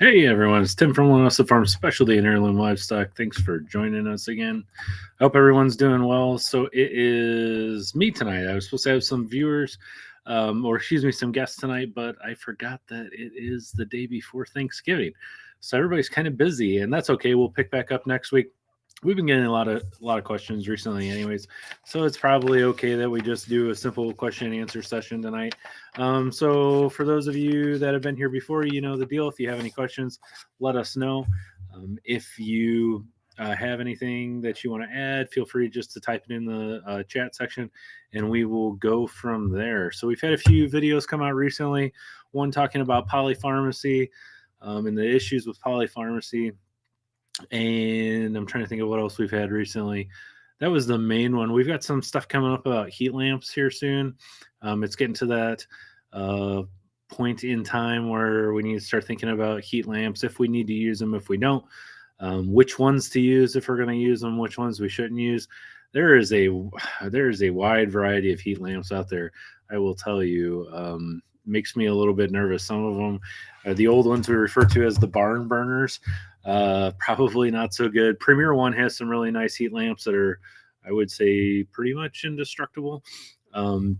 Hey everyone, it's Tim from Linessa Farms, specialty in heirloom livestock. Thanks for joining us again. I hope everyone's doing well. So it is me tonight. I was supposed to have some viewers, or excuse me, some guests tonight, but I forgot that it is the day before Thanksgiving. So everybody's kind of busy, and that's okay. We'll pick back up next week. We've been getting a lot of questions recently, anyways. So it's probably okay that we just do a simple question and answer session tonight. So for those of you that have been here before, you know the deal. If you have any questions, let us know. If you have anything that you want to add, feel free just to type it in the chat section, and we will go from there. So we've had a few videos come out recently. One talking about polypharmacy and the issues with polypharmacy, and I'm trying to think of what else we've had recently. That was the main one. We've got some stuff coming up about heat lamps here soon. It's getting to that point in time where we need to start thinking about heat lamps, if we need to use them, if we don't, which ones to use, if we're going to use them, which ones we shouldn't use. There is a wide variety of heat lamps out there. I will tell you, makes me a little bit nervous. Some of them are the old ones we refer to as the barn burners. Probably not so good. Premier One has some really nice heat lamps that are, I would say, pretty much indestructible. And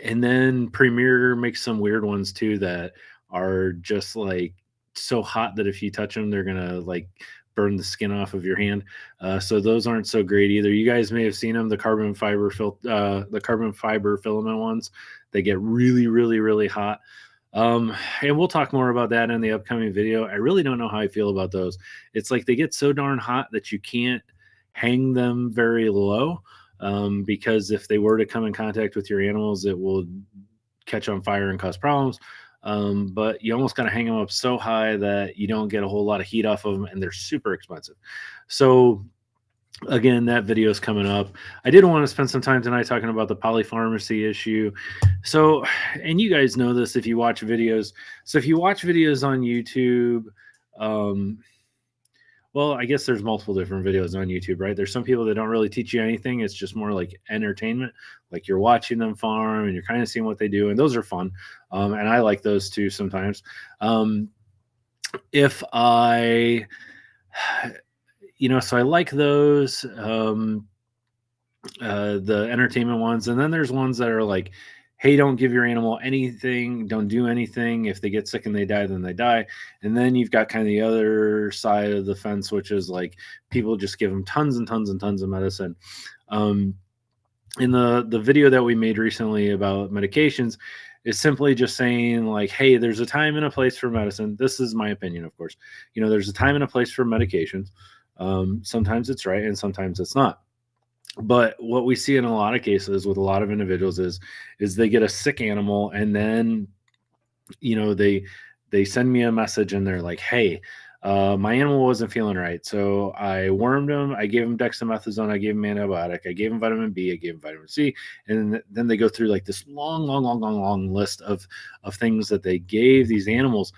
then Premier makes some weird ones too that are just like so hot that if you touch them, they're gonna like burn the skin off of your hand. So those aren't so great either. You guys may have seen them, the carbon fiber filament ones. They get really, really, really hot. And we'll talk more about that in the upcoming video. I really don't know how I feel about those. It's like they get so darn hot that you can't hang them very low, because if they were to come in contact with your animals, it will catch on fire and cause problems. But you almost got to hang them up so high that you don't get a whole lot of heat off of them, and they're super expensive. So again, that video is coming up. I did want to spend some time tonight talking about the polypharmacy issue. So, and you guys know this if you watch videos. So if you watch videos on YouTube, well, I guess there's multiple different videos on YouTube, right? There's some people that don't really teach you anything. It's just more like entertainment. Like you're watching them farm and you're kind of seeing what they do. And those are fun. And I like those too sometimes. If I, so I like those, the entertainment ones. And then there's ones that are like, hey, don't give your animal anything, don't do anything. If they get sick and they die, then they die. And then you've got kind of the other side of the fence, which is like people just give them tons and tons and tons of medicine. In the video that we made recently about medications, is simply just saying like, hey, there's a time and a place for medicine. This is my opinion, of course. There's a time and a place for medications. Sometimes it's right and sometimes it's not. But what we see in a lot of cases with a lot of individuals is they get a sick animal, and then they send me a message and they're like, hey, my animal wasn't feeling right, so I wormed him, I gave him dexamethasone, I gave him antibiotic, I gave him vitamin B, I gave him vitamin C, and then they go through like this long list of things that they gave these animals.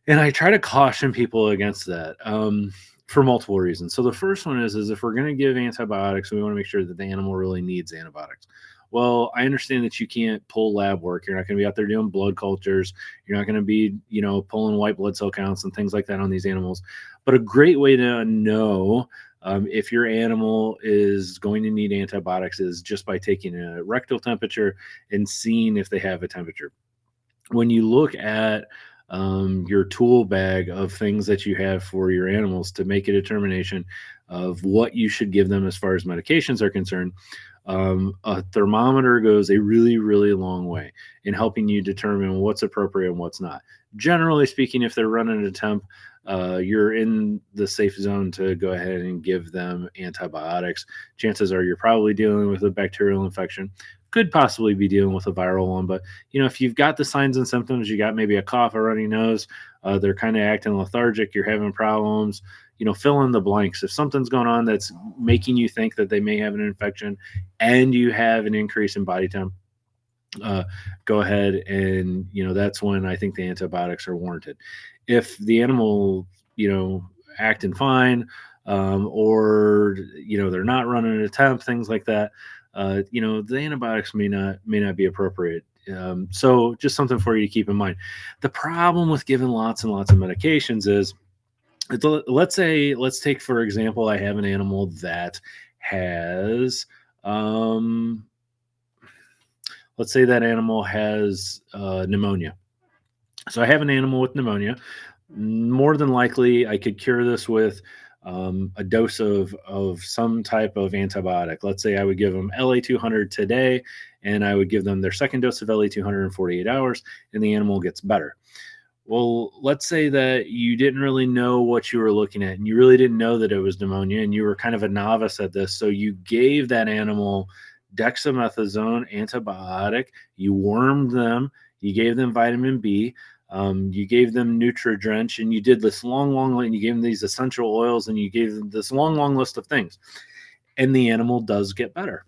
And I try to caution people against that, for multiple reasons. So the first one is if we're going to give antibiotics, we want to make sure that the animal really needs antibiotics. Well, I understand that you can't pull lab work. You're not going to be out there doing blood cultures. You're not going to be, pulling white blood cell counts and things like that on these animals. But a great way to know if your animal is going to need antibiotics is just by taking a rectal temperature and seeing if they have a temperature. When you look at your tool bag of things that you have for your animals to make a determination of what you should give them as far as medications are concerned, a thermometer goes a really, really long way in helping you determine what's appropriate and what's not. Generally speaking, if they're running a temp, you're in the safe zone to go ahead and give them antibiotics. Chances are you're probably dealing with a bacterial infection. Could possibly be dealing with a viral one, but if you've got the signs and symptoms, you got maybe a cough, a runny nose, they're kind of acting lethargic, you're having problems, fill in the blanks. If something's going on that's making you think that they may have an infection and you have an increase in body temp, go ahead and that's when I think the antibiotics are warranted. If the animal acting fine, or they're not running a temp, things like that, the antibiotics may not be appropriate. So just something for you to keep in mind. The problem with giving lots and lots of medications is, let's take, for example, I have an animal that has, um, let's say that animal has pneumonia. So I have an animal with pneumonia. More than likely, I could cure this with a dose of some type of antibiotic. Let's say I would give them LA200 today, and I would give them their second dose of LA200 in 48 hours, and the animal gets better. Well, let's say that you didn't really know what you were looking at, and you really didn't know that it was pneumonia, and you were kind of a novice at this. So you gave that animal dexamethasone antibiotic, you wormed them, you gave them vitamin B, you gave them Nutri-Drench, and you did this and you gave them these essential oils, and you gave them this long list of things. And the animal does get better.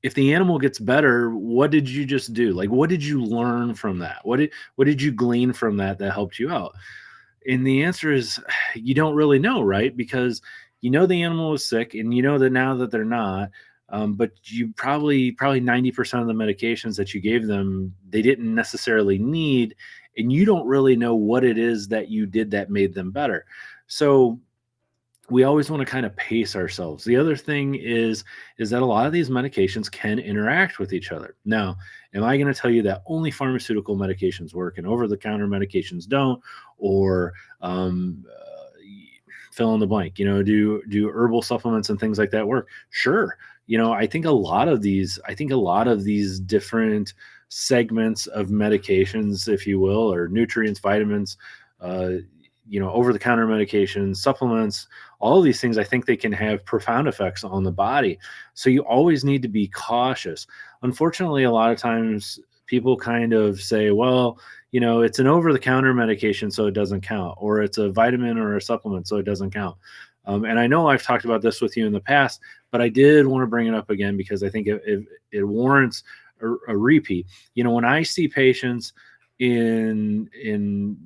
If the animal gets better, what did you just do? Like, what did you learn from that? What did you glean from that helped you out? And the answer is, you don't really know, right? Because you know the animal is sick, and you know that now that they're not. But you probably 90% of the medications that you gave them, they didn't necessarily need, and you don't really know what it is that you did that made them better. So we always want to kind of pace ourselves. The other thing is that a lot of these medications can interact with each other. Now, am I going to tell you that only pharmaceutical medications work and over-the-counter medications don't, or fill in the blank? You know, do herbal supplements and things like that work? Sure. You know, I think a lot of these different segments of medications, if you will, or nutrients, vitamins, over-the-counter medications, supplements, all of these things, I think they can have profound effects on the body. So you always need to be cautious. Unfortunately, a lot of times people kind of say, well, it's an over-the-counter medication, so it doesn't count, or it's a vitamin or a supplement, so it doesn't count. And I know I've talked about this with you in the past, but I did want to bring it up again because I think it warrants a repeat. When I see patients in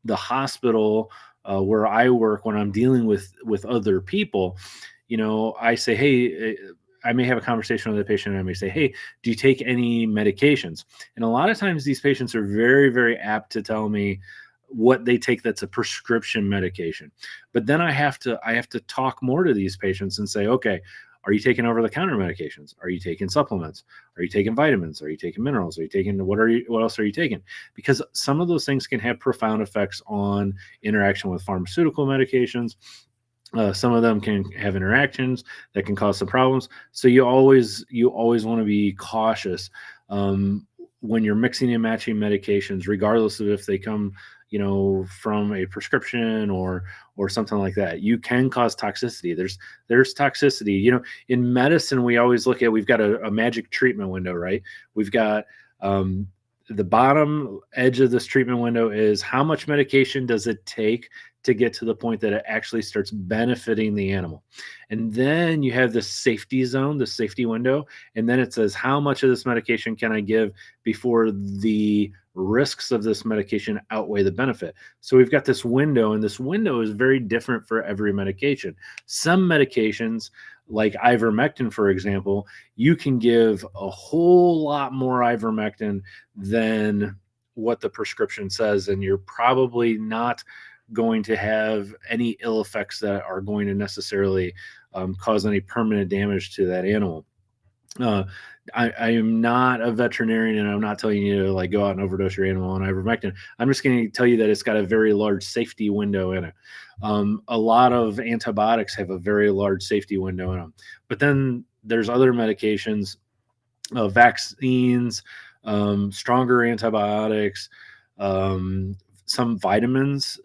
the hospital where I work, when I'm dealing with other people, I say, hey, I may have a conversation with the patient, and I may say, hey, do you take any medications? And a lot of times these patients are very, very apt to tell me what they take that's a prescription medication. But then I have to talk more to these patients and say, okay, are you taking over-the-counter medications? Are you taking supplements? Are you taking vitamins? Are you taking minerals? Are you taking what else are you taking? Because some of those things can have profound effects on interaction with pharmaceutical medications. Some of them can have interactions that can cause some problems. So you always want to be cautious when you're mixing and matching medications, regardless of if they come from a prescription or something like that. You can cause toxicity. There's toxicity. In medicine, we always we've got a magic treatment window, right? We've got the bottom edge of this treatment window is how much medication does it take to get to the point that it actually starts benefiting the animal. And then you have the safety zone, the safety window, and then it says how much of this medication can I give before the risks of this medication outweigh the benefit. So we've got this window, and this window is very different for every medication. Some medications, like ivermectin, for example, you can give a whole lot more ivermectin than what the prescription says, and you're probably not going to have any ill effects that are going to necessarily cause any permanent damage to that animal. I am not a veterinarian, and I'm not telling you to go out and overdose your animal on ivermectin. I'm just going to tell you that it's got a very large safety window in it. A lot of antibiotics have a very large safety window in them. But then there's other medications, vaccines, stronger antibiotics, some vitamins,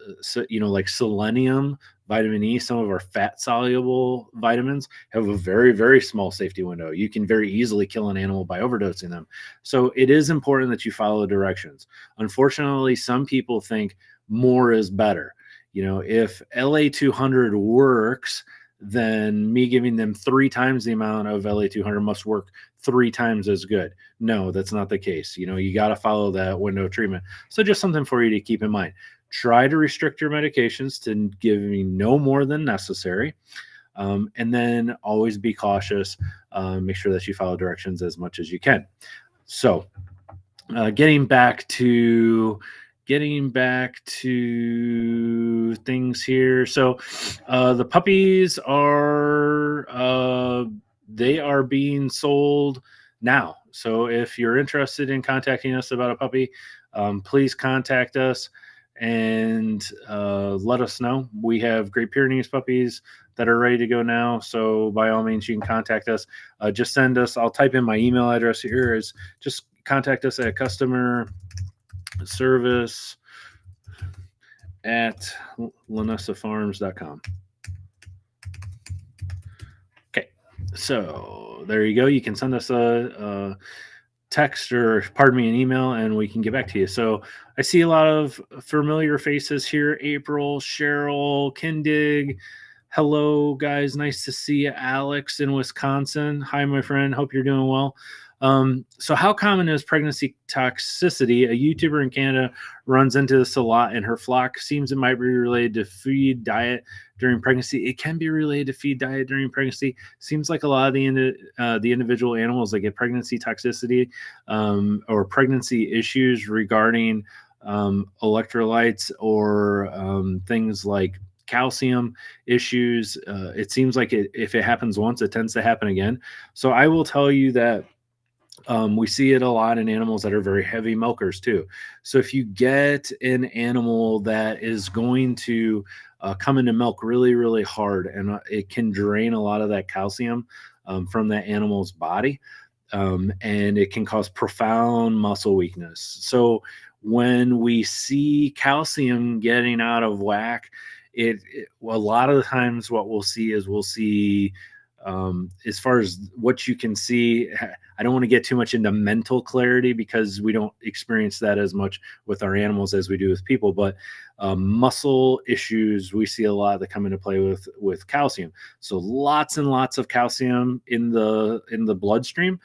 like selenium, vitamin E, some of our fat-soluble vitamins have a very, very small safety window. You can very easily kill an animal by overdosing them. So it is important that you follow directions. Unfortunately, some people think more is better. If LA200 works, then me giving them 3 times the amount of LA200 must work 3 times as good. No, that's not the case. You got to follow that window of treatment. So just something for you to keep in mind. Try to restrict your medications to giving no more than necessary. And then always be cautious. Make sure that you follow directions as much as you can. So getting back to things here. So the puppies are they are being sold now. So if you're interested in contacting us about a puppy, please contact us and let us know. We have Great Pyrenees puppies that are ready to go now. So by all means, you can contact us. Just send us. I'll type in my email address here. Is just contact us at customer service at linessafarms.com. Okay, so there you go. You can send us a text or, pardon me, an email, and we can get back to you. So I see a lot of familiar faces here. April, Cheryl, Kindig. Hello, guys. Nice to see you. Alex in Wisconsin. Hi, my friend. Hope you're doing well. So how common is pregnancy toxicity? A YouTuber in Canada runs into this a lot in her flock. Seems it might be related to feed diet during pregnancy. It can be related to feed diet during pregnancy. Seems like a lot of the individual animals that get pregnancy toxicity or pregnancy issues regarding electrolytes or things like calcium issues. It seems like if it happens once, it tends to happen again. So I will tell you that we see it a lot in animals that are very heavy milkers too. So if you get an animal that is going to come into milk really, really hard, and it can drain a lot of that calcium from that animal's body, and it can cause profound muscle weakness. So when we see calcium getting out of whack, a lot of the times what we'll see as far as what you can see, I don't want to get too much into mental clarity because we don't experience that as much with our animals as we do with people, but muscle issues, we see a lot that come into play with calcium. So lots and lots of calcium in the bloodstream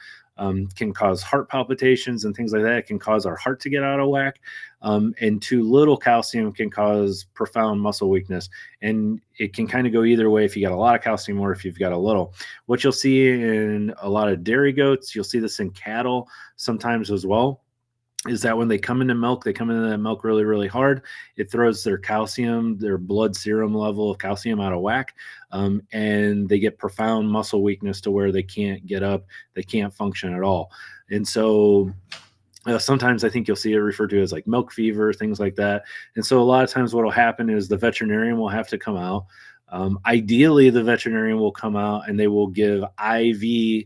can cause heart palpitations and things like that. It can cause our heart to get out of whack. And too little calcium can cause profound muscle weakness. And it can kind of go either way if you got a lot of calcium or if you've got a little. What you'll see in a lot of dairy goats, you'll see this in cattle sometimes as well, is that when they come into milk, they come into that milk really, really hard. It throws their calcium, their blood serum level of calcium out of whack, and they get profound muscle weakness to where they can't get up, they can't function at all. And so sometimes I think you'll see it referred to as like milk fever, things like that. And so a lot of times what will happen is the veterinarian will have to come out. Ideally, the veterinarian will come out and they will give IV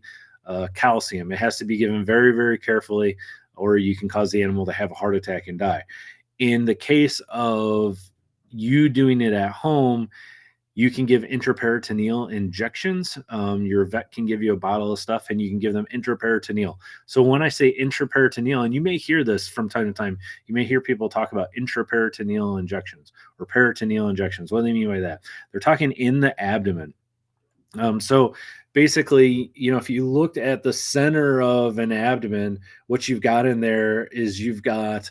calcium. It has to be given very, very carefully, or you can cause the animal to have a heart attack and die. In the case of you doing it at home, you can give intraperitoneal injections. Your vet can give you a bottle of stuff and you can give them intraperitoneal. So when I say intraperitoneal, and you may hear this from time to time, you may hear people talk about intraperitoneal injections or peritoneal injections. What do they mean by that? They're talking in the abdomen. So basically, if you looked at the center of an abdomen, what you've got in there is you've got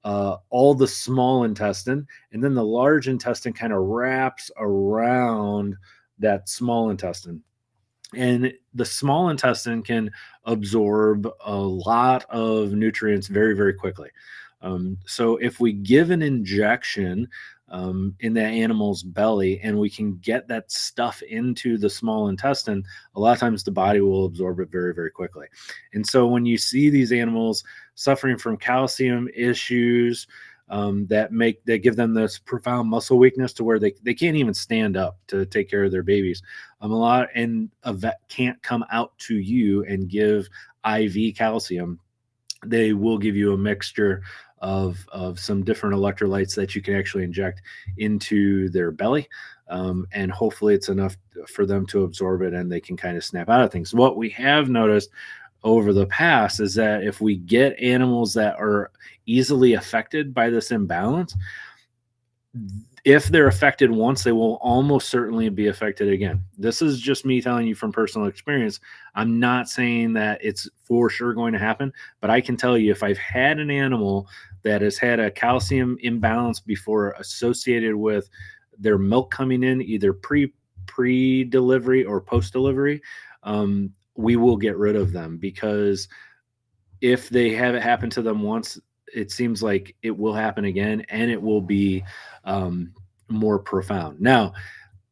all the small intestine, and then the large intestine kind of wraps around that small intestine. And the small intestine can absorb a lot of nutrients very, very quickly. So if we give an injection in that animal's belly and we can get that stuff into the small intestine, a lot of times the body will absorb it very, very quickly. And so when you see these animals suffering from calcium issues that give them this profound muscle weakness to where they can't even stand up to take care of their babies, and a vet can't come out to you and give IV calcium, they will give you a mixture of some different electrolytes that you can actually inject into their belly. And hopefully it's enough for them to absorb it and they can kind of snap out of things. What we have noticed over the past is that if we get animals that are easily affected by this imbalance, if they're affected once, they will almost certainly be affected again. This is just me telling you from personal experience. I'm not saying that it's for sure going to happen, but I can tell you if I've had an animal that has had a calcium imbalance before associated with their milk coming in, either pre-delivery or post-delivery, we will get rid of them because if they have it happen to them once, it seems like it will happen again, and it will be more profound. Now,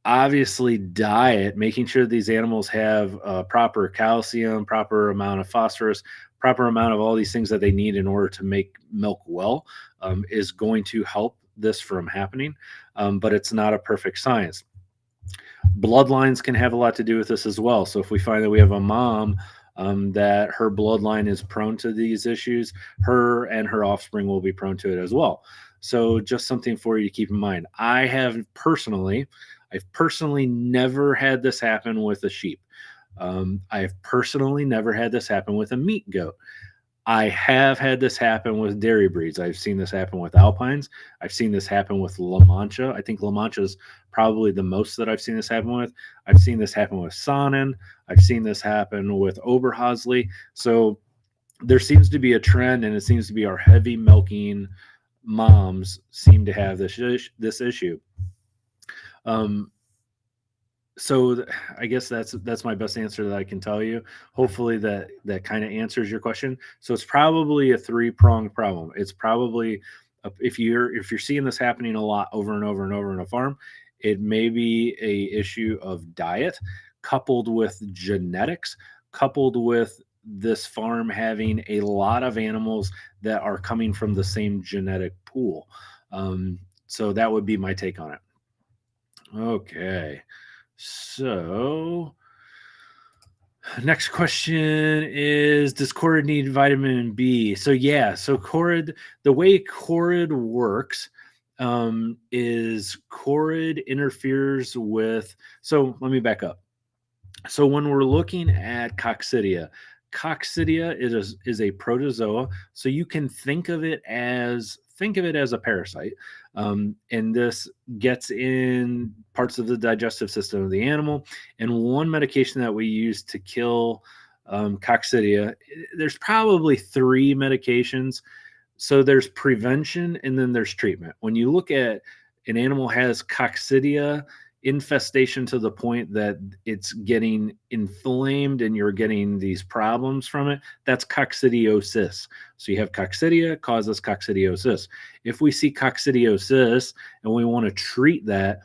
obviously, diet, making sure these animals have proper calcium, proper amount of phosphorus, proper amount of all these things that they need in order to make milk well, is going to help this from happening. But it's not a perfect science. Bloodlines can have a lot to do with this as well. So if we find that we have a mom that her bloodline is prone to these issues, her and her offspring will be prone to it as well. So just something for you to keep in mind. I've personally never had this happen with a sheep. I've personally never had this happen with a meat goat. I have had this happen with dairy breeds. I've seen this happen with Alpines. I've seen this happen with La Mancha. I think La Mancha is probably the most that I've seen this happen with. I've seen this happen with Saanen. I've seen this happen with Oberhausley. So there seems to be a trend, and it seems to be our heavy milking moms seem to have this issue. So I guess that's my best answer that I can tell you. Hopefully that kind of answers your question. So it's probably a three-pronged problem. It's probably if you're seeing this happening a lot over and over and over in a farm, it may be a issue of diet coupled with genetics, coupled with this farm having a lot of animals that are coming from the same genetic pool. So that would be my take on it. Okay. So next question is, does Corid need vitamin B? So yeah, so Corid, the way Corid works is Corid interferes with, so let me back up. So when we're looking at Coccidia is a protozoa. So you can think of it as a parasite. And this gets in parts of the digestive system of the animal. And one medication that we use to kill Coccidia, there's probably 3 medications. So there's prevention and then there's treatment. When you look at an animal has Coccidia infestation to the point that it's getting inflamed and you're getting these problems from it, that's coccidiosis. So you have Coccidia causes coccidiosis. If we see coccidiosis and we want to treat that,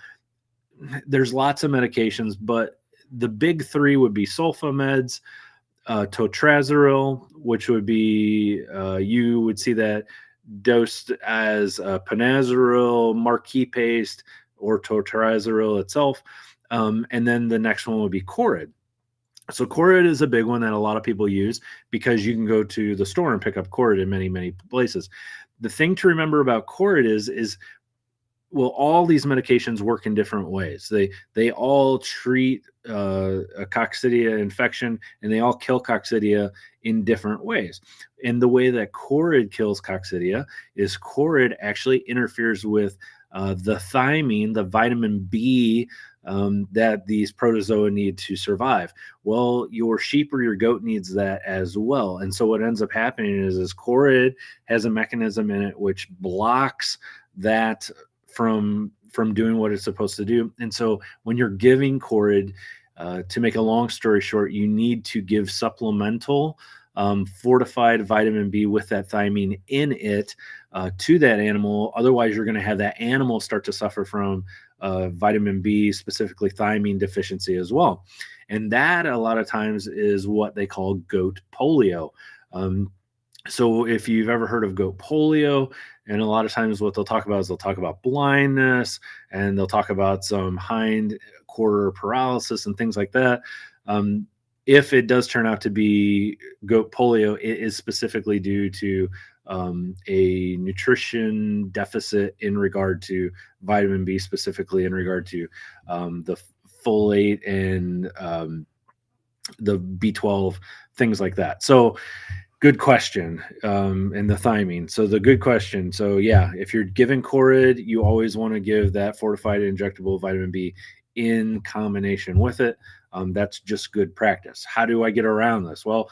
there's lots of medications, but the big 3 would be sulfameds, totrazeril, which would be you would see that dosed as panazeril, marquis paste, or totrazeril itself. And then the next one would be Corid. So Corid is a big one that a lot of people use because you can go to the store and pick up Corid in many, many places. The thing to remember about Corid is well, all these medications work in different ways. They all treat a Coccidia infection, and they all kill Coccidia in different ways. And the way that Corid kills Coccidia is Corid actually interferes with the thymine, the vitamin B that these protozoa need to survive. Well, your sheep or your goat needs that as well. And so what ends up happening is Corid has a mechanism in it which blocks that from doing what it's supposed to do. And so when you're giving Corid, to make a long story short, you need to give supplemental fortified vitamin B with that thymine in it to that animal. Otherwise, you're going to have that animal start to suffer from vitamin B, specifically thymine deficiency as well. And that a lot of times is what they call goat polio. So if you've ever heard of goat polio, and a lot of times what they'll talk about is they'll talk about blindness, and they'll talk about some hind quarter paralysis and things like that. If it does turn out to be goat polio, it is specifically due to a nutrition deficit in regard to vitamin B, specifically in regard to the folate and the B12, things like that. So good question. And the thymine. So the good question. So yeah, if you're giving Corid, you always want to give that fortified injectable vitamin B in combination with it. That's just good practice. How do I get around this? Well,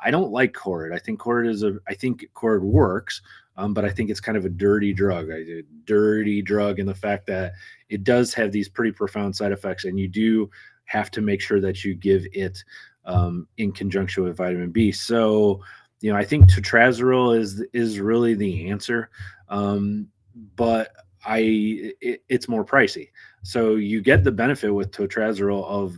I don't like Corid. I think Corid works, but I think it's kind of a dirty drug. A dirty drug in the fact that it does have these pretty profound side effects, and you do have to make sure that you give it in conjunction with vitamin B. So I think tetrazerol is really the answer, but it's more pricey. So you get the benefit with tetrazerol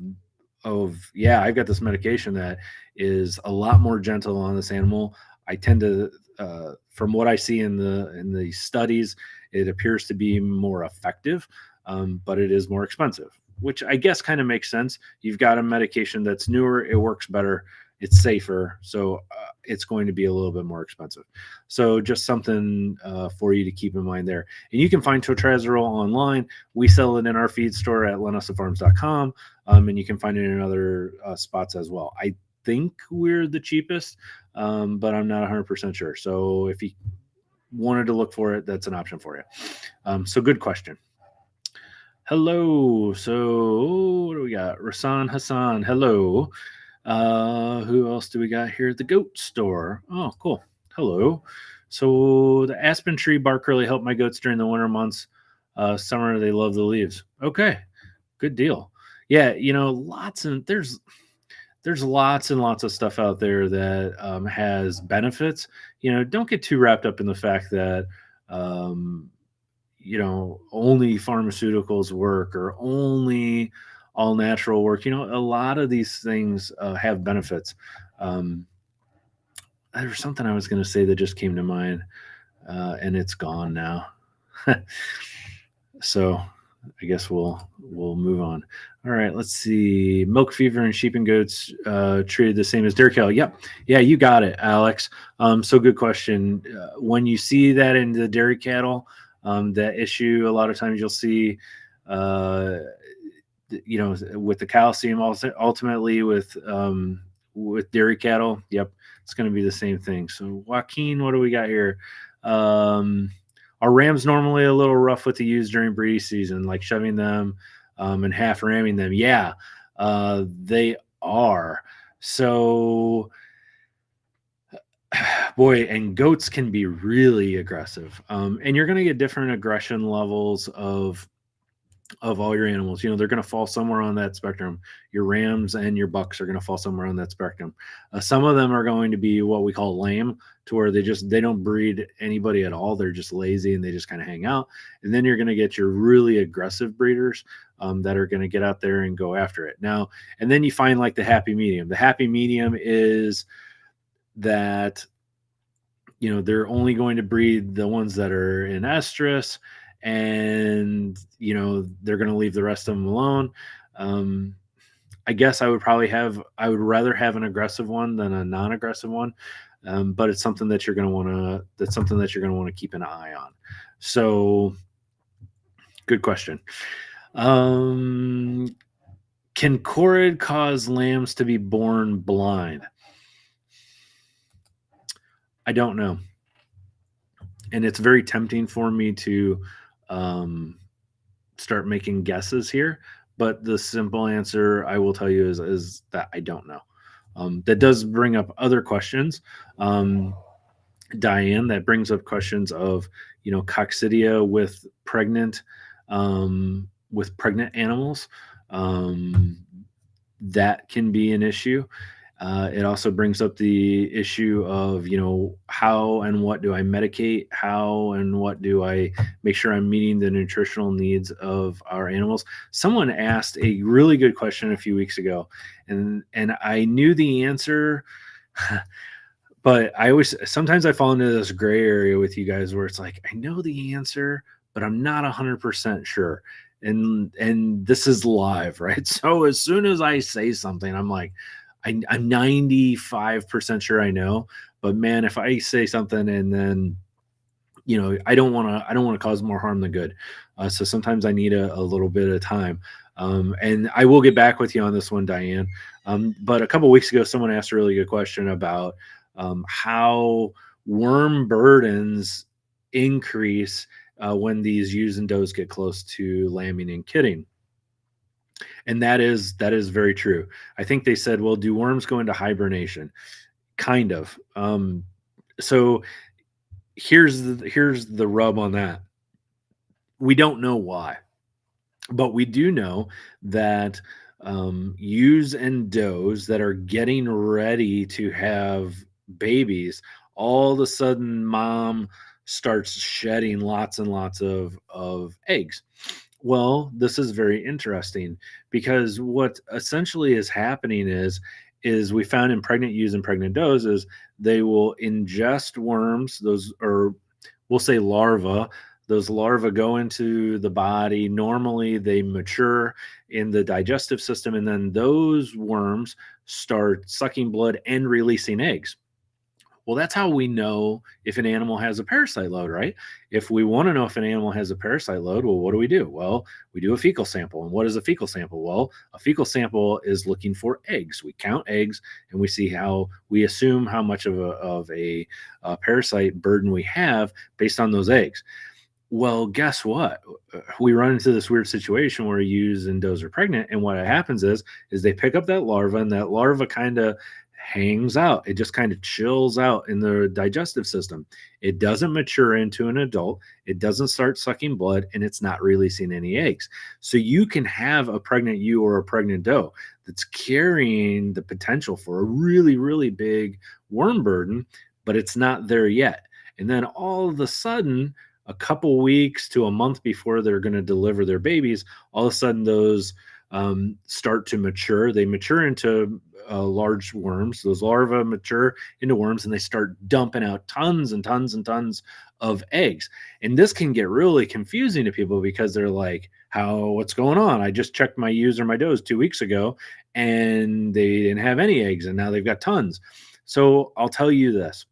of yeah, I've got this medication that is a lot more gentle on this animal. I tend to, from what I see in the studies, it appears to be more effective, but it is more expensive, which I guess kind of makes sense. You've got a medication that's newer, it works better, it's safer, so it's going to be a little bit more expensive. So just something for you to keep in mind there. And you can find tetrazerol online. We sell it in our feed store at linessafarms.com, and you can find it in other spots as well. I think we're the cheapest, but I'm not 100% sure. So if you wanted to look for it, that's an option for you. So good question. Hello. So what do we got? Rasan Hassan. Hello. Who else do we got here? The goat store. Oh, cool. Hello. So the aspen tree bark really helped my goats during the winter months. Summer, they love the leaves. Okay, good deal. Yeah, lots and there's lots and lots of stuff out there that has benefits. Don't get too wrapped up in the fact that um, only pharmaceuticals work or only all natural work. A lot of these things have benefits. Um, there's something I was going to say that just came to mind, and it's gone now. So I guess we'll move on. All right, let's see. Milk fever in sheep and goats treated the same as dairy cattle. Yep, yeah, you got it, Alex. So good question. When you see that in the dairy cattle, that issue, a lot of times you'll see, with the calcium, also ultimately with dairy cattle. Yep, it's going to be the same thing. So Joaquin, what do we got here? Are rams normally a little rough with the ewes during breeding season, like shoving them and half ramming them? Yeah, they are. So, boy, and goats can be really aggressive. And you're going to get different aggression levels of all your animals. They're going to fall somewhere on that spectrum. Your rams and your bucks are going to fall somewhere on that spectrum. Some of them are going to be what we call lame, to where they don't breed anybody at all. They're just lazy and they just kind of hang out. And then you're going to get your really aggressive breeders that are going to get out there and go after it. Now, and then you find like the happy medium. The happy medium is that they're only going to breed the ones that are in estrus, and they're going to leave the rest of them alone. I guess I would rather have an aggressive one than a non-aggressive one, but it's something that you're going to want to keep an eye on. So good question. Can chorid cause lambs to be born blind? I don't know. And it's very tempting for me to start making guesses here, but the simple answer I will tell you is that I don't know. That does bring up other questions. Diane, that brings up questions of, coccidia with pregnant animals. That can be an issue. It also brings up the issue of, how and what do I medicate? How and what do I make sure I'm meeting the nutritional needs of our animals? Someone asked a really good question a few weeks ago, and I knew the answer, but sometimes I fall into this gray area with you guys where it's like, I know the answer, but I'm not 100% sure. And this is live, right? So as soon as I say something, I'm like, I'm 95% sure I know, but man, if I say something and then, I don't want to cause more harm than good. So sometimes I need a little bit of time. And I will get back with you on this one, Diane. But a couple of weeks ago, someone asked a really good question about how worm burdens increase when these ewes and does get close to lambing and kidding. And that is very true. I think they said, well, do worms go into hibernation? Kind of. So here's the rub on that. We don't know why, but we do know that ewes and does that are getting ready to have babies, all of a sudden mom starts shedding lots and lots of eggs. Well, this is very interesting because what essentially is happening is we found in pregnant ewes and pregnant does is they will ingest worms, those, or we'll say larvae. Those larvae go into the body. Normally, they mature in the digestive system, and then those worms start sucking blood and releasing eggs. Well, that's how we know if an animal has a parasite load, right? If we want to know if an animal has a parasite load, well, what do? Well, we do a fecal sample. And what is a fecal sample? Well, a fecal sample is looking for eggs. We count eggs and we see how we assume how much of a parasite burden we have based on those eggs. Well, guess what? We run into this weird situation where ewes and does are pregnant, and what happens is they pick up that larva, and that larva kind of hangs out. It just kind of chills out in the digestive system. It doesn't mature into an adult. It doesn't start sucking blood, and it's not releasing any eggs. So you can have a pregnant ewe or a pregnant doe that's carrying the potential for a really, really big worm burden, but it's not there yet. And then all of a sudden, a couple weeks to a month before they're going to deliver their babies, all of a sudden those start to mature. They mature into large worms. Those larvae mature into worms, and they start dumping out tons and tons and tons of eggs. And this can get really confusing to people because they're like, what's going on? I just checked my ewes or my does 2 weeks ago, and they didn't have any eggs, and now they've got tons. So I'll tell you this.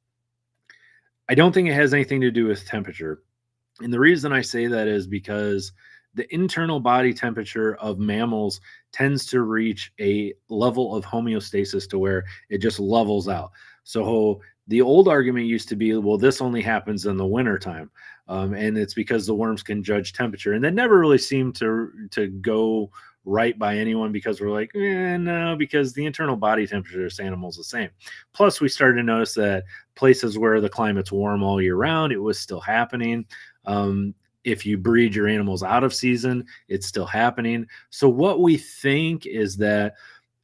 I don't think it has anything to do with temperature. And the reason I say that is because the internal body temperature of mammals tends to reach a level of homeostasis to where it just levels out. So the old argument used to be, well, this only happens in the wintertime. And it's because the worms can judge temperature. And that never really seemed to go right by anyone because we're like, no, because the internal body temperature of this animal is the same. Plus, we started to notice that places where the climate's warm all year round, it was still happening. If you breed your animals out of season, it's still happening. So what we think is that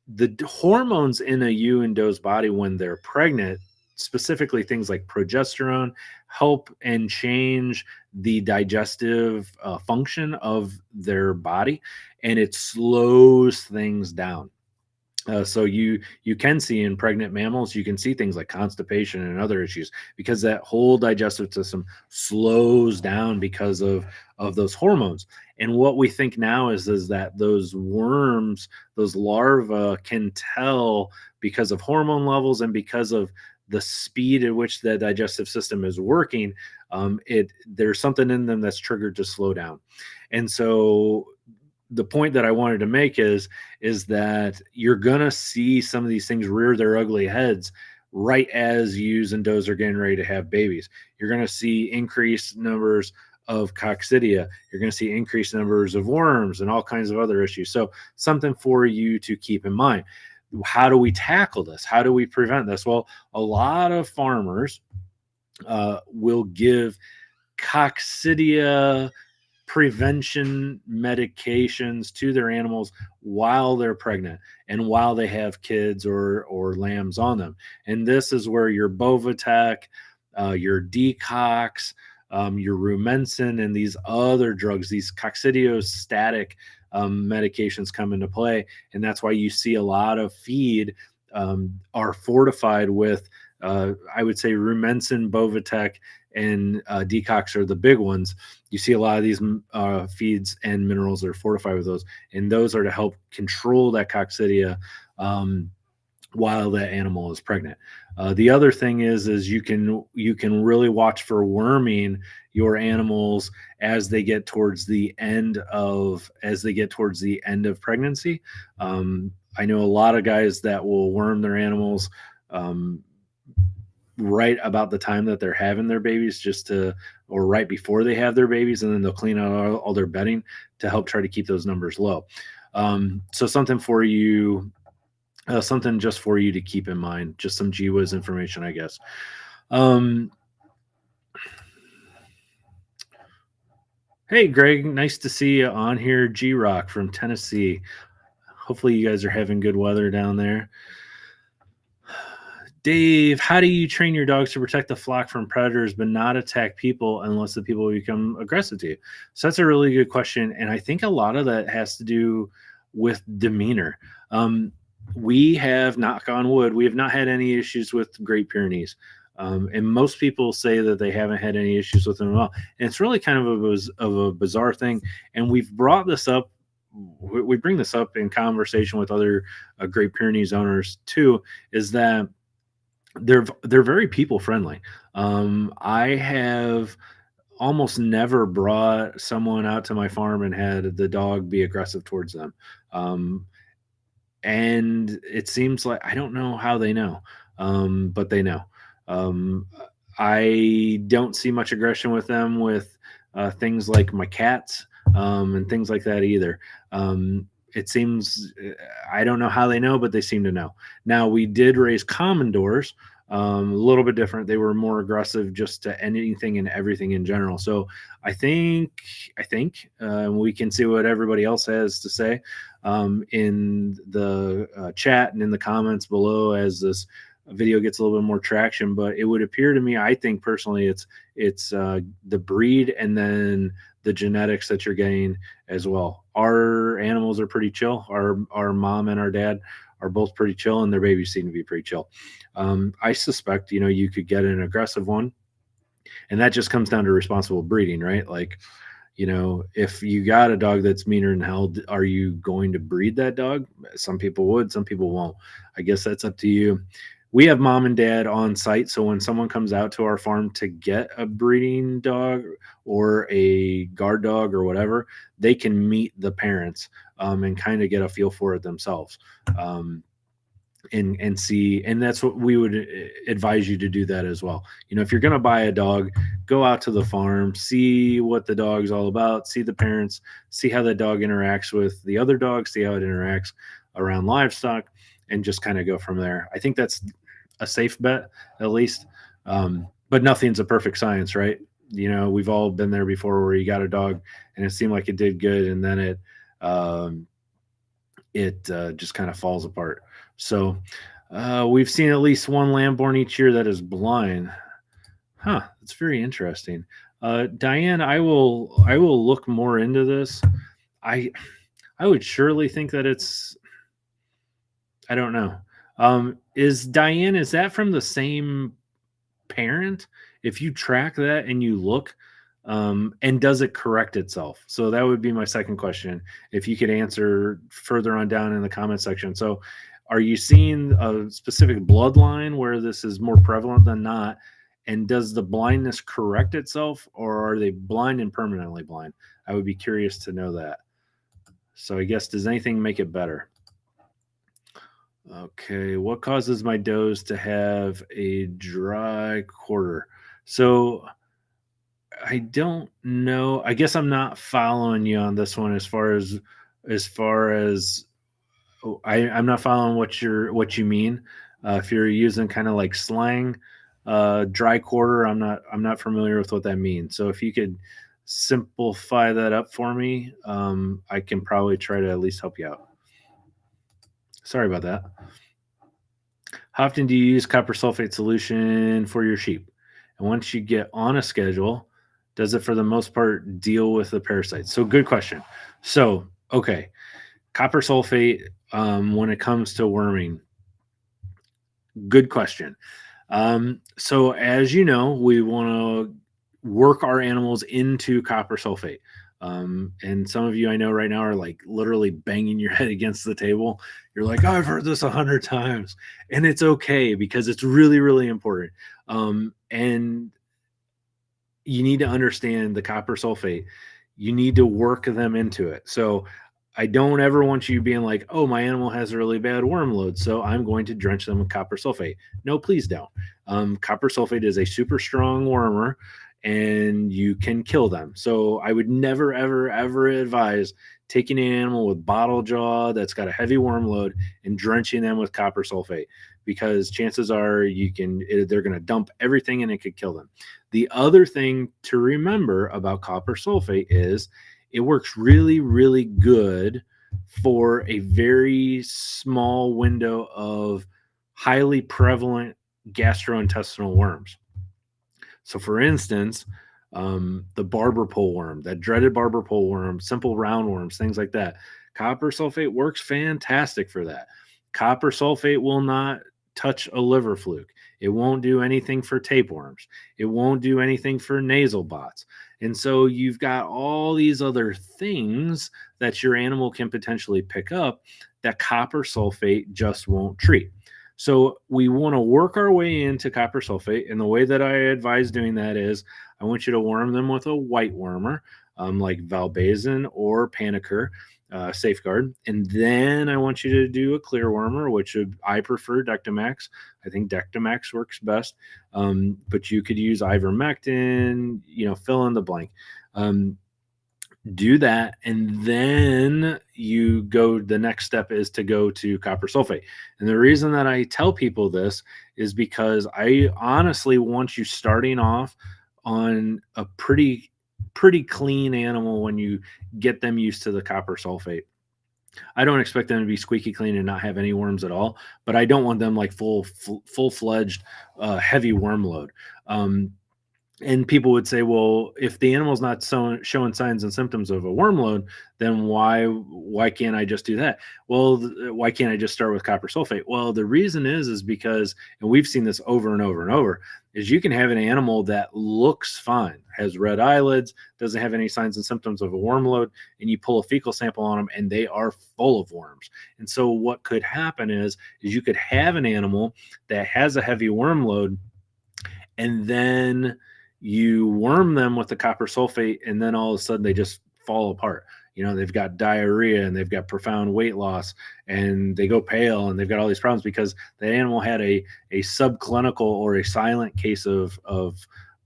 the hormones in a ewe and doe's body when they're pregnant, specifically things like progesterone, help and change the digestive function of their body, and it slows things down. So you can see in pregnant mammals, you can see things like constipation and other issues because that whole digestive system slows down because of those hormones. And what we think now is that those worms, those larvae, can tell because of hormone levels and because of the speed at which the digestive system is working. There's something in them that's triggered to slow down, and so the point that I wanted to make is that you're gonna see some of these things rear their ugly heads right as ewes and does are getting ready to have babies. You're gonna see increased numbers of Coccidia. You're gonna see increased numbers of worms and all kinds of other issues. So something for you to keep in mind. How do we tackle this? How do we prevent this? Well, a lot of farmers will give Coccidia prevention medications to their animals while they're pregnant and while they have kids or lambs on them. And this is where your Bovatec, your Decox, your Rumensin, and these other drugs, these coccidiostatic medications come into play. And that's why you see a lot of feed are fortified with, I would say, Rumensin, Bovatec, and Decox are the big ones. You see a lot of these feeds and minerals that are fortified with those, and those are to help control that coccidia while that animal is pregnant. The other thing is you can really watch for worming your animals as they get towards the end of pregnancy. I know a lot of guys that will worm their animals right about the time that they're having their babies, or right before they have their babies, and then they'll clean out all their bedding to help try to keep those numbers low. So something just for you to keep in mind, just some GWIS information, I guess. Hey, Greg, nice to see you on here. G-Rock from Tennessee. Hopefully you guys are having good weather down there. Dave, how do you train your dogs to protect the flock from predators but not attack people unless the people become aggressive to you? So that's a really good question. And I think a lot of that has to do with demeanor. We have, knock on wood, we have not had any issues with Great Pyrenees. And most people say that they haven't had any issues with them at all. And it's really kind of a bizarre thing. And we've brought this up. We bring this up in conversation with other Great Pyrenees owners too, is that they're very people friendly. I have almost never brought someone out to my farm and had the dog be aggressive towards them. Um, and it seems like, I don't know how they know, but they know. Um, I don't see much aggression with them with things like my cats, and things like that either. It seems, I don't know how they know, but they seem to know. Now, we did raise commodores, a little bit different. They were more aggressive just to anything and everything in general. So I think we can see what everybody else has to say in the chat and in the comments below as this video gets a little bit more traction. But it would appear to me, I think personally, it's the breed and then the genetics that you're getting as well. Our animals are pretty chill. Our mom and our dad are both pretty chill, and their babies seem to be pretty chill. I suspect, you could get an aggressive one, and that just comes down to responsible breeding, right? Like, if you got a dog that's meaner than hell, are you going to breed that dog? Some people would, some people won't. I guess that's up to you. We have mom and dad on site, so when someone comes out to our farm to get a breeding dog or a guard dog or whatever, they can meet the parents and kind of get a feel for it themselves. And see, and that's what we would advise you to do that as well. If you're going to buy a dog, go out to the farm, see what the dog's all about, see the parents, see how the dog interacts with the other dogs, see how it interacts around livestock, and just kind of go from there. I think that's a safe bet, at least. But nothing's a perfect science, right? We've all been there before where you got a dog and it seemed like it did good, and then it just kind of falls apart. So we've seen at least one lamb born each year that is blind. Huh, that's very interesting. Diane, I will look more into this. I would surely think that I don't know. Is that from the same parent? If you track that and you look, and does it correct itself? So that would be my second question. If you could answer further on down in the comment section. So are you seeing a specific bloodline where this is more prevalent than not? And does the blindness correct itself, or are they blind and permanently blind? I would be curious to know that. So I guess, does anything make it better? Okay, what causes my does to have a dry quarter? So I don't know. I guess I'm not following you on this one as far as I'm not following what you mean. If you're using kind of like slang, dry quarter, I'm not familiar with what that means. So if you could simplify that up for me, I can probably try to at least help you out. Sorry about that. How often do you use copper sulfate solution for your sheep? And once you get on a schedule, does it for the most part deal with the parasites? So good question. So, okay. Copper sulfate, when it comes to worming, good question. So as you know, we want to work our animals into copper sulfate. And some of you I know right now are like literally banging your head against the table. You're like, oh, I've heard this 100 times, and it's okay because it's really, really important. And you need to understand the copper sulfate. You need to work them into it. So I don't ever want you being like, oh, my animal has a really bad worm load, so I'm going to drench them with copper sulfate. No, please don't. Copper sulfate is a super strong wormer, and you can kill them. So I would never, ever, ever advise taking an animal with bottle jaw that's got a heavy worm load and drenching them with copper sulfate, because chances are they're going to dump everything and it could kill them. The other thing to remember about copper sulfate is it works really, really good for a very small window of highly prevalent gastrointestinal worms. So, for instance, the barber pole worm, that dreaded barber pole worm, simple roundworms, things like that. Copper sulfate works fantastic for that. Copper sulfate will not touch a liver fluke. It won't do anything for tapeworms. It won't do anything for nasal bots. And so you've got all these other things that your animal can potentially pick up that copper sulfate just won't treat. So we want to work our way into copper sulfate. And the way that I advise doing that is I want you to worm them with a white wormer, like Valbazin or Panicer, Safeguard. And then I want you to do a clear wormer, which I prefer Dectomax. I think Dectomax works best. But you could use ivermectin, fill in the blank. Do that, and then the next step is to go to copper sulfate. And the reason that I tell people this is because I honestly want you starting off on a pretty clean animal when you get them used to the copper sulfate. I don't expect them to be squeaky clean and not have any worms at all, but I don't want them like full-fledged heavy worm load. And people would say, well, if the animal's not showing signs and symptoms of a worm load, then why can't I just do that? Well, why can't I just start with copper sulfate? Well, the reason is because, and we've seen this over and over and over, is you can have an animal that looks fine, has red eyelids, doesn't have any signs and symptoms of a worm load, and you pull a fecal sample on them and they are full of worms. And so what could happen is you could have an animal that has a heavy worm load, and then you worm them with the copper sulfate, and then all of a sudden they just fall apart. They've got diarrhea and they've got profound weight loss and they go pale and they've got all these problems because the animal had a subclinical or a silent case of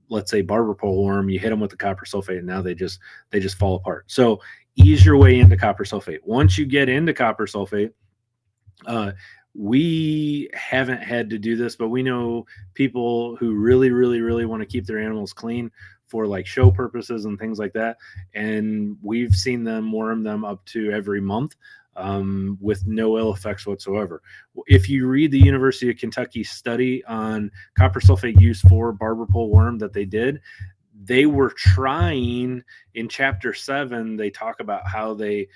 let's say barber pole worm. You hit them with the copper sulfate and now they just fall apart. So ease your way into copper sulfate. Once you get into copper sulfate, we haven't had to do this, but we know people who really, really, really want to keep their animals clean for like show purposes and things like that. And we've seen them worm them up to every month with no ill effects whatsoever. If you read the University of Kentucky study on copper sulfate use for barber pole worm that they did, they were trying, in chapter 7, they talk about how they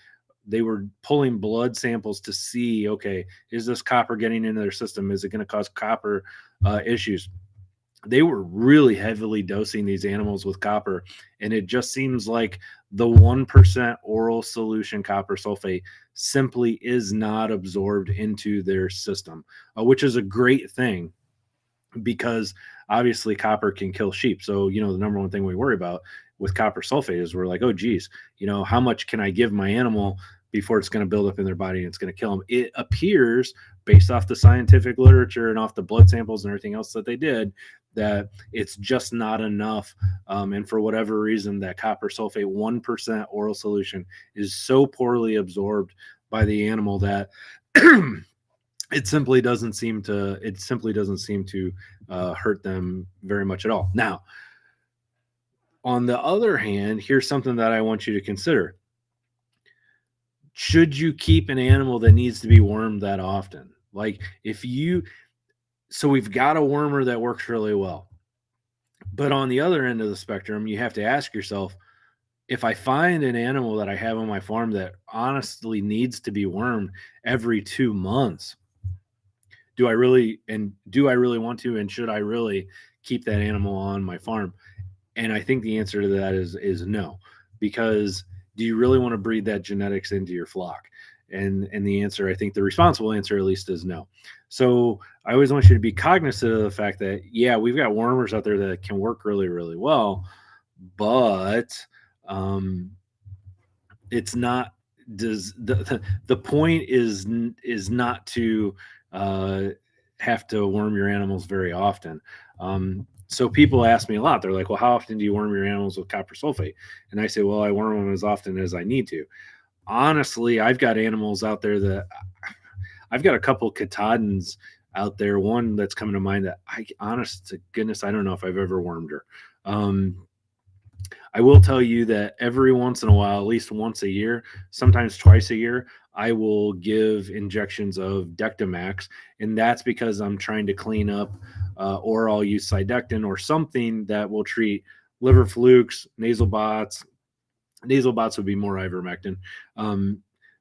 were pulling blood samples to see, okay, is this copper getting into their system? Is it going to cause copper issues? They were really heavily dosing these animals with copper, and it just seems like the 1% oral solution copper sulfate simply is not absorbed into their system, which is a great thing because obviously copper can kill sheep. So, the number one thing we worry about with copper sulfate is we're like, oh, geez, how much can I give my animal before it's going to build up in their body and it's going to kill them? It appears, based off the scientific literature and off the blood samples and everything else that they did, that it's just not enough. And for whatever reason, that copper sulfate 1% oral solution is so poorly absorbed by the animal that it simply doesn't seem to hurt them very much at all. Now, on the other hand, here's something that I want you to consider. Should you keep an animal that needs to be wormed that often? Like so we've got a wormer that works really well. But on the other end of the spectrum, you have to ask yourself, if I find an animal that I have on my farm that honestly needs to be wormed every 2 months, do I really want to, and should I really keep that animal on my farm? And I think the answer to that is no, because do you really want to breed that genetics into your flock? And the answer, I think the responsible answer at least, is no. So I always want you to be cognizant of the fact that, yeah, we've got wormers out there that can work really, really well, but it's not, the point is not to have to worm your animals very often. So people ask me a lot. They're like, well, how often do you worm your animals with copper sulfate? And I say, well, I worm them as often as I need to. Honestly, I've got animals out there that I've got a couple Katahdins out there. One that's coming to mind that honest to goodness, I don't know if I've ever wormed her. I will tell you that every once in a while, at least once a year, sometimes twice a year, I will give injections of Dectomax, and that's because I'm trying to clean up or I'll use Cydectin or something that will treat liver flukes, nasal bots. Nasal bots would be more ivermectin.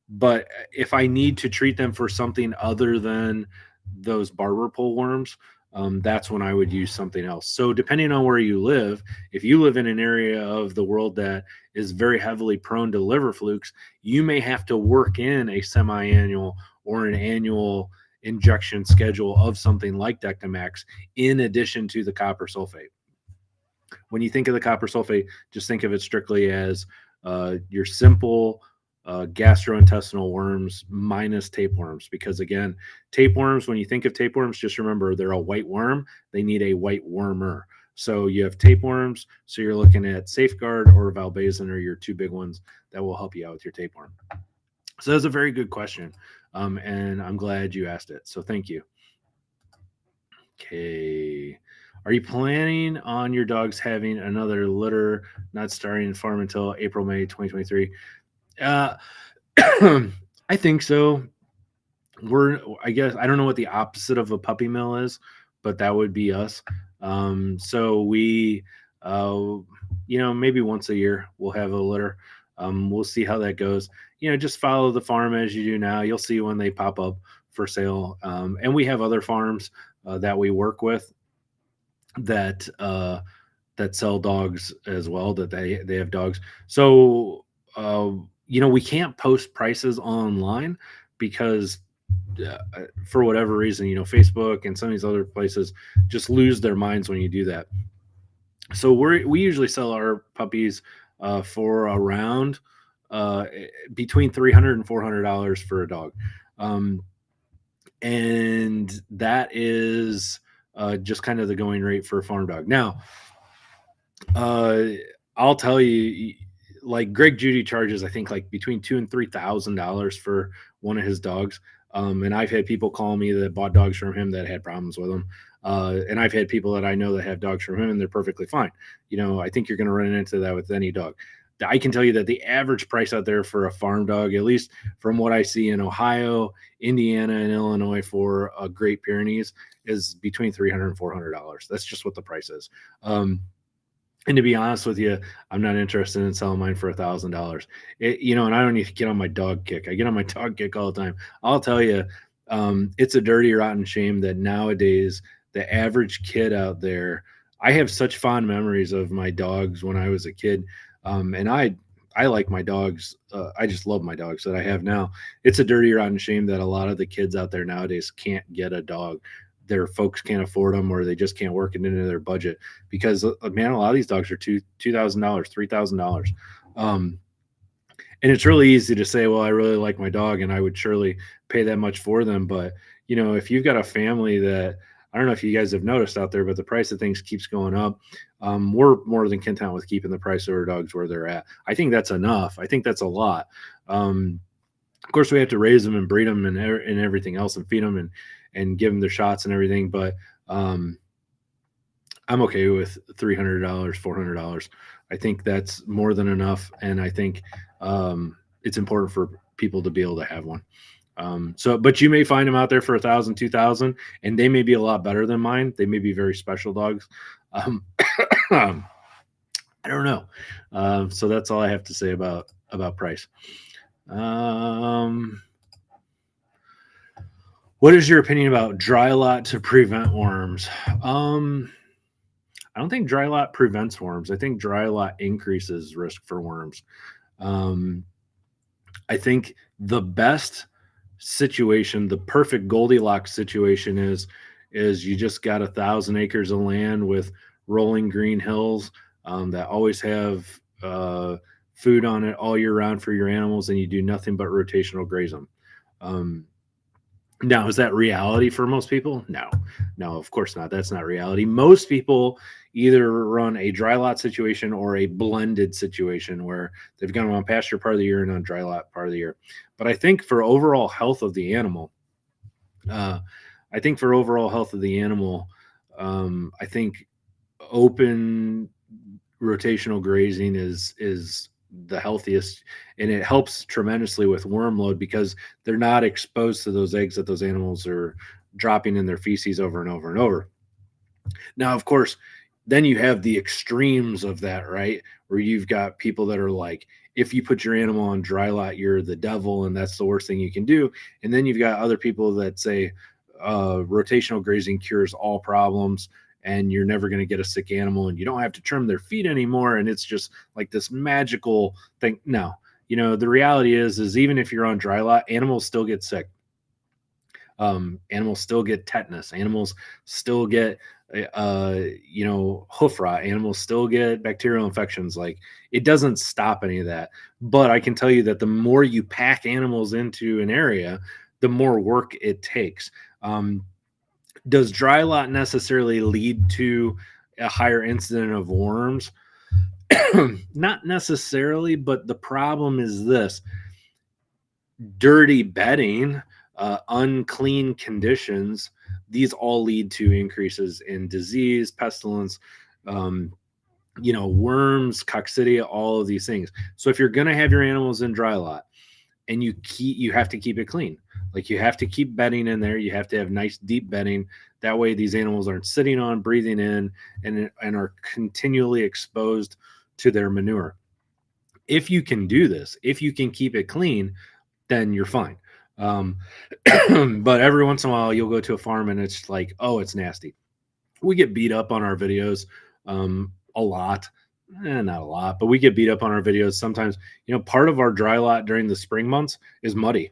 But if I need to treat them for something other than those barber pole worms, that's when I would use something else. So depending on where you live, if you live in an area of the world that is very heavily prone to liver flukes, you may have to work in a semi-annual or an annual injection schedule of something like Dectomax in addition to the copper sulfate. When you think of the copper sulfate, just think of it strictly as your simple gastrointestinal worms minus tapeworms. Because again, tapeworms, when you think of tapeworms, just remember they're a white worm. They need a white wormer. So you have tapeworms. So you're looking at Safeguard or Valbazin are your two big ones that will help you out with your tapeworm. So that's a very good question. And I'm glad you asked it. So thank you. Okay. Are you planning on your dogs having another litter, not starting in farm until April, May 2023? I think so. I guess, I don't know what the opposite of a puppy mill is, but that would be us. So we, maybe once a year we'll have a litter. We'll see how that goes. Just follow the farm as you do now. You'll see when they pop up for sale. And we have other farms that we work with that sell dogs as well, that they have dogs. So we can't post prices online because for whatever reason, Facebook and some of these other places just lose their minds when you do that. So we usually sell our puppies for around between $300 and $400 for a dog. And that is just kind of the going rate for a farm dog. Now, I'll tell you, like Greg Judy charges, I think like between $2,000 and $3,000 for one of his dogs. And I've had people call me that bought dogs from him that had problems with them. And I've had people that I know that have dogs from him and they're perfectly fine. I think you're going to run into that with any dog. I can tell you that the average price out there for a farm dog, at least from what I see in Ohio, Indiana, and Illinois for a Great Pyrenees, is between $300 and $400. That's just what the price is. And to be honest with you, I'm not interested in selling mine for $1,000. And I don't need to get on my dog kick. I get on my dog kick all the time. I'll tell you, it's a dirty, rotten shame that nowadays the average kid out there. I have such fond memories of my dogs when I was a kid, and I like my dogs. I just love my dogs that I have now. It's a dirty, rotten shame that a lot of the kids out there nowadays can't get a dog. Their folks can't afford them, or they just can't work it into their budget because, man, a lot of these dogs are $2,000, $3,000. And it's really easy to say, well, I really like my dog and I would surely pay that much for them. But, if you've got a family that, I don't know if you guys have noticed out there, but the price of things keeps going up. We're more than content with keeping the price of our dogs where they're at. I think that's enough. I think that's a lot. Of course, we have to raise them and breed them and everything else and feed them and give them their shots and everything. But I'm okay with $300, $400. I think that's more than enough. And I think it's important for people to be able to have one. But you may find them out there for $1,000, $2,000, and they may be a lot better than mine. They may be very special dogs. I don't know. So that's all I have to say about price. What is your opinion about dry lot to prevent worms? I don't think dry lot prevents worms. I think dry lot increases risk for worms. I think the best situation, the perfect Goldilocks situation is you just got 1,000 acres of land with rolling green hills that always have food on it all year round for your animals, and you do nothing but rotational graze them. Now, is that reality for most people? No, of course not. That's not reality. Most people either run a dry lot situation or a blended situation where they've gone on pasture part of the year and on dry lot part of the year. But I think for overall health of the animal, I think open rotational grazing is the healthiest, and it helps tremendously with worm load because they're not exposed to those eggs that those animals are dropping in their feces over and over and over. Now, of course, then you have the extremes of that, right? Where you've got people that are like, if you put your animal on dry lot, you're the devil, and that's the worst thing you can do. And then you've got other people that say rotational grazing cures all problems, and you're never going to get a sick animal, and you don't have to trim their feet anymore. And it's just like this magical thing. No, the reality is even if you're on dry lot, animals still get sick. Animals still get tetanus. Animals still get hoof rot. Animals still get bacterial infections. Like, it doesn't stop any of that. But I can tell you that the more you pack animals into an area, the more work it takes. Does dry lot necessarily lead to a higher incident of worms? Not necessarily, but the problem is this: dirty bedding, unclean conditions, these all lead to increases in disease, pestilence, worms, coccidia, all of these things. So if you're going to have your animals in dry lot, and you have to keep it clean. Like, you have to keep bedding in there. You have to have nice deep bedding. That way these animals aren't sitting on, breathing in, and are continually exposed to their manure. If you can do this, if you can keep it clean, then you're fine. But every once in a while you'll go to a farm and it's like, oh, it's nasty. We get beat up on our videos a lot. Not a lot, but we get beat up on our videos sometimes. Part of our dry lot during the spring months is muddy.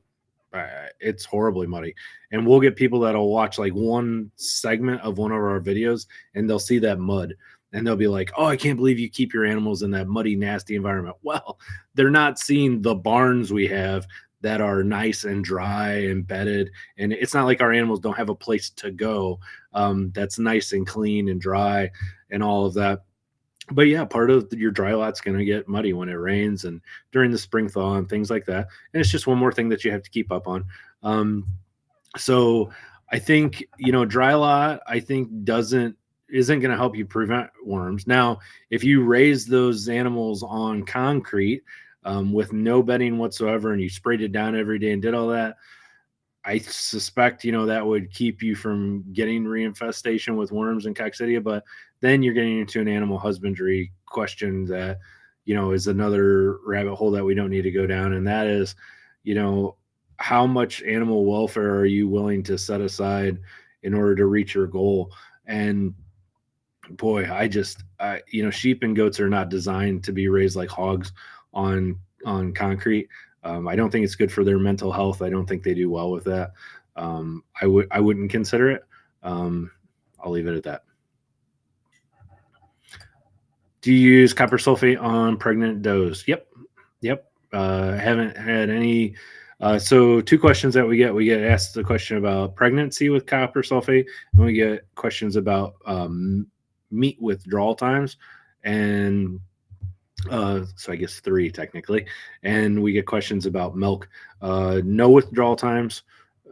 It's horribly muddy. And we'll get people that'll watch like one segment of one of our videos, and they'll see that mud, and they'll be like, oh, I can't believe you keep your animals in that muddy, nasty environment. Well, they're not seeing the barns we have that are nice and dry and bedded. And it's not like our animals don't have a place to go that's nice and clean and dry and all of that. But yeah, part of your dry lot's going to get muddy when it rains and during the spring thaw and things like that. And it's just one more thing that you have to keep up on. So I think, dry lot, I think isn't going to help you prevent worms. Now, if you raise those animals on concrete with no bedding whatsoever, and you sprayed it down every day and did all that, I suspect, that would keep you from getting reinfestation with worms and coccidia. But then you're getting into an animal husbandry question that, is another rabbit hole that we don't need to go down. And that is, how much animal welfare are you willing to set aside in order to reach your goal? And boy, sheep and goats are not designed to be raised like hogs on concrete. I don't think it's good for their mental health. I don't think they do well with that. I wouldn't consider it. I'll leave it at that. Do you use copper sulfate on pregnant does? Yep. Haven't had any. So 2 questions that we get asked the question about pregnancy with copper sulfate, and we get questions about meat withdrawal times. And so I guess 3 technically, and we get questions about milk. No withdrawal times,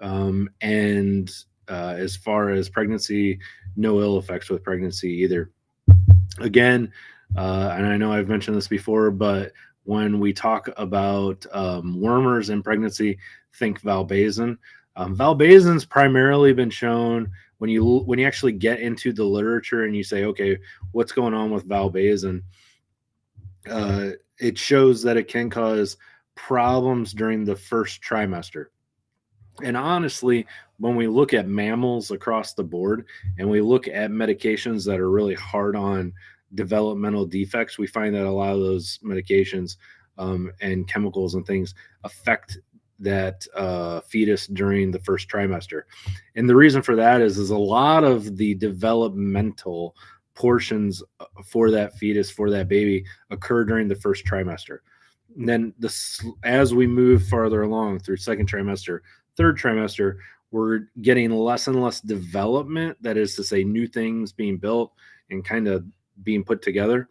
and as far as pregnancy, no ill effects with pregnancy either. Again, and I know I've mentioned this before, but when we talk about wormers in pregnancy, think valbazen. Valbazen's primarily been shown when you actually get into the literature and you say, okay, what's going on with valbazen? It shows that it can cause problems during the first trimester. And honestly, when we look at mammals across the board and we look at medications that are really hard on developmental defects, we find that a lot of those medications and chemicals and things affect that fetus during the first trimester. And the reason for that is a lot of the developmental portions for that fetus, for that baby, occur during the first trimester. And then as we move farther along through second trimester, third trimester, we're getting less and less development. That is to say, new things being built and kind of being put together.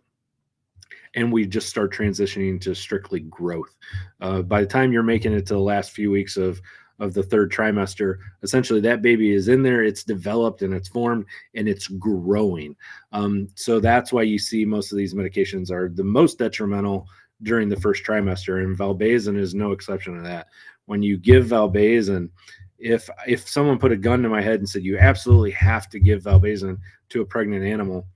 And we just start transitioning to strictly growth. By the time you're making it to the last few weeks of the third trimester, essentially that baby is in there, it's developed and it's formed and it's growing. So that's why you see most of these medications are the most detrimental during the first trimester, and valbazen is no exception to that. When you give valbazen, if someone put a gun to my head and said you absolutely have to give valbazin to a pregnant animal,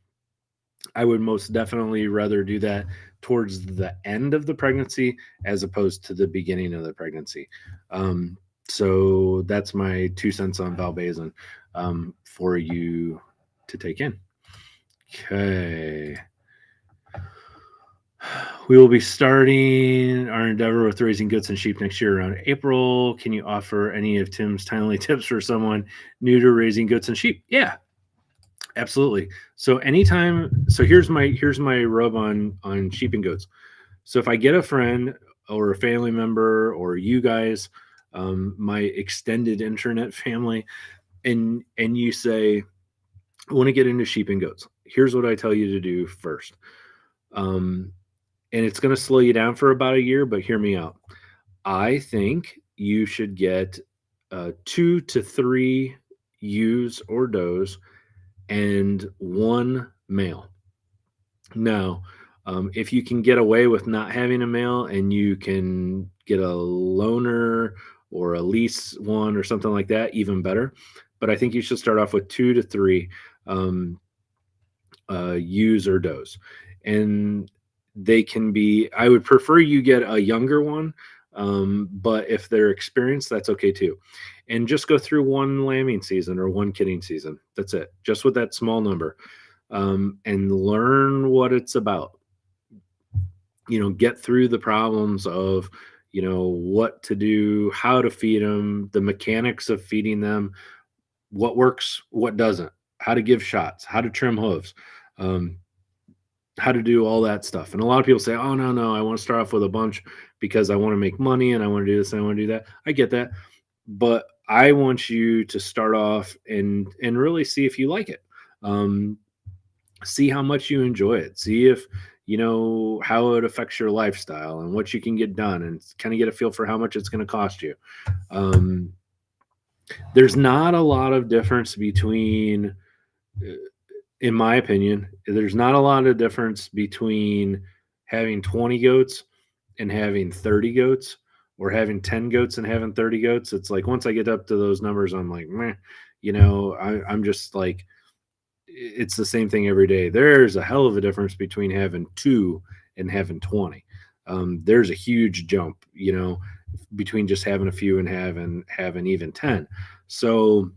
I would most definitely rather do that towards the end of the pregnancy as opposed to the beginning of the pregnancy. So that's my 2 cents on valbazin for you to take in. Okay. We will be starting our endeavor with raising goats and sheep next year around April. Can you offer any of Tim's timely tips for someone new to raising goats and sheep? Yeah, absolutely. So here's my rub on sheep and goats. So if I get a friend or a family member or you guys, my extended internet family, and you say, I want to get into sheep and goats. Here's what I tell you to do first. And it's going to slow you down for about a year, but hear me out. I think you should get 2 to 3 ewes or does and 1 male. Now, if you can get away with not having a male and you can get a loner or a lease one or something like that, even better. But I think you should start off with 2 to 3 ewes or does. And they can be, I would prefer you get a younger one, but if they're experienced, that's okay too. And just go through 1 lambing season or 1 kidding season. That's it, just with that small number, and learn what it's about. Get through the problems of, what to do, how to feed them, the mechanics of feeding them, what works, what doesn't, how to give shots, how to trim hooves, how to do all that stuff. And a lot of people say, oh, no, I want to start off with a bunch because I want to make money and I want to do this and I want to do that. I get that. But I want you to start off and really see if you like it. See how much you enjoy it. See if, how it affects your lifestyle and what you can get done and kind of get a feel for how much it's going to cost you. There's not a lot of difference between, in my opinion, there's not a lot of difference between having 20 goats and having 30 goats or having 10 goats and having 30 goats. It's like, once I get up to those numbers, I'm like, meh, I'm just like, it's the same thing every day. There's a hell of a difference between having 2 and having 20. There's a huge jump, between just having a few and having even 10. So,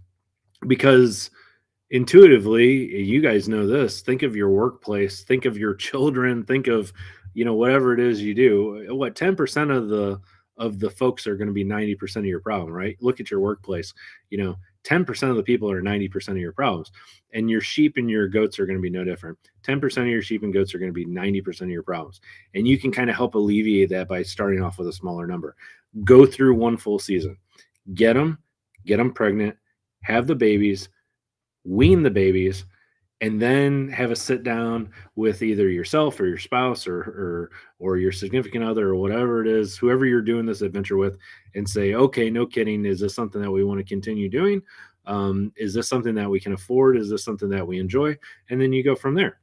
because intuitively, you guys know this, think of your workplace, think of your children, think of, whatever it is you do. What 10% of the folks are going to be 90% of your problem, right? Look at your workplace. 10% of the people are 90% of your problems, and your sheep and your goats are going to be no different. 10% of your sheep and goats are going to be 90% of your problems, and you can kind of help alleviate that by starting off with a smaller number. Go through 1 full season, get them pregnant, have the babies, wean the babies, and then have a sit down with either yourself or your spouse or your significant other or whatever it is, whoever you're doing this adventure with, and say, okay, no kidding, is this something that we want to continue doing? Is this something that we can afford? Is this something that we enjoy? And then you go from there.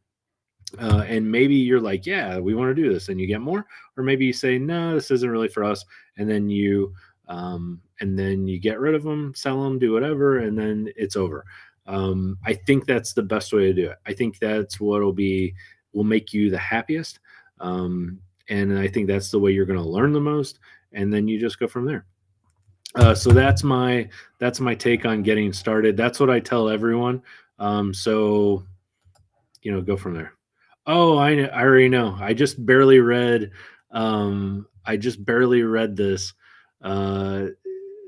And maybe you're like, yeah, we want to do this, and you get more, or maybe you say, no, this isn't really for us, and then you get rid of them, sell them, do whatever, and then it's over. I think that's the best way to do it. I think that's what will make you the happiest. And I think that's the way you're going to learn the most. And then you just go from there. So that's my take on getting started. That's what I tell everyone. So, go from there. Oh, I already know. I just barely read this,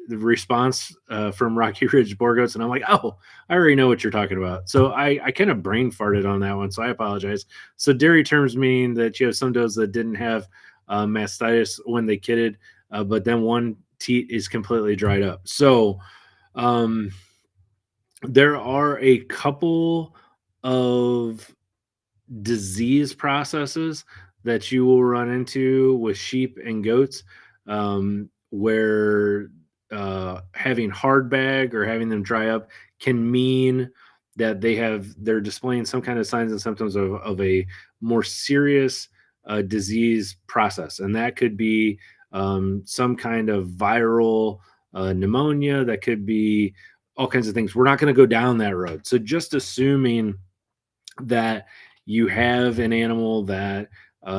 the response from Rocky Ridge Borgos, and I'm like, oh, I already know what you're talking about. So I kind of brain farted on that one, so I apologize. So dairy terms mean that you have some does that didn't have mastitis when they kidded, but then one teat is completely dried up. So there are a couple of disease processes that you will run into with sheep and goats, where having hard bag or having them dry up can mean that they're displaying some kind of signs and symptoms of a more serious disease process, and that could be some kind of viral pneumonia, that could be all kinds of things. We're not going to go down that road. So just assuming that you have an animal that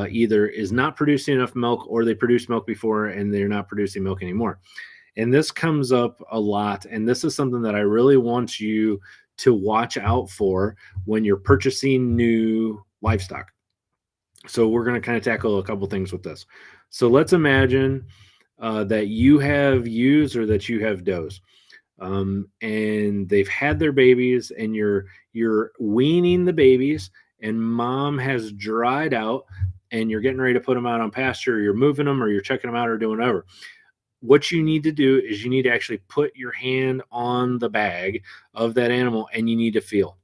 either is not producing enough milk, or they produced milk before and they're not producing milk anymore. And this comes up a lot. And this is something that I really want you to watch out for when you're purchasing new livestock. So we're going to kind of tackle a couple things with this. So let's imagine that you have ewes or that you have does, and they've had their babies, and you're weaning the babies, and mom has dried out, and you're getting ready to put them out on pasture, or you're moving them, or you're checking them out, or doing whatever. What you need to do is you need to actually put your hand on the bag of that animal, and you need to feel.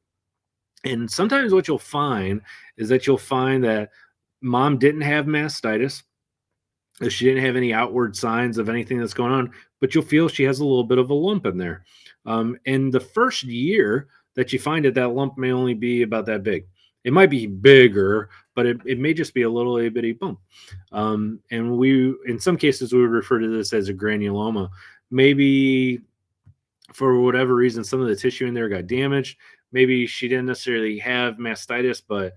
And sometimes what you'll find is that you'll find that mom didn't have mastitis. She didn't have any outward signs of anything that's going on, but you'll feel she has a little bit of a lump in there. And the first year that you find it, that lump may only be about that big. It might be bigger, but it may just be a little itty bitty bump. And we, in some cases, we would refer to this as a granuloma. Maybe for whatever reason, some of the tissue in there got damaged. Maybe she didn't necessarily have mastitis, but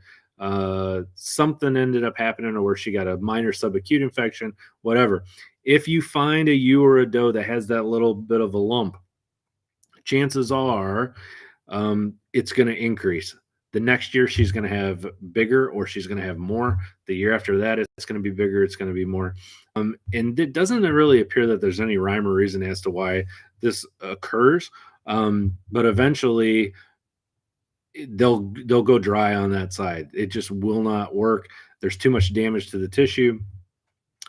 something ended up happening, or where she got a minor subacute infection, whatever. If you find a ewe or a doe that has that little bit of a lump, chances are it's going to increase. The next year she's going to have bigger, or she's going to have more. The year after that, it's going to be bigger, it's going to be more. And it doesn't really appear that there's any rhyme or reason as to why this occurs. But eventually they'll go dry on that side. It just will not work. There's too much damage to the tissue,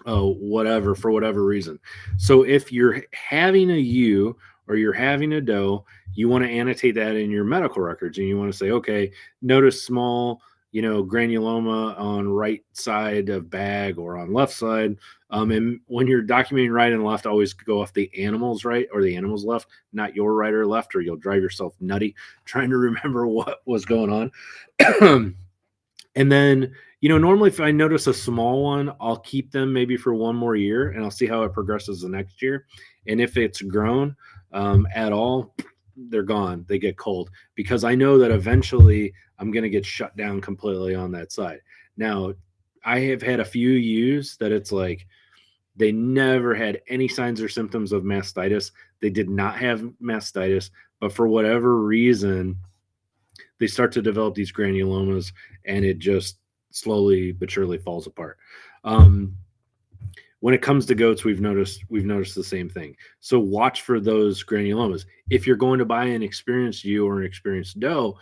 whatever, for whatever reason. So if you're having a ewe or you're having a doe, you want to annotate that in your medical records, and you want to say, okay, notice small, granuloma on right side of bag or on left side. And when you're documenting right and left, always go off the animal's right or the animal's left, not your right or left, or you'll drive yourself nutty trying to remember what was going on. And then, normally if I notice a small one, I'll keep them maybe for one more year, and I'll see how it progresses the next year. And if it's grown at all, they're gone. They get cold, because I know that eventually I'm going to get shut down completely on that side. Now, I have had a few ewes that it's like they never had any signs or symptoms of mastitis. They did not have mastitis, but for whatever reason, they start to develop these granulomas, and it just slowly but surely falls apart. When it comes to goats, we've noticed the same thing. So watch for those granulomas. If you're going to buy an experienced ewe or an experienced doe,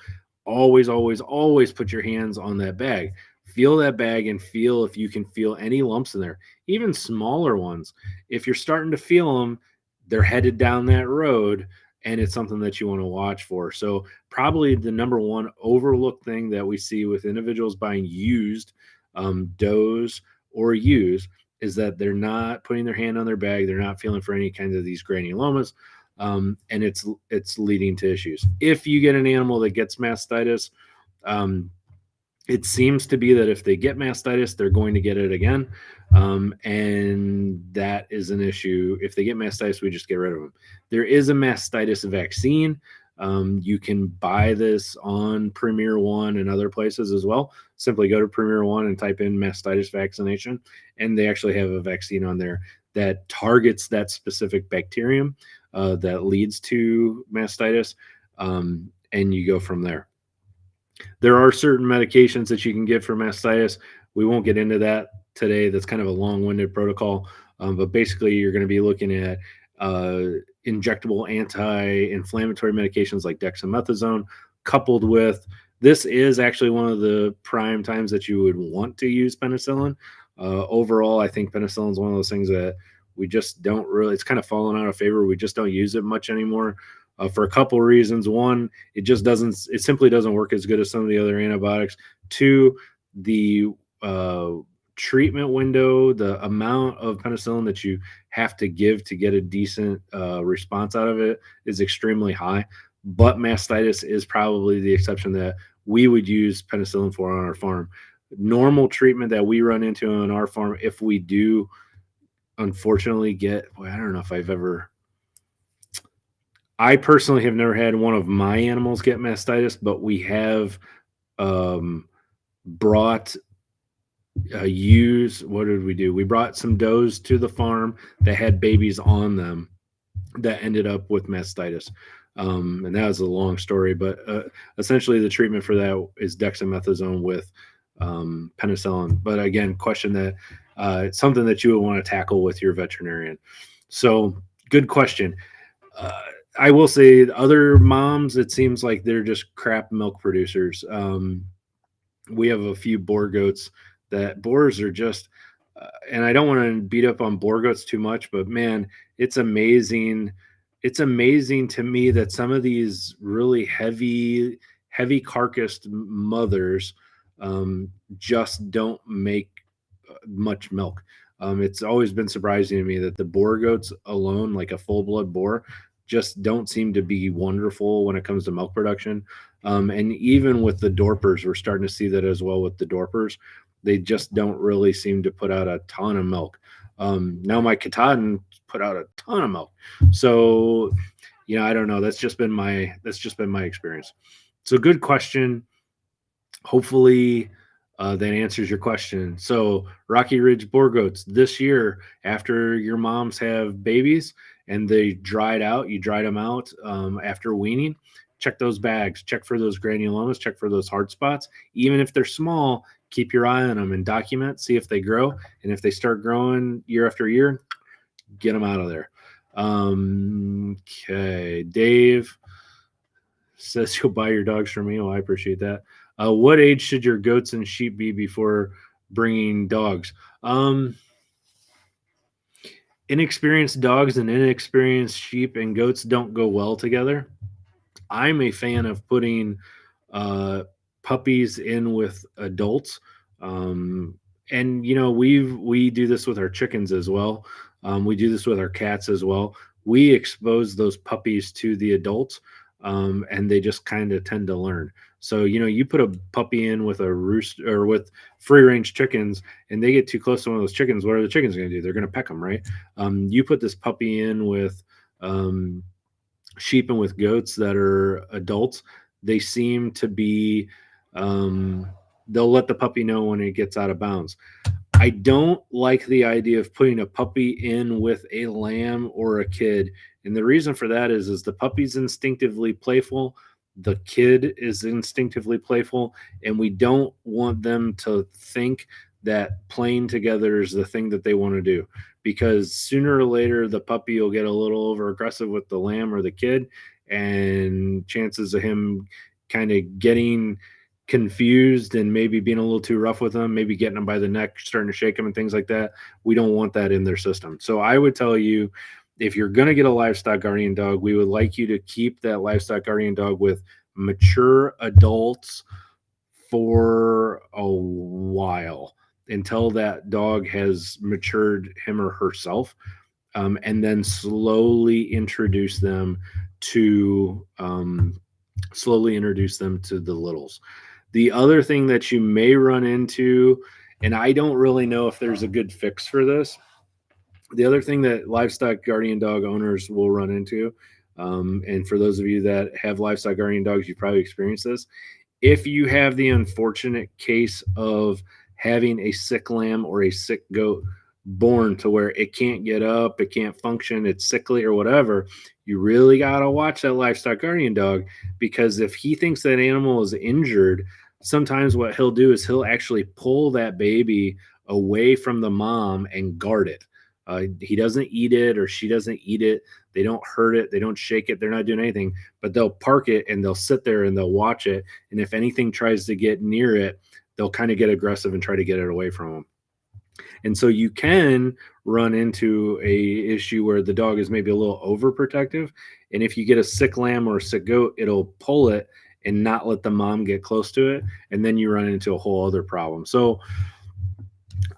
always, always, always put your hands on that bag. Feel that bag and feel if you can feel any lumps in there, even smaller ones. If you're starting to feel them, they're headed down that road, and it's something that you want to watch for. So probably the number one overlooked thing that we see with individuals buying used does or ewes is that they're not putting their hand on their bag. They're not feeling for any kinds of these granulomas. And it's leading to issues. If you get an animal that gets mastitis, it seems to be that if they get mastitis, they're going to get it again. And that is an issue. If they get mastitis, we just get rid of them. There is a mastitis vaccine. You can buy this on Premier One and other places as well. Simply go to Premier One and type in mastitis vaccination, and they actually have a vaccine on there that targets that specific bacterium that leads to mastitis, and you go from there. There are certain medications that you can get for mastitis. We won't get into that today. That's kind of a long-winded protocol, but basically you're going to be looking at injectable anti-inflammatory medications like dexamethasone, coupled with, this is actually one of the prime times that you would want to use penicillin. Overall, I think penicillin is one of those things that we just don't really, it's kind of fallen out of favor. We just don't use it much anymore. For a couple of reasons. One, it simply doesn't work as good as some of the other antibiotics. Two, the treatment window, the amount of penicillin that you have to give to get a decent response out of it is extremely high. But mastitis is probably the exception that we would use penicillin for on our farm. Normal treatment that we run into on our farm, if we do unfortunately get, I don't know if I've ever I personally have never had one of my animals get mastitis, but we have um, brought what did we do? We brought some does to the farm that had babies on them that ended up with mastitis. And that was a long story, but essentially the treatment for that is dexamethasone with penicillin. But again, question that it's something that you would want to tackle with your veterinarian. So good question. Uh, I will say other moms, it seems like they're just crap milk producers. We have a few boar goats that boars are just, and I don't want to beat up on boar goats too much, but man, it's amazing. It's amazing to me that some of these really heavy carcassed mothers just don't make much milk. It's always been surprising to me that the boar goats alone, like a full blood boar, just don't seem to be wonderful when it comes to milk production. And even with the Dorpers, we're starting to see that as well with the Dorpers. They just don't really seem to put out a ton of milk. Now my Katahdin put out a ton of milk. So, I don't know. That's just been my experience. So good question. Hopefully that answers your question. So Rocky Ridge boar goats this year, after your moms have babies and they dried out, you dried them out after weaning. Check those bags. Check for those granulomas. Check for those hard spots. Even if they're small, keep your eye on them and document. See if they grow, and if they start growing year after year, get them out of there. Okay, Dave says you'll buy your dogs from me. Well, I appreciate that. What age should your goats and sheep be before bringing dogs? Inexperienced dogs and inexperienced sheep and goats don't go well together. I'm a fan of putting puppies in with adults. And we do this with our chickens as well. We do this with our cats as well. We expose those puppies to the adults, and they just kind of tend to learn. So you put a puppy in with a roost or with free range chickens, and they get too close to one of those chickens. What are the chickens going to do? They're going to peck them, right? You put this puppy in with sheep and with goats that are adults. They seem to be they'll let the puppy know when it gets out of bounds. I don't like the idea of putting a puppy in with a lamb or a kid. And the reason for that is the puppy's instinctively playful, the kid is instinctively playful, and we don't want them to think that playing together is the thing that they want to do, because sooner or later the puppy will get a little over aggressive with the lamb or the kid, and chances of him kind of getting confused and maybe being a little too rough with them, maybe getting them by the neck, starting to shake them and things like that. We don't want that in their system. So I would tell you, if you're going to get a livestock guardian dog, we would like you to keep that livestock guardian dog with mature adults for a while until that dog has matured him or herself, and then slowly introduce them to the littles. The other thing that you may run into, and I don't really know if there's a good fix for this, the other thing that livestock guardian dog owners will run into, and for those of you that have livestock guardian dogs, you've probably experienced this. If you have the unfortunate case of having a sick lamb or a sick goat born to where it can't get up, it can't function, it's sickly or whatever, you really got to watch that livestock guardian dog, because if he thinks that animal is injured, sometimes what he'll do is he'll actually pull that baby away from the mom and guard it. He doesn't eat it, or she doesn't eat it. They don't hurt it. They don't shake it. They're not doing anything, but they'll park it and they'll sit there and they'll watch it. And if anything tries to get near it, they'll kind of get aggressive and try to get it away from them. And so you can run into a issue where the dog is maybe a little overprotective. And if you get a sick lamb or a sick goat, it'll pull it and not let the mom get close to it. And then you run into a whole other problem. So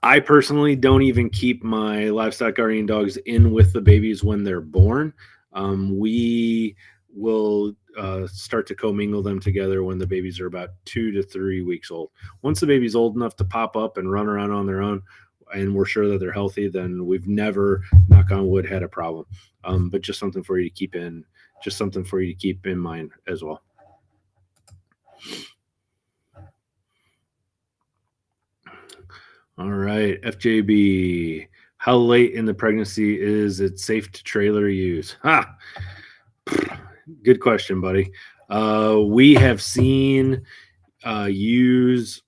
I personally don't even keep my livestock guardian dogs in with the babies when they're born. We will start to commingle them together when the babies are about 2 to 3 weeks old. Once the baby's old enough to pop up and run around on their own, and we're sure that they're healthy, then we've never, knock on wood, had a problem. But just something for you to keep in just something for you to keep in mind as well. All right, FJB. How late in the pregnancy is it safe to trailer use? Ha! Good question, buddy. We have seen ewes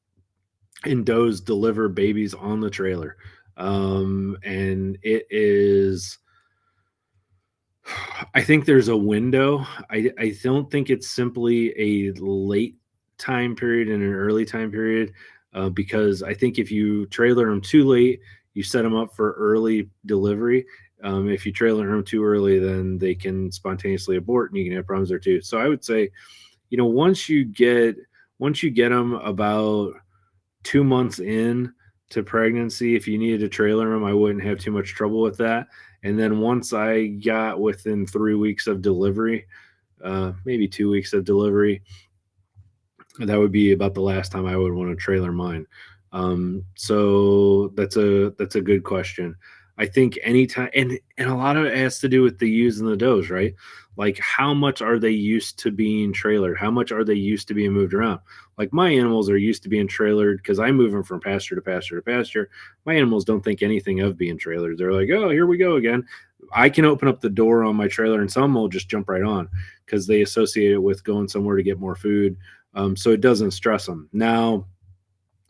and does deliver babies on the trailer. And it is, I think there's a window. I don't think it's simply a late time period and an early time period, because I think if you trailer them too late, you set them up for early delivery. If you trailer them too early, then they can spontaneously abort and you can have problems there too. So I would say, once you get them about 2 months in to pregnancy, if you needed to trailer them, I wouldn't have too much trouble with that. And then once I got within 3 weeks of delivery, maybe 2 weeks of delivery, that would be about the last time I would want to trailer mine. So that's a good question. I think anytime, and a lot of it has to do with the ewes and the does, right? Like how much are they used to being trailered? How much are they used to being moved around? Like my animals are used to being trailered because I move them from pasture to pasture to pasture. My animals don't think anything of being trailered. They're like, oh, here we go again. I can open up the door on my trailer and some will just jump right on because they associate it with going somewhere to get more food. So it doesn't stress them. Now,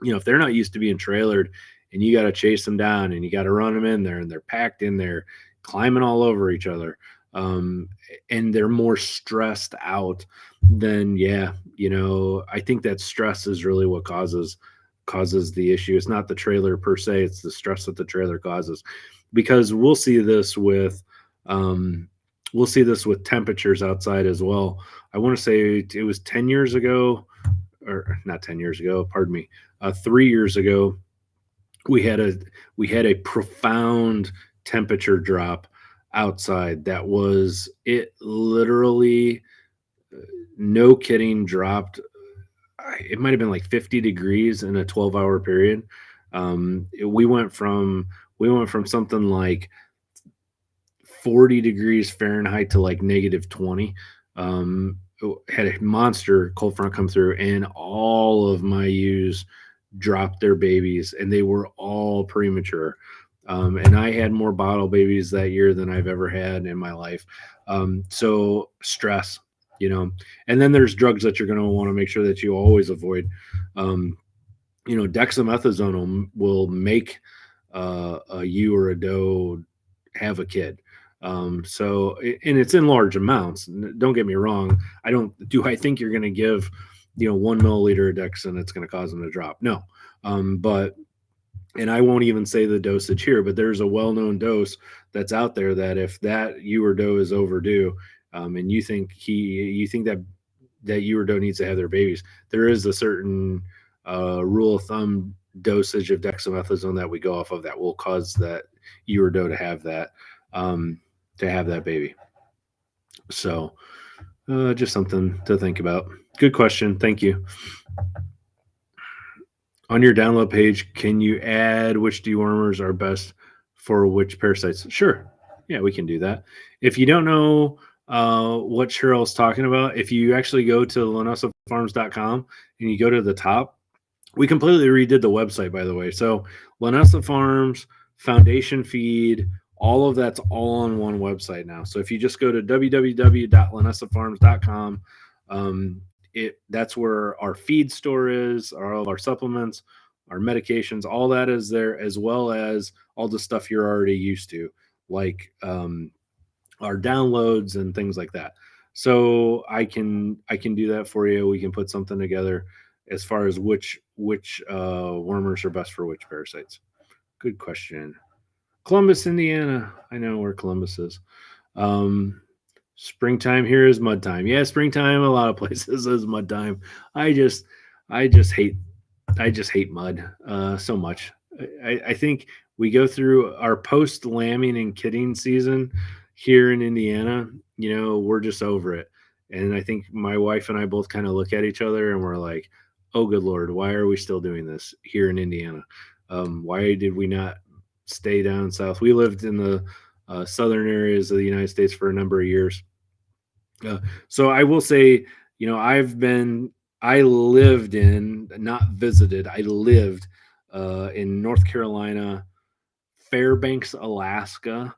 if they're not used to being trailered and you got to chase them down and you got to run them in there and they're packed in there, climbing all over each other, and they're more stressed out, then I think that stress is really what causes the issue. It's not the trailer per se, it's the stress that the trailer causes. Because we'll see this with temperatures outside as well. I want to say it was 10 years ago, or not 10 years ago, pardon me, 3 years ago, we had a profound temperature drop outside. That was it. Literally, no kidding, dropped. It might have been like 50 degrees in a 12-hour period. We went from something like 40 degrees Fahrenheit to like -20. Had a monster cold front come through, and all of my ewes dropped their babies, and they were all premature. And I had more bottle babies that year than I've ever had in my life. So stress, and then there's drugs that you're going to want to make sure that you always avoid. Dexamethasone will make a ewe or a doe have a kid. And it's in large amounts. Don't get me wrong. I think you're going to give, 1 milliliter of Dex and it's going to cause them to drop? No. And I won't even say the dosage here, but there's a well-known dose that's out there that if that ewe or doe is overdue, and you think that ewe or doe needs to have their babies, there is a certain rule of thumb dosage of dexamethasone that we go off of that will cause that ewe or doe to have that baby. So just something to think about. Good question. Thank you. On your download page, can you add which dewormers are best for which parasites? Sure. Yeah, we can do that. If you don't know what Cheryl's talking about, if you actually go to linessafarms.com and you go to the top, we completely redid the website, by the way. So Linessa Farms, Foundation Feed, all of that's all on one website now. So if you just go to www.linessafarms.com, that's where our feed store is, all of our supplements, our medications, all that is there, as well as all the stuff you're already used to, like our downloads and things like that. So I can do that for you. We can put something together as far as which wormers are best for which parasites. Good question. Columbus, Indiana. I know where Columbus is. Springtime here is mud time. Yeah, springtime a lot of places is mud time. I just hate mud so much. I think we go through our post lambing and kidding season here in Indiana. We're just over it. And I think my wife and I both kind of look at each other and we're like, oh, good Lord, why are we still doing this here in Indiana? Why did we not stay down south? We lived in the southern areas of the United States for a number of years. Uh, so I will say, I lived in, not visited, I lived in North Carolina, Fairbanks, Alaska,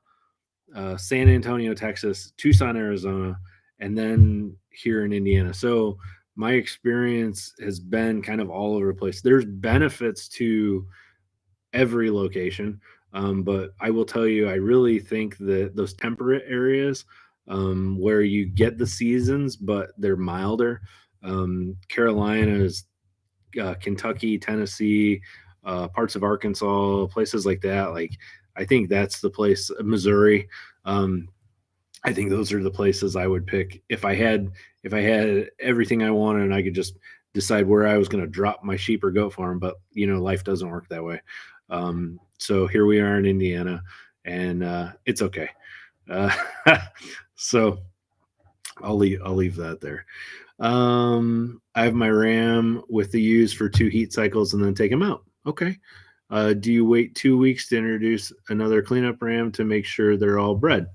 San Antonio, Texas, Tucson, Arizona, and then here in Indiana. So my experience has been kind of all over the place. There's benefits to every location. But I will tell you, I really think that those temperate areas where you get the seasons, but they're milder, Carolinas, Kentucky, Tennessee, parts of Arkansas, places like that. Like, I think that's the place, Missouri. Um, I think those are the places I would pick if I had everything I wanted and I could just decide where I was going to drop my sheep or goat farm. But life doesn't work that way. So here we are in Indiana, and it's okay. Uh, so I'll leave that there. I have my ram with the ewes for 2 heat cycles and then take them out. Okay. Do you wait 2 weeks to introduce another cleanup ram to make sure they're all bred?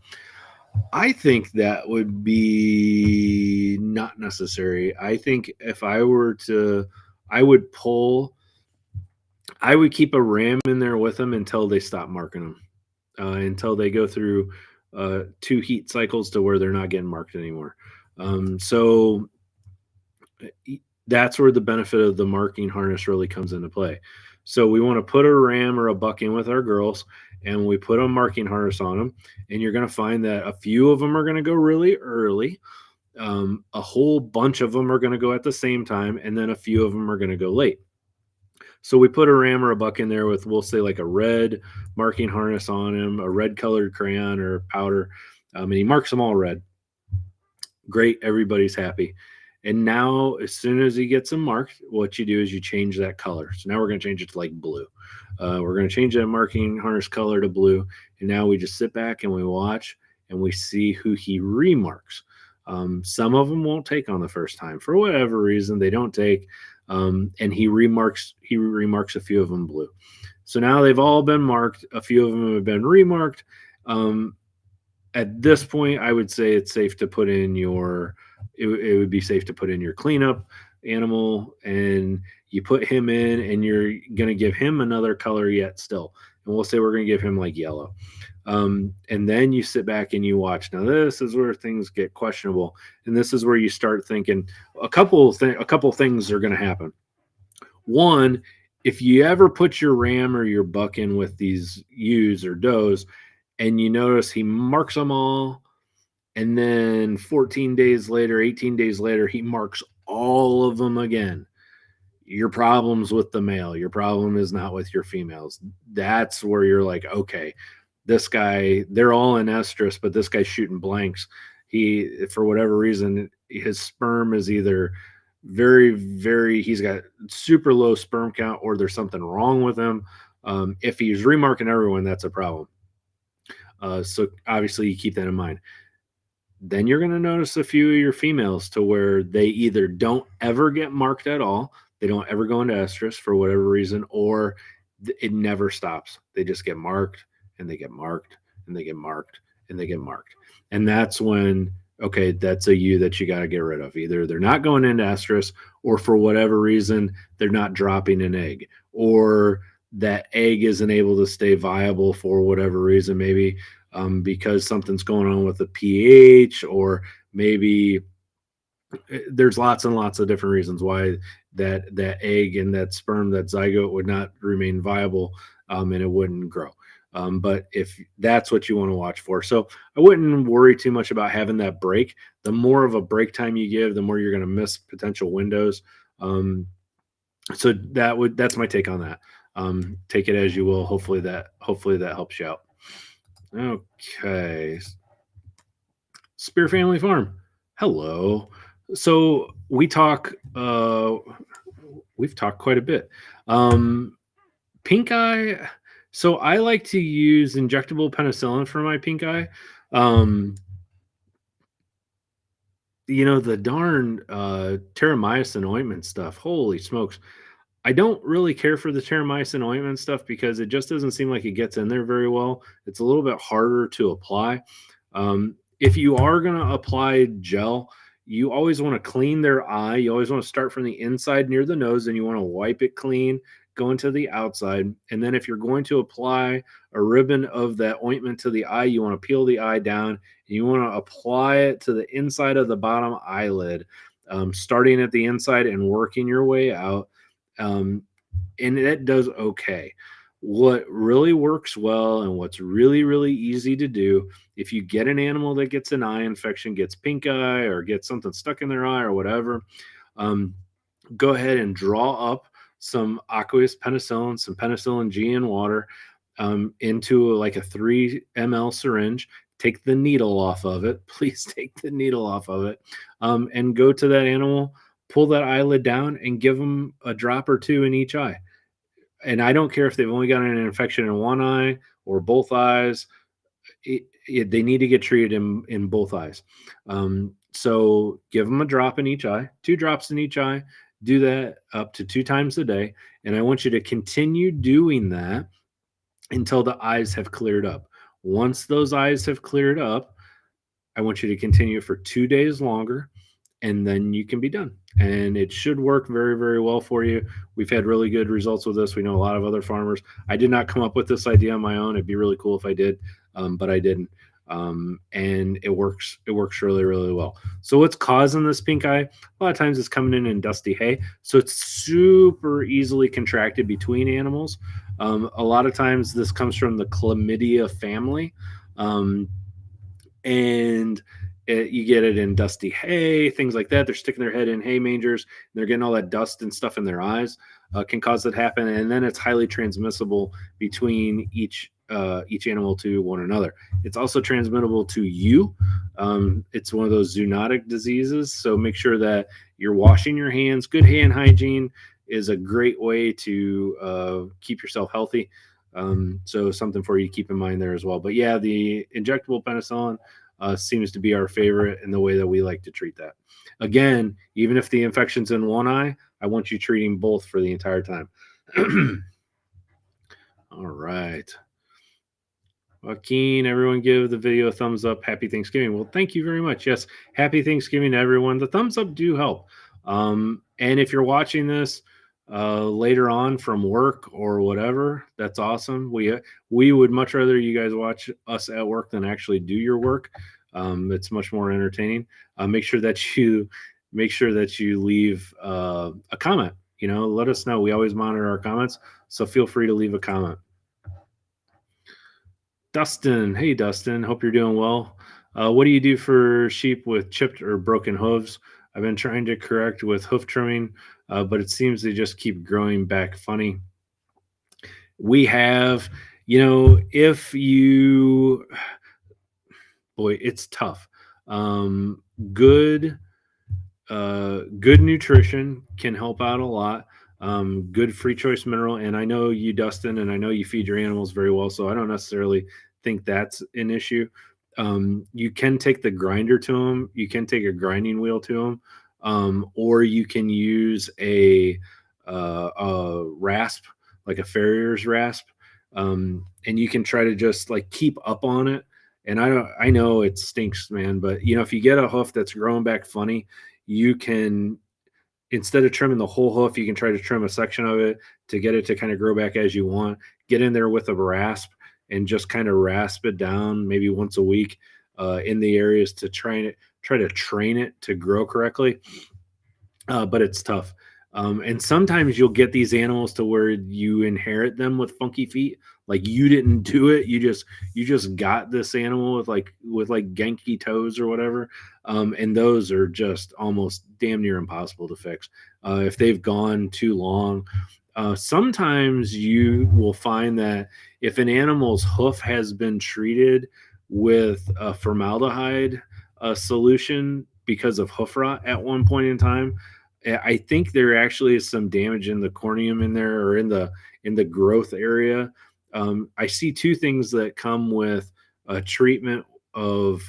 I think that would be not necessary. I think if I were to, I would pull, I would keep a ram in there with them until they stop marking them, until they go through 2 heat cycles to where they're not getting marked anymore. So that's where the benefit of the marking harness really comes into play. So we want to put a ram or a buck in with our girls, and we put a marking harness on them. And you're going to find that a few of them are going to go really early. A whole bunch of them are going to go at the same time, and then a few of them are going to go late. So we put a ram or a buck in there with, we'll say, like a red marking harness on him, a red colored crayon or powder, and he marks them all red. Great, everybody's happy. And now, as soon as he gets them marked, what you do is you change that color. So now we're going to change it to like blue. We're going to change that marking harness color to blue. And now we just sit back and we watch and we see who he remarks. Some of them won't take on the first time for whatever reason. They don't take, and he remarks a few of them blue. So now they've all been marked. A few of them have been remarked. At this point, I would say it's safe to put in your. It would be safe to put in your cleanup animal, and you put him in, and you're going to give him another color yet still. And we'll say we're going to give him like yellow. And then you sit back and you watch. Now this is where things get questionable, and this is where you start thinking a couple things are going to happen. One, if you ever put your ram or your buck in with these ewes or does, and you notice he marks them all, and then 14 days later, 18 days later, he marks all of them again, your problem's with the male. Your problem is not with your females. That's where you're like, okay, this guy, they're all in estrus, but this guy's shooting blanks. He, for whatever reason, his sperm is either he's got super low sperm count, or there's something wrong with him. If he's remarking everyone, that's a problem. So obviously you keep that in mind. Then you're going to notice a few of your females to where they either don't ever get marked at all, they don't ever go into estrus for whatever reason, or it never stops. They just get marked and they get marked and they get marked and they get marked. And that's when, okay, that's a ewe that you got to get rid of. Either they're not going into estrus, or for whatever reason, they're not dropping an egg, or that egg isn't able to stay viable for whatever reason, maybe because something's going on with the pH, or maybe there's lots and lots of different reasons why that egg and that sperm, that zygote, would not remain viable, and it wouldn't grow. But if that's what you want to watch for, so I wouldn't worry too much about having that break. The more of a break time you give, the more you're going to miss potential windows. So that's my take on that. Take it as you will. Hopefully that helps you out. Okay. Spear Family Farm. Hello. So we've talked quite a bit. Pink eye. So I like to use injectable penicillin for my pink eye. The darn terramycin ointment stuff. Holy smokes. I don't really care for the terramycin ointment stuff because it just doesn't seem like it gets in there very well. It's a little bit harder to apply. if you are going to apply gel, you always want to clean their eye. You always want to start from the inside near the nose, and you want to wipe it clean, go into the outside. And then if you're going to apply a ribbon of that ointment to the eye, you want to peel the eye down and you want to apply it to the inside of the bottom eyelid, starting at the inside and working your way out. And that does okay. What really works well and what's really, really easy to do, if you get an animal that gets an eye infection, gets pink eye or gets something stuck in their eye or whatever, um, go ahead and draw up some aqueous penicillin, some penicillin G in water, into like a 3 ml syringe. Take the needle off of it. Please take the needle off of it, and go to that animal, pull that eyelid down, and give them a drop or two in each eye. And I don't care if they've only got an infection in one eye or both eyes. They need to get treated in both eyes. So give them a drop in each eye, 2 drops in each eye. Do that up to 2 times a day. And I want you to continue doing that until the eyes have cleared up. Once those eyes have cleared up, I want you to continue for 2 days longer, and then you can be done. And it should work very, very well for you. We've had really good results with this. We know a lot of other farmers. I did not come up with this idea on my own. It'd be really cool if I did, but I didn't. And it works. It works really, really well. So what's causing this pink eye? A lot of times it's coming in dusty hay. So it's super easily contracted between animals. A lot of times this comes from the chlamydia family. And you get it in dusty hay, things like that. They're sticking their head in hay mangers, and they're getting all that dust and stuff in their eyes, can cause that to happen. And then it's highly transmissible between each animal to one another. It's also transmittable to you. It's one of those zoonotic diseases, so make sure that you're washing your hands. Good hand hygiene is a great way to keep yourself healthy. So something for you to keep in mind there as well. But yeah, the injectable penicillin seems to be our favorite in the way that we like to treat that. Again, even if the infection's in one eye, I want you treating both for the entire time. All right. Joaquin, everyone give the video a thumbs up. Happy Thanksgiving. Well, thank you very much. Yes, happy Thanksgiving to everyone. The thumbs up do help. And if you're watching this later on from work or whatever, that's awesome. We would much rather you guys watch us at work than actually do your work. It's much more entertaining. Make sure that you leave a comment. Let us know. We always monitor our comments, so feel free to leave a comment. Dustin, hey Dustin, hope you're doing well. What do you do for sheep with chipped or broken hooves? I've been trying to correct with hoof trimming, but it seems they just keep growing back funny. We have, if you, boy, it's tough. Good nutrition can help out a lot. Good free choice mineral. And I know you, Dustin, and I know you feed your animals very well, so I don't necessarily think that's an issue. You can take the grinder to them. You can take a grinding wheel to them, or you can use a rasp, like a farrier's rasp, and you can try to just like keep up on it. And I know it stinks, man, but if you get a hoof that's growing back funny, you can, instead of trimming the whole hoof, you can try to trim a section of it to get it to kind of grow back as you want. Get in there with a rasp and just kind of rasp it down maybe once a week in the areas to try to train it to grow correctly. But it's tough. And sometimes you'll get these animals to where you inherit them with funky feet. Like you didn't do it. You just got this animal with like genki toes or whatever. And those are just almost damn near impossible to fix. If they've gone too long, sometimes you will find that if an animal's hoof has been treated with a formaldehyde solution because of hoof rot at one point in time, I think there actually is some damage in the corneum in there or in the growth area. I see 2 things that come with a treatment of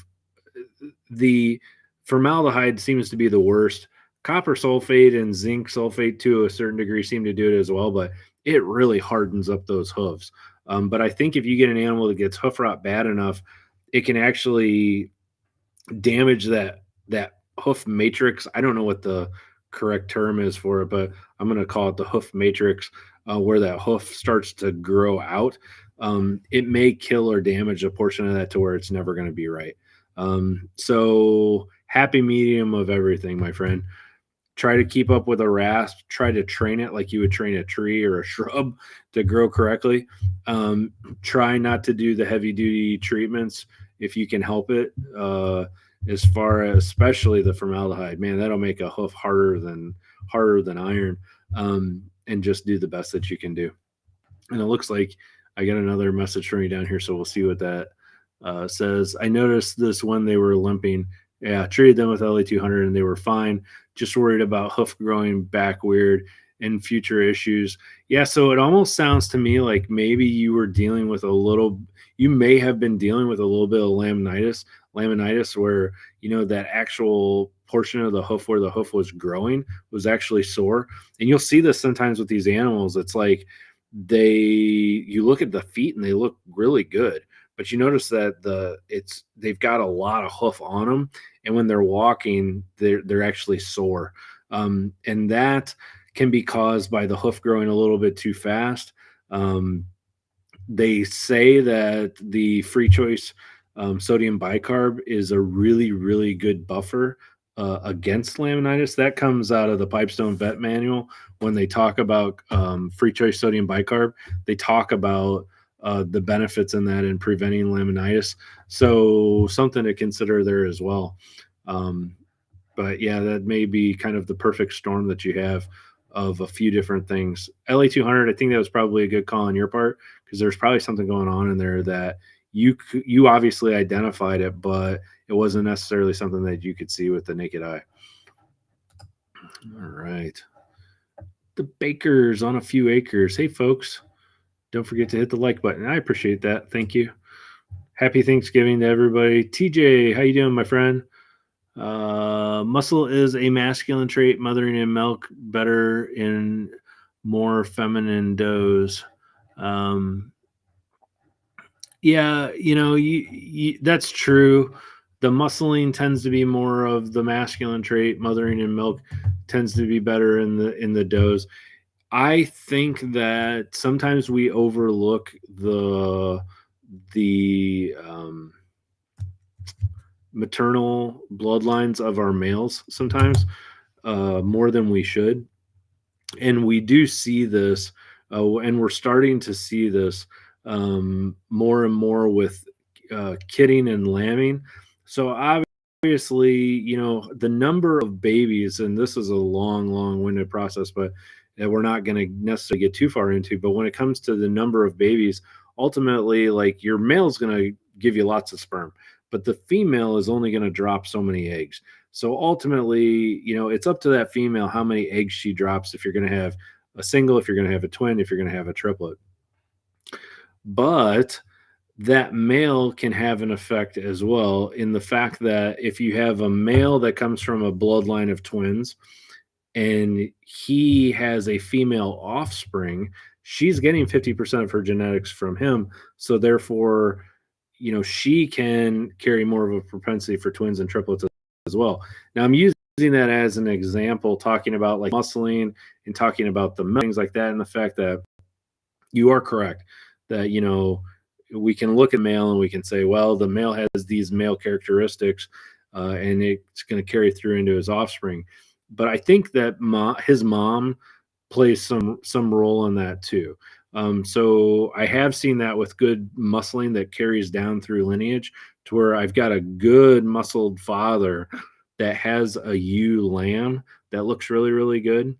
the formaldehyde seems to be the worst. Copper sulfate and zinc sulfate to a certain degree seem to do it as well, but it really hardens up those hooves. But I think if you get an animal that gets hoof rot bad enough, it can actually damage that hoof matrix. I don't know what the correct term is for it, but I'm going to call it the hoof matrix, where that hoof starts to grow out. It may kill or damage a portion of that to where it's never going to be right. So happy medium of everything, my friend. Try to keep up with a rasp. Try to train it like you would train a tree or a shrub to grow correctly. Try not to do the heavy duty treatments if you can help it. As far as especially the formaldehyde, man, that'll make a hoof harder than iron. And just do the best that you can do. And it looks like I got another message from you down here, so we'll see what that says. I noticed this when they were limping. Yeah, treated them with LA200 and they were fine. Just worried about hoof growing back weird and future issues. Yeah, so it almost sounds to me like maybe you were dealing with you may have been dealing with a little bit of laminitis where, that actual portion of the hoof where the hoof was growing was actually sore. And you'll see this sometimes with these animals. It's like you look at the feet and they look really good, but you notice that they've got a lot of hoof on them, and when they're walking, they're actually sore, and that can be caused by the hoof growing a little bit too fast. They say that the free choice sodium bicarb is a really, really good buffer against laminitis. That comes out of the Pipestone Vet Manual. When they talk about free choice sodium bicarb, they talk about the benefits in that in preventing laminitis. So something to consider there as well. But yeah, that may be kind of the perfect storm that you have of a few different things. LA200, I think that was probably a good call on your part, because there's probably something going on in there that you obviously identified it, but it wasn't necessarily something that you could see with the naked eye. All right. The Bakers on a few acres. Hey, folks, don't forget to hit the like button. I appreciate that. Thank you. Happy Thanksgiving to everybody. TJ, how you doing, my friend? Muscle is a masculine trait. Mothering in milk better in more feminine does. Yeah, that's true. The muscling tends to be more of the masculine trait. Mothering in milk tends to be better in the does. I think that sometimes we overlook the maternal bloodlines of our males sometimes more than we should, and we do see this, and we're starting to see this more and more with kidding and lambing. So obviously, the number of babies, and this is a long-winded process, but that we're not going to necessarily get too far into. But when it comes to the number of babies, ultimately, like, your male's going to give you lots of sperm, but the female is only going to drop so many eggs. So ultimately, it's up to that female how many eggs she drops if you're going to have a single, if you're going to have a twin, if you're going to have a triplet. But that male can have an effect as well, in the fact that if you have a male that comes from a bloodline of twins and he has a female offspring, she's getting 50% of her genetics from him. So therefore, she can carry more of a propensity for twins and triplets as well. Now, I'm using that as an example, talking about like muscling and talking about the things like that, and the fact that you are correct that, we can look at male and we can say, well, the male has these male characteristics, and it's going to carry through into his offspring. But I think that his mom plays some role in that too. So I have seen that with good muscling that carries down through lineage, to where I've got a good muscled father that has a ewe lamb that looks really, really good.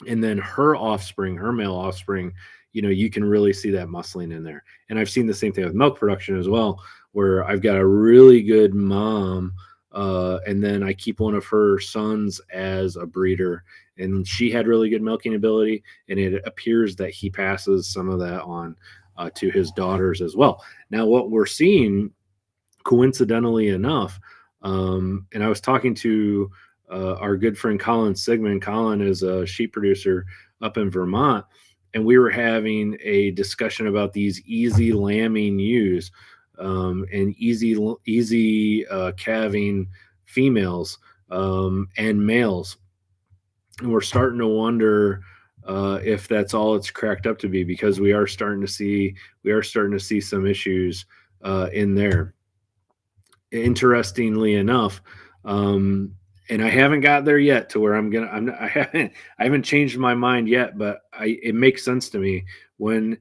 And then her offspring, her male offspring, you can really see that muscling in there. And I've seen the same thing with milk production as well, where I've got a really good mom, and then I keep one of her sons as a breeder, and she had really good milking ability, and it appears that he passes some of that on to his daughters as well. Now, what we're seeing, coincidentally enough, and I was talking to our good friend Colin Sigmund. Colin is a sheep producer up in Vermont, and we were having a discussion about these easy lambing ewes. and easy calving females and males. And we're starting to wonder if that's all it's cracked up to be, because we are starting to see some issues in there. Interestingly enough, and I haven't got there yet to where I haven't changed my mind yet, but it makes sense to me when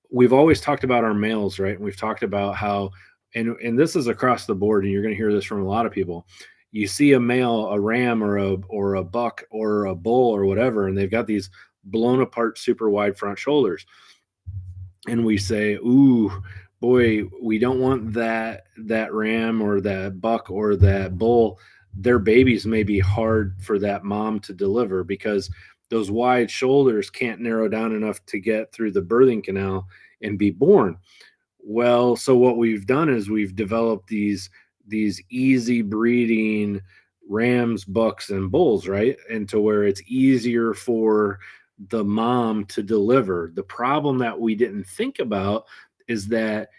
we've always talked about our males, right? And we've talked about how, and this is across the board, and you're going to hear this from a lot of people. You see a male, a ram, or a buck, or a bull, or whatever, and they've got these blown apart, super wide front shoulders, and we say, "Ooh, boy, we don't want that ram or that buck or that bull. Their babies may be hard for that mom to deliver because those wide shoulders can't narrow down enough to get through the birthing canal and be born." Well, so what we've done is we've developed these easy breeding rams, bucks, and bulls, right? And to where it's easier for the mom to deliver. The problem that we didn't think about is that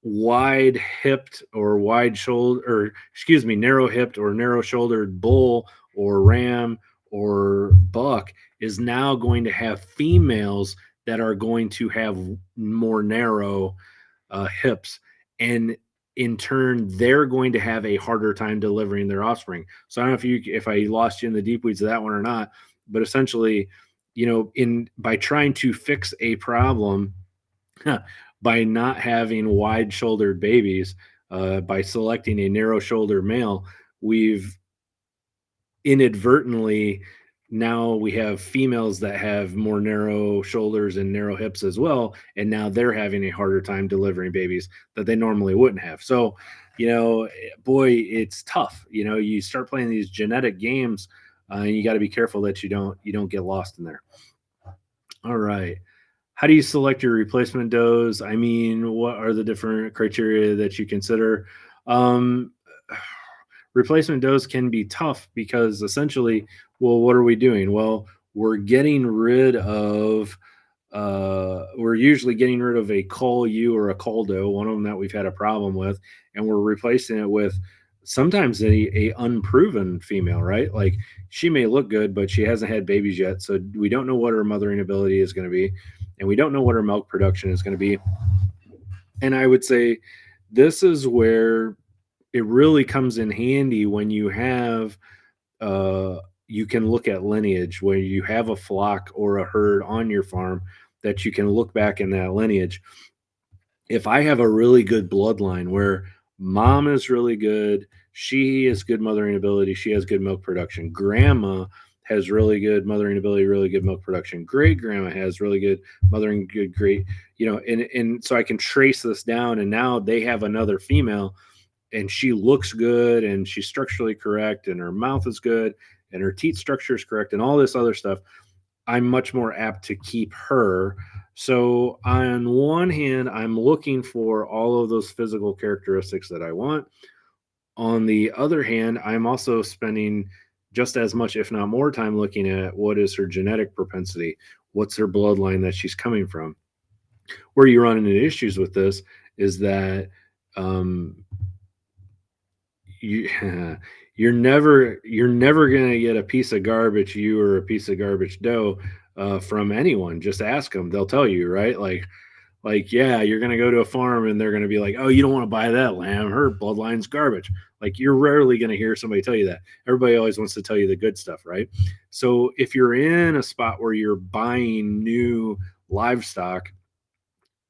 wide hipped or wide shoulder, or excuse me, narrow hipped or narrow shouldered bull or ram or buck is now going to have females that are going to have more narrow hips, and in turn they're going to have a harder time delivering their offspring. So I don't know if I lost you in the deep weeds of that one or not, but essentially, in by trying to fix a problem by not having wide shouldered babies, by selecting a narrow shoulder male, we've inadvertently, now we have females that have more narrow shoulders and narrow hips as well, and now they're having a harder time delivering babies that they normally wouldn't have. So, boy, it's tough. You start playing these genetic games, and you got to be careful that you don't get lost in there. All right. How do you select your replacement does? I mean, what are the different criteria that you consider? Um, Replacement does can be tough because essentially, well, what are we doing? Well, we're getting rid of, we're usually getting rid of a cull ewe or a cull doe, one of them that we've had a problem with, and we're replacing it with sometimes a unproven female, right? Like she may look good, but she hasn't had babies yet, so we don't know what her mothering ability is going to be, and we don't know what her milk production is going to be. And I would say this is where it really comes in handy when you have you can look at lineage, where you have a flock or a herd on your farm that you can look back in that lineage. If I have a really good bloodline where mom is really good, she has good mothering ability, she has good milk production, grandma has really good mothering ability, really good milk production, great grandma has really good mothering, good, great, and so I can trace this down, and now they have another female, and she looks good, and she's structurally correct, and her mouth is good, and her teeth structure is correct, and all this other stuff. I'm much more apt to keep her. So on one hand, I'm looking for all of those physical characteristics that I want. On the other hand, I'm also spending just as much, if not more, time looking at what is her genetic propensity, what's her bloodline that she's coming from. Where you run into issues with this is that you you're never gonna get a piece of garbage ewe or a piece of garbage doe from anyone. Just ask them; they'll tell you, right? Like yeah, you're gonna go to a farm and they're gonna be like, "Oh, you don't want to buy that lamb; her bloodline's garbage." Like you're rarely gonna hear somebody tell you that. Everybody always wants to tell you the good stuff, right? So if you're in a spot where you're buying new livestock,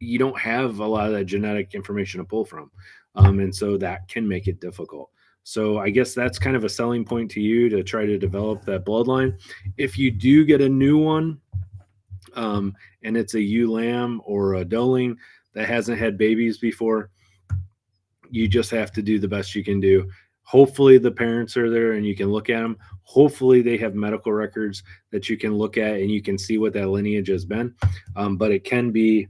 you don't have a lot of that genetic information to pull from. And so that can make it difficult. So I guess that's kind of a selling point to you to try to develop that bloodline. If you do get a new one, and it's a ewe lamb or a doeling that hasn't had babies before, you just have to do the best you can do. Hopefully the parents are there and you can look at them. Hopefully they have medical records that you can look at and you can see what that lineage has been. But it can be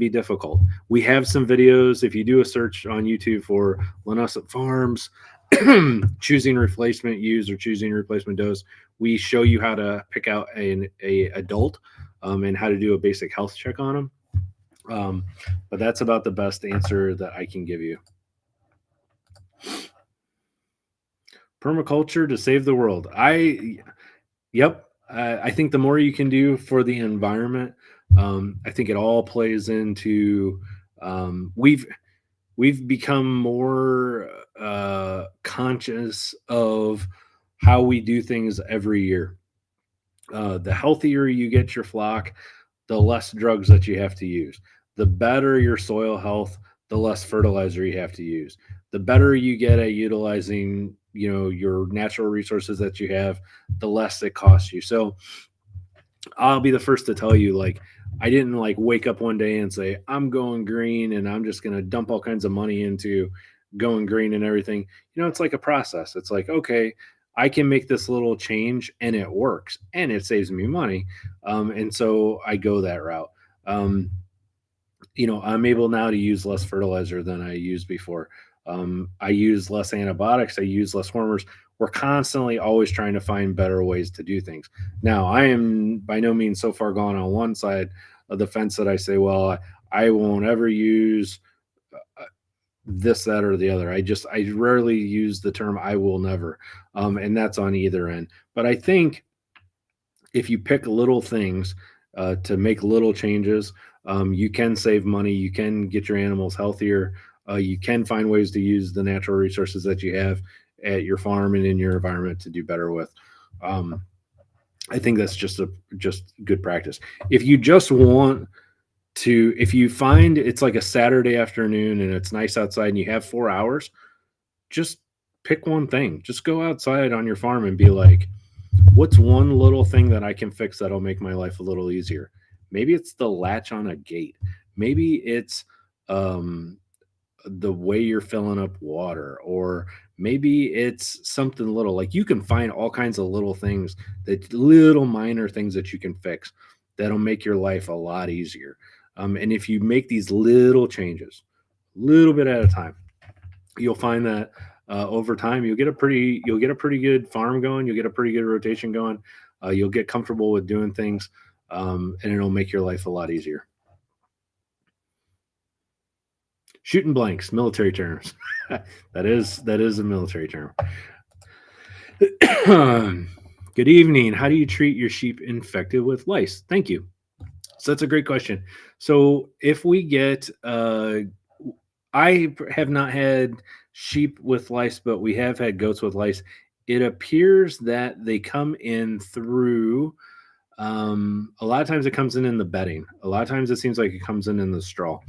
difficult. We have some videos. If you do a search on YouTube for Linessa Farms, choosing replacement ewes or choosing replacement does, we show you how to pick out a adult, and how to do a basic health check on them. But that's about the best answer that I can give you. Permaculture to save the world. Yep. I think the more you can do for the environment, I think it all plays into. We've become more conscious of how we do things every year. The healthier you get your flock, the less drugs that you have to use. The better your soil health, the less fertilizer you have to use. The better you get at utilizing, your natural resources that you have, the less it costs you. So I'll be the first to tell you, like, I didn't like wake up one day and say, I'm going green and I'm just going to dump all kinds of money into going green and everything. It's like a process. It's like, okay, I can make this little change and it works and it saves me money. And so I go that route. I'm able now to use less fertilizer than I used before. I use less antibiotics. I use less hormones. We're constantly always trying to find better ways to do things. Now, I am by no means so far gone on one side of the fence that I say, well, I won't ever use this, that, or the other. I rarely use the term I will never. And that's on either end. But I think if you pick little things to make little changes, you can save money. You can get your animals healthier. You can find ways to use the natural resources that you have at your farm and in your environment to do better with. I think that's just good practice. If you just want to, if you find it's like a Saturday afternoon and it's nice outside and you have 4 hours, just pick one thing. Just go outside on your farm and be like, what's one little thing that I can fix that'll make my life a little easier? Maybe it's the latch on a gate. Maybe it's the way you're filling up water, or maybe it's something little. Like, you can find all kinds of little things, that little minor things that you can fix that'll make your life a lot easier. And if you make these little changes, a little bit at a time, you'll find that over time you'll get a pretty good farm going. You'll get a pretty good rotation going. You'll get comfortable with doing things, and it'll make your life a lot easier. Shooting blanks, military terms. that is a military term. Good evening. How do you treat your sheep infected with lice? Thank you. So that's a great question. So if we get, I have not had sheep with lice, but we have had goats with lice. It appears that they come in through, a lot of times it comes in the bedding. A lot of times it seems like it comes in the straw.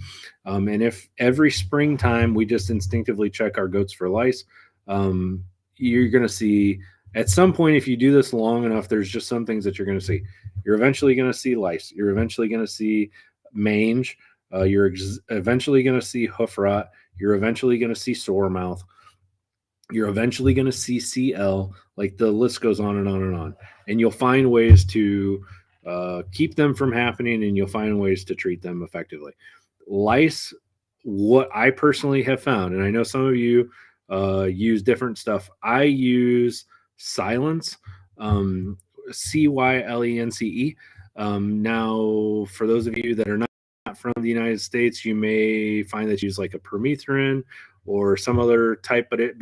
And if every springtime we just instinctively check our goats for lice, you're going to see at some point, if you do this long enough, there's just some things that you're going to see. You're eventually going to see lice. You're eventually going to see mange. You're eventually going to see hoof rot. You're eventually going to see sore mouth. You're eventually going to see CL. Like, the list goes on and on and on. And you'll find ways to keep them from happening, and you'll find ways to treat them effectively. Lice, what I personally have found, and I know some of you use different stuff. I use Silence, Cylence. Now, for those of you that are not from the United States, you may find that you use like a permethrin or some other type, but it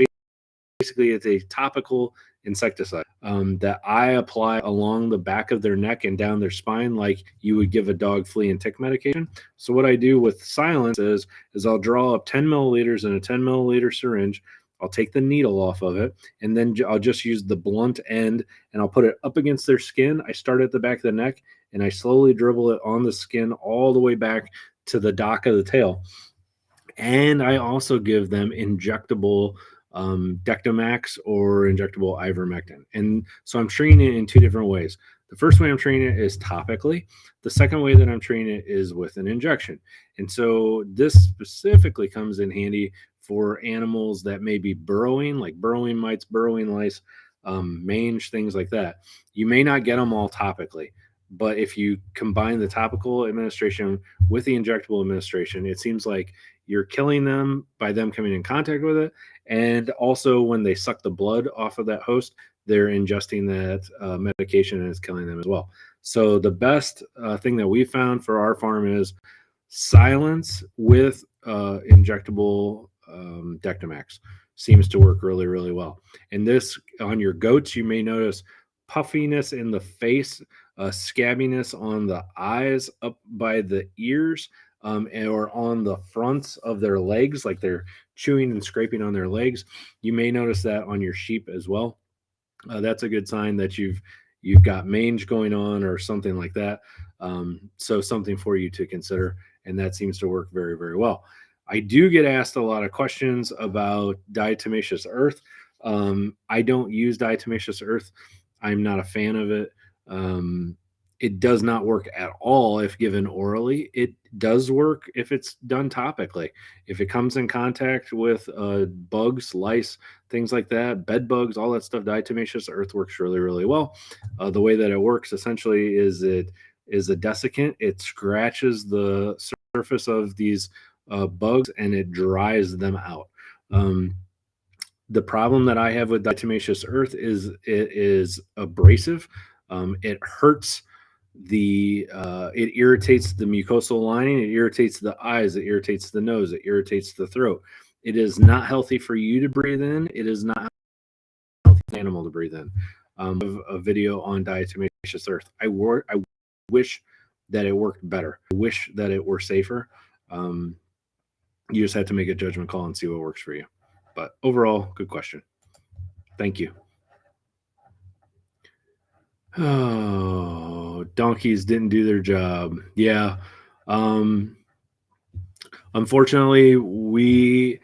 basically it's a topical insecticide that I apply along the back of their neck and down their spine, like you would give a dog flea and tick medication. So what I do with Silence is I'll draw up 10 milliliters in a 10 milliliter syringe. I'll take the needle off of it, and then I'll just use the blunt end, and I'll put it up against their skin. I start at the back of the neck, and I slowly dribble it on the skin all the way back to the dock of the tail. And I also give them injectable Dectomax or injectable ivermectin. And so I'm treating it in two different ways. The first way I'm treating it is topically. The second way that I'm treating it is with an injection. And so this specifically comes in handy for animals that may be burrowing, like burrowing mites, burrowing lice, mange, things like that. You may not get them all topically, but if you combine the topical administration with the injectable administration, it seems like you're killing them by them coming in contact with it. And also, when they suck the blood off of that host, they're ingesting that medication, and it's killing them as well. So the best thing that we found for our farm is Silence with injectable Dectomax seems to work really, really well. And this on your goats, you may notice puffiness in the face, scabbiness on the eyes, up by the ears, or on the fronts of their legs, like they're chewing and scraping on their legs. You may notice that on your sheep as well. That's a good sign that you've got mange going on or something like that. So something for you to consider, and that seems to work very, very well. I do get asked a lot of questions about diatomaceous earth. I don't use diatomaceous earth. I'm not a fan of it. It does not work at all if given orally. It does work if it's done topically. If it comes in contact with bugs, lice, things like that, bed bugs, all that stuff, diatomaceous earth works really, really well. The way that it works essentially is it is a desiccant. It scratches the surface of these bugs and it dries them out. The problem that I have with diatomaceous earth is it is abrasive. It hurts it irritates the mucosal lining, it irritates the eyes, it irritates the nose, it irritates the throat. It is not healthy for you to breathe in. It is not healthy for the animal to breathe in. A video on diatomaceous earth. I wish that it worked better. I wish that it were safer. You just have to make a judgment call and see what works for you. But overall, good question. Thank you. Oh, donkeys didn't do their job. Yeah. Unfortunately,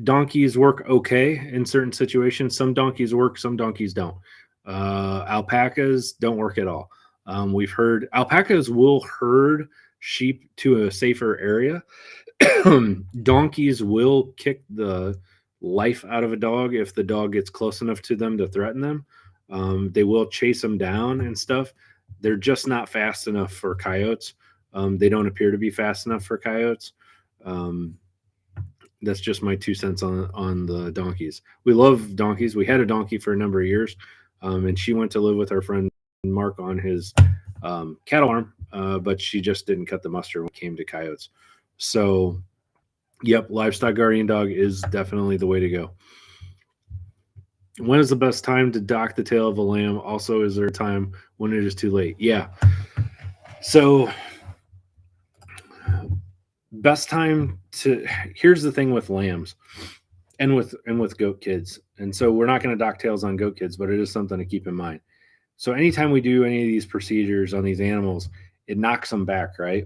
donkeys work okay in certain situations. Some donkeys work, some donkeys don't. Alpacas don't work at all. We've heard alpacas will herd sheep to a safer area. Donkeys will kick the life out of a dog if the dog gets close enough to them to threaten them. They will chase them down and stuff. They're just not fast enough for coyotes. They don't appear to be fast enough for coyotes. That's just my 2 cents on the donkeys. We love donkeys. We had a donkey for a number of years, and she went to live with our friend Mark on his cattle farm, but she just didn't cut the mustard when it came to coyotes. So, yep, livestock guardian dog is definitely the way to go. When is the best time to dock the tail of a lamb? Also, is there a time when it is too late? Yeah. So, best time to here's the thing with lambs and with goat kids. And so we're not going to dock tails on goat kids, but it is something to keep in mind. So anytime we do any of these procedures on these animals, it knocks them back, right?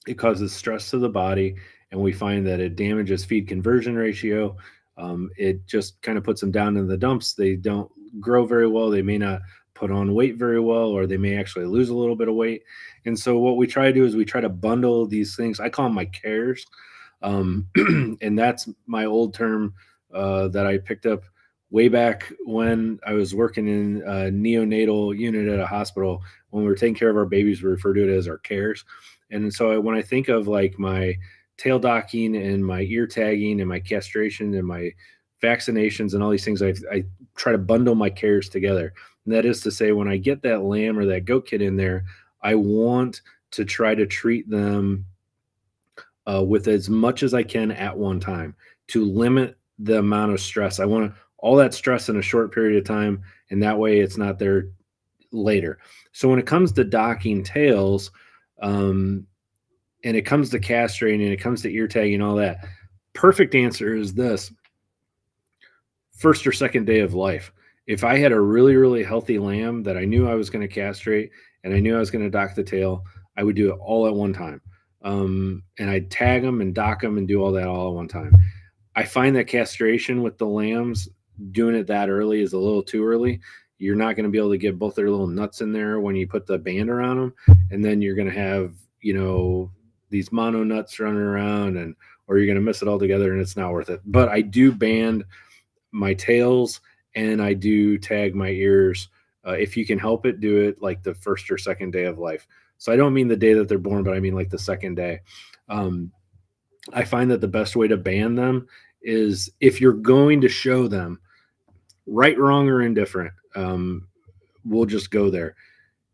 It causes stress to the body, and we find that it damages feed conversion ratio. It just kind of puts them down in the dumps. They don't grow very well. They may not put on weight very well, or they may actually lose a little bit of weight. And so what we try to do is we try to bundle these things. I call them my cares. And that's my old term that I picked up way back when I was working in a neonatal unit at a hospital. When we were taking care of our babies, we refer to it as our cares. And so when I think of like my tail docking and my ear tagging and my castration and my vaccinations and all these things, I try to bundle my cares together. And that is to say, when I get that lamb or that goat kid in there, I want to try to treat them with as much as I can at one time to limit the amount of stress. I want all that stress in a short period of time, and that way it's not there later. So when it comes to docking tails, and it comes to castrating and it comes to ear tagging and all that, perfect answer is this: first or second day of life. If I had a really, really healthy lamb that I knew I was going to castrate and I knew I was going to dock the tail, I would do it all at one time. And I'd tag them and dock them and do all that all at one time. I find that castration with the lambs, doing it that early is a little too early. You're not going to be able to get both their little nuts in there when you put the band around them. And then you're going to have, these mono nuts running around, or you're going to miss it all together and it's not worth it. But I do band my tails and I do tag my ears. If you can help it, do it like the first or second day of life. So I don't mean the day that they're born, but I mean like the second day. I find that the best way to band them is if you're going to show them, right, wrong, or indifferent, we'll just go there.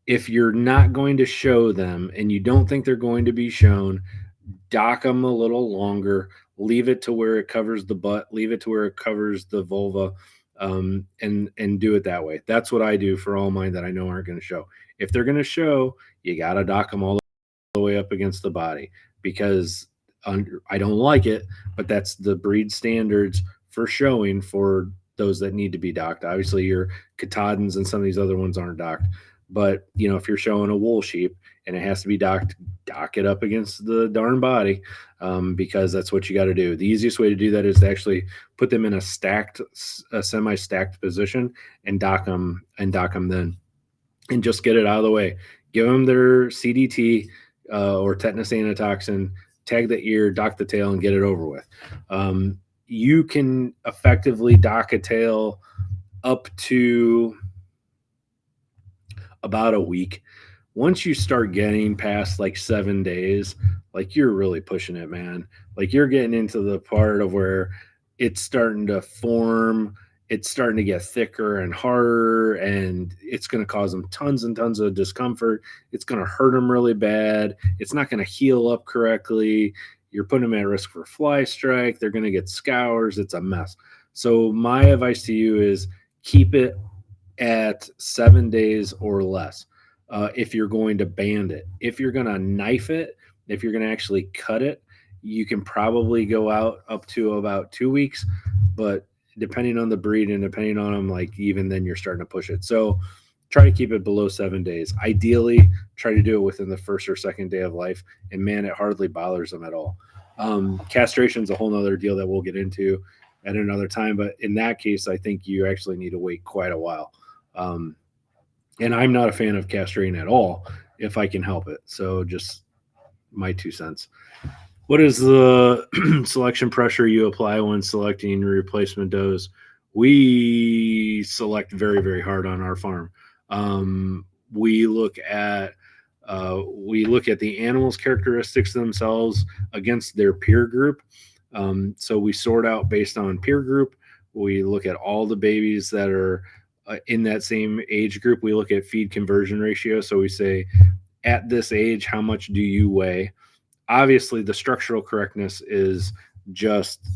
If you're not going to show them and you don't think they're going to be shown, dock them a little longer, leave it to where it covers the butt, leave it to where it covers the vulva, and do it that way. That's what I do for all mine that I know aren't going to show. If they're going to show, you got to dock them all the way up against the body, because I don't like it, but that's the breed standards for showing for those that need to be docked. Obviously, your Katahdins and some of these other ones aren't docked, but if you're showing a wool sheep and it has to be docked, dock it up against the darn body, because that's what you got to do. The easiest way to do that is to actually put them in a semi-stacked position and dock them then, and just get it out of the way. Give them their CDT or tetanus antitoxin, tag the ear, dock the tail, and get it over with. You can effectively dock a tail up to about a week. Once you start getting past like 7 days, like you're really pushing it, man. Like you're getting into the part of where it's starting to form, it's starting to get thicker and harder, and it's going to cause them tons and tons of discomfort. It's going to hurt them really bad. It's not going to heal up correctly. You're putting them at risk for fly strike. They're going to get scours. It's a mess. So my advice to you is keep it at 7 days or less. If you're going to band it, if you're going to knife it, if you're going to actually cut it, you can probably go out up to about 2 weeks, but depending on the breed and depending on them, like even then you're starting to push it. So try to keep it below 7 days. Ideally, try to do it within the first or second day of life, and man, it hardly bothers them at all. Castration is a whole nother deal that we'll get into at another time, but in that case, I think you actually need to wait quite a while. And I'm not a fan of castrating at all if I can help it. So just my 2 cents. What is the selection pressure you apply when selecting replacement does? We select very, very hard on our farm. We look at the animals' characteristics themselves against their peer group. So we sort out based on peer group. We look at all the babies that are in that same age group. We look at feed conversion ratio. So we say, at this age, how much do you weigh? Obviously, the structural correctness is just,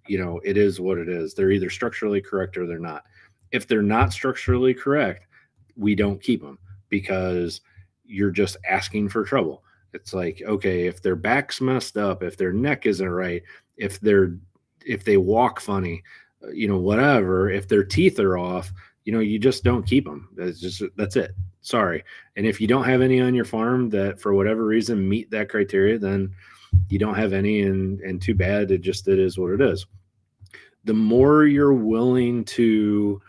it is what it is. They're either structurally correct or they're not. If they're not structurally correct, we don't keep them, because you're just asking for trouble. It's like, okay, if their back's messed up, if their neck isn't right, if they walk funny, whatever, if their teeth are off, you just don't keep them. That's it. Sorry. And if you don't have any on your farm that for whatever reason meet that criteria, then you don't have any, and too bad. It is what it is. The more you're willing to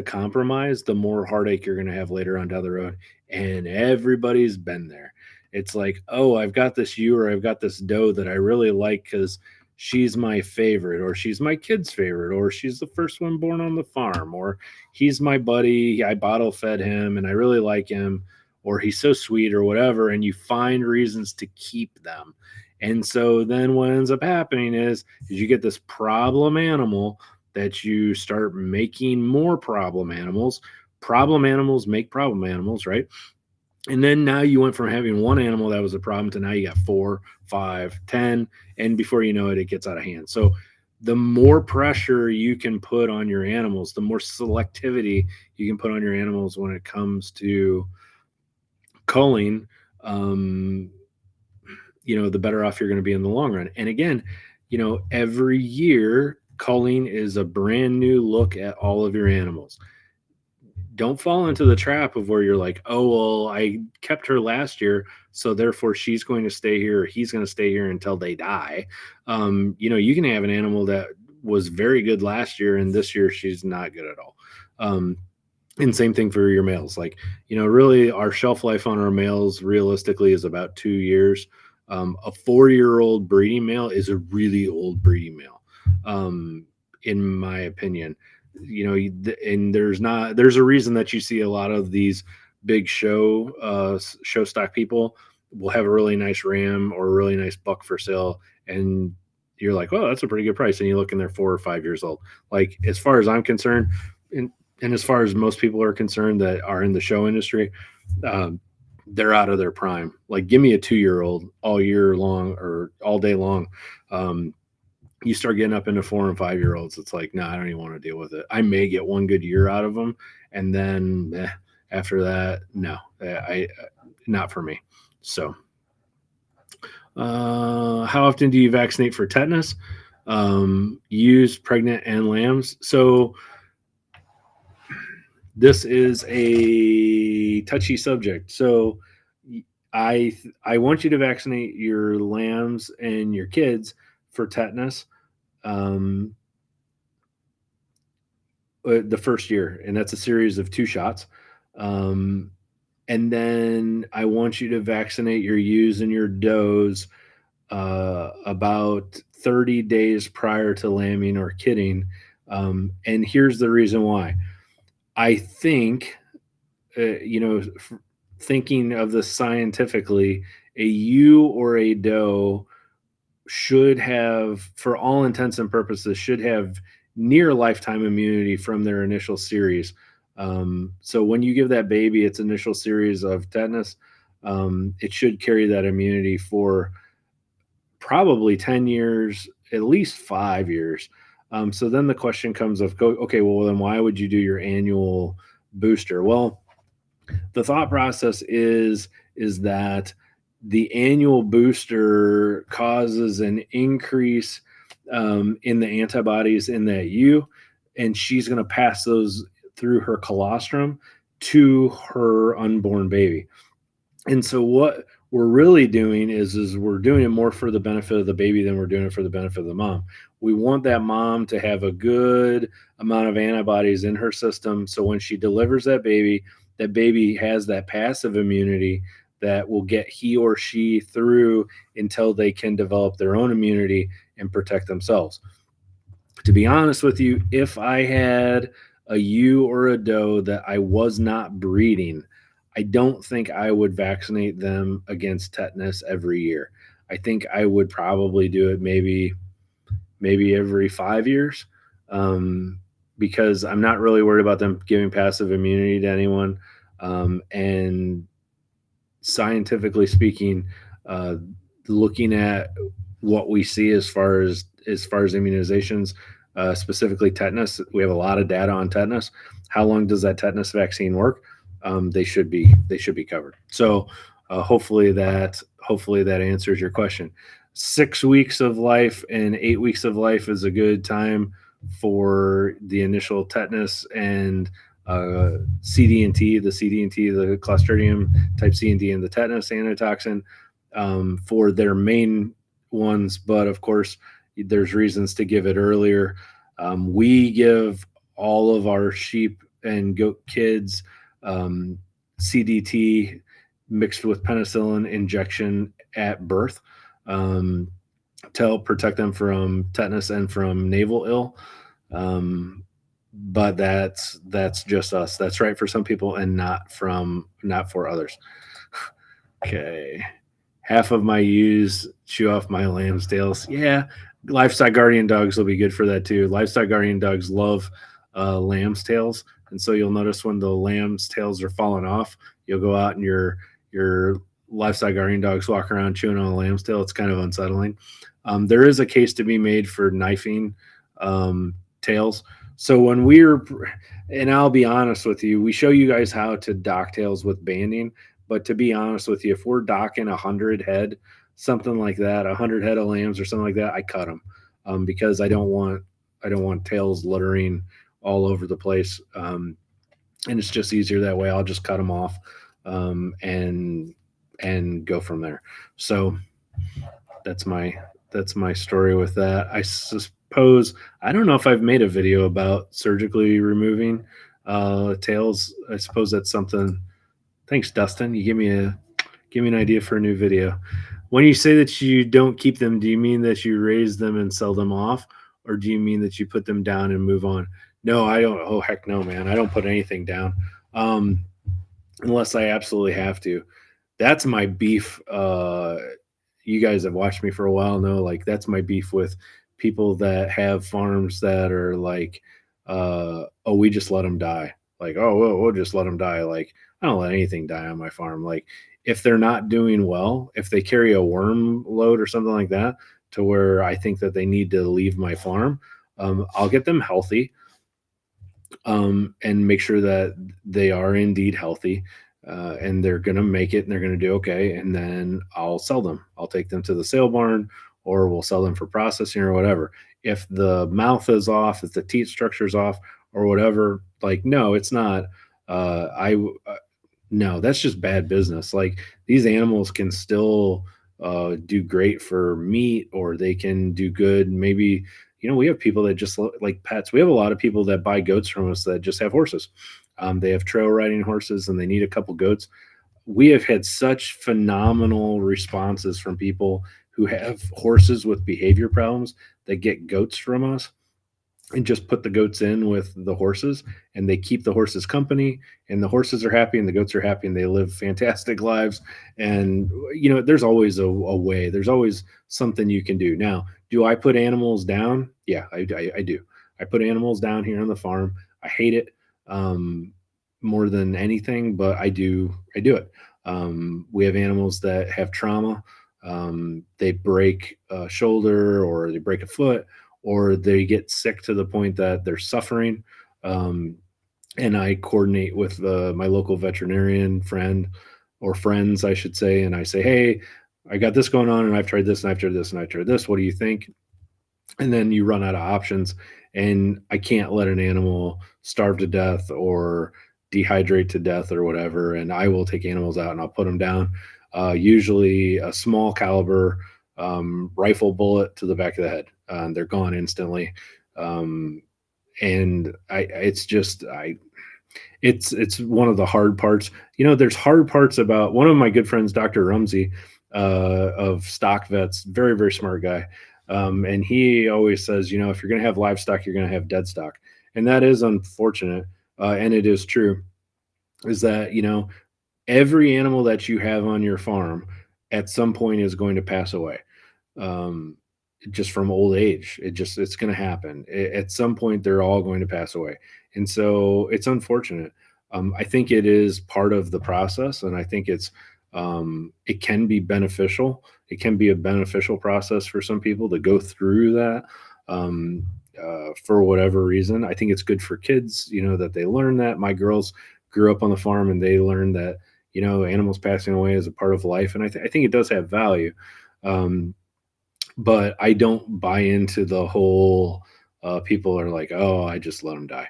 compromise, the more heartache you're going to have later on down the road. And everybody's been there. It's like, oh, I've got this ewe or I've got this doe that I really like because she's my favorite, or she's my kid's favorite, or she's the first one born on the farm, or he's my buddy, I bottle fed him and I really like him, or he's so sweet, or whatever. And you find reasons to keep them. And so then what ends up happening is you get this problem animal that you start making more problem animals. Problem animals make problem animals, right? And then now you went from having one animal that was a problem to now you got 4, 5, 10, and before you know it, it gets out of hand. So the more pressure you can put on your animals, the more selectivity you can put on your animals when it comes to culling, the better off you're going to be in the long run. And again, every year culling is a brand new look at all of your animals. Don't fall into the trap of where you're like, oh, well, I kept her last year, so therefore she's going to stay here, or he's going to stay here until they die. You can have an animal that was very good last year, and this year she's not good at all. And same thing for your males. Like, really our shelf life on our males realistically is about 2 years. A 4-year-old breeding male is a really old breeding male, in my opinion. And there's a reason that you see a lot of these big show stock people will have a really nice ram or a really nice buck for sale, and you're like, oh, that's a pretty good price, and you look and they're 4 or 5 years old. Like, as far as I'm concerned, and And as far as most people are concerned that are in the show industry, um, they're out of their prime. Like, give me a 2-year-old all year long or all day long. Um, you start getting up into 4 and 5-year-olds. It's like, no, I don't even want to deal with it. I may get one good year out of them, and then after that, no, I not for me. So, how often do you vaccinate for tetanus? Use pregnant and lambs. So this is a touchy subject. So I want you to vaccinate your lambs and your kids for tetanus um, the first year, and that's a series of 2 shots. Um, and then I want you to vaccinate your ewes and your does about 30 days prior to lambing or kidding. And here's the reason why. I think, thinking of this scientifically, a ewe or a doe should have, for all intents and purposes, should have near lifetime immunity from their initial series. So when you give that baby its initial series of tetanus, it should carry that immunity for probably 10 years, at least 5 years. So then the question comes of, okay, well, then why would you do your annual booster? Well, the thought process is that the annual booster causes an increase in the antibodies in that ewe, and she's going to pass those through her colostrum to her unborn baby. And so what we're really doing is we're doing it more for the benefit of the baby than we're doing it for the benefit of the mom. We want that mom to have a good amount of antibodies in her system, so when she delivers that baby has that passive immunity that will get he or she through until they can develop their own immunity and protect themselves. To be honest with you, if I had a ewe or a doe that I was not breeding, I don't think I would vaccinate them against tetanus every year. I think I would probably do it maybe every 5 years, because I'm not really worried about them giving passive immunity to anyone. And scientifically speaking, uh, looking at what we see as far as immunizations, specifically tetanus, we have a lot of data on tetanus. How long does that tetanus vaccine work? They should be covered. So hopefully that answers your question. 6 weeks of life and 8 weeks of life is a good time for the initial tetanus and CD&T, the CD&T, the Clostridium type C&D, and the tetanus antitoxin for their main ones. But of course, there's reasons to give it earlier. We give all of our sheep and goat kids CDT mixed with penicillin injection at birth to help protect them from tetanus and from navel ill. But that's just us. That's right for some people and not for others. Okay. Half of my ewes chew off my lamb's tails. Yeah, livestock guardian dogs will be good for that too. Livestock guardian dogs love lamb's tails, and so you'll notice when the lamb's tails are falling off, you'll go out and your livestock guardian dogs walk around chewing on a lamb's tail. It's kind of unsettling. There is a case to be made for knifing tails. So when and I'll be honest with you, we show you guys how to dock tails with banding. But to be honest with you, if we're docking 100 head, something like that, 100 head of lambs or something like that, I cut them because I don't want tails littering all over the place, and it's just easier that way. I'll just cut them off and go from there. So that's my story with that. I suppose I don't know if I've made a video about surgically removing tails. I suppose that's something. Thanks, Dustin. You give me an idea for a new video. When you say that you don't keep them, do you mean that you raise them and sell them off, or do you mean that you put them down and move on? No, I don't. Oh, heck no, man. I don't put anything down unless I absolutely have to. That's my beef. You guys have watched me for a while know, like, that's my beef with people that have farms that are like oh, we just let them die. Like, oh, we'll just let them die. Like, I don't let anything die on my farm. Like, if they're not doing well, if they carry a worm load or something like that, to where I think that they need to leave my farm, I'll get them healthy, and make sure that they are indeed healthy, and they're going to make it and they're going to do okay. And then I'll sell them. I'll take them to the sale barn, or we'll sell them for processing or whatever. If the mouth is off, if the teeth structure is off or whatever, like, no, it's not. I No, that's just bad business. Like, these animals can still do great for meat, or they can do good. Maybe, we have people that just like pets. We have a lot of people that buy goats from us that just have horses. They have trail riding horses and they need a couple goats. We have had such phenomenal responses from people who have horses with behavior problems that get goats from us, and just put the goats in with the horses, and they keep the horses company, and the horses are happy and the goats are happy and they live fantastic lives. And there's always a way. There's always something you can do. Now, do I put animals down? Yeah, I do. I put animals down here on the farm. I hate it, more than anything, but I do it. We have animals that have trauma. They break a shoulder, or they break a foot, or they get sick to the point that they're suffering. Um, and I coordinate with my local veterinarian friend, or friends, I should say, and I say, hey, I got this going on, and I've tried this, and I've tried this, and I've tried this. What do you think? And then you run out of options, and I can't let an animal starve to death or dehydrate to death or whatever. And I will take animals out and I'll put them down. Usually a small caliber rifle bullet to the back of the head. They're gone instantly. Um, and it's one of the hard parts. There's hard parts about one of my good friends, Dr. Rumsey, of Stock Vets, very, very smart guy. And he always says, if you're going to have livestock, you're going to have dead stock. And that is unfortunate. And it is true, is that, every animal that you have on your farm at some point is going to pass away. Um, just from old age. It's going to happen. At some point, they're all going to pass away. And so it's unfortunate. I think it is part of the process. And I think it can be beneficial. It can be a beneficial process for some people to go through that. For whatever reason, I think it's good for kids, that they learn that. My girls grew up on the farm and they learned that, animals passing away is a part of life. And I think it does have value. But I don't buy into the whole, people are like, oh, I just let them die.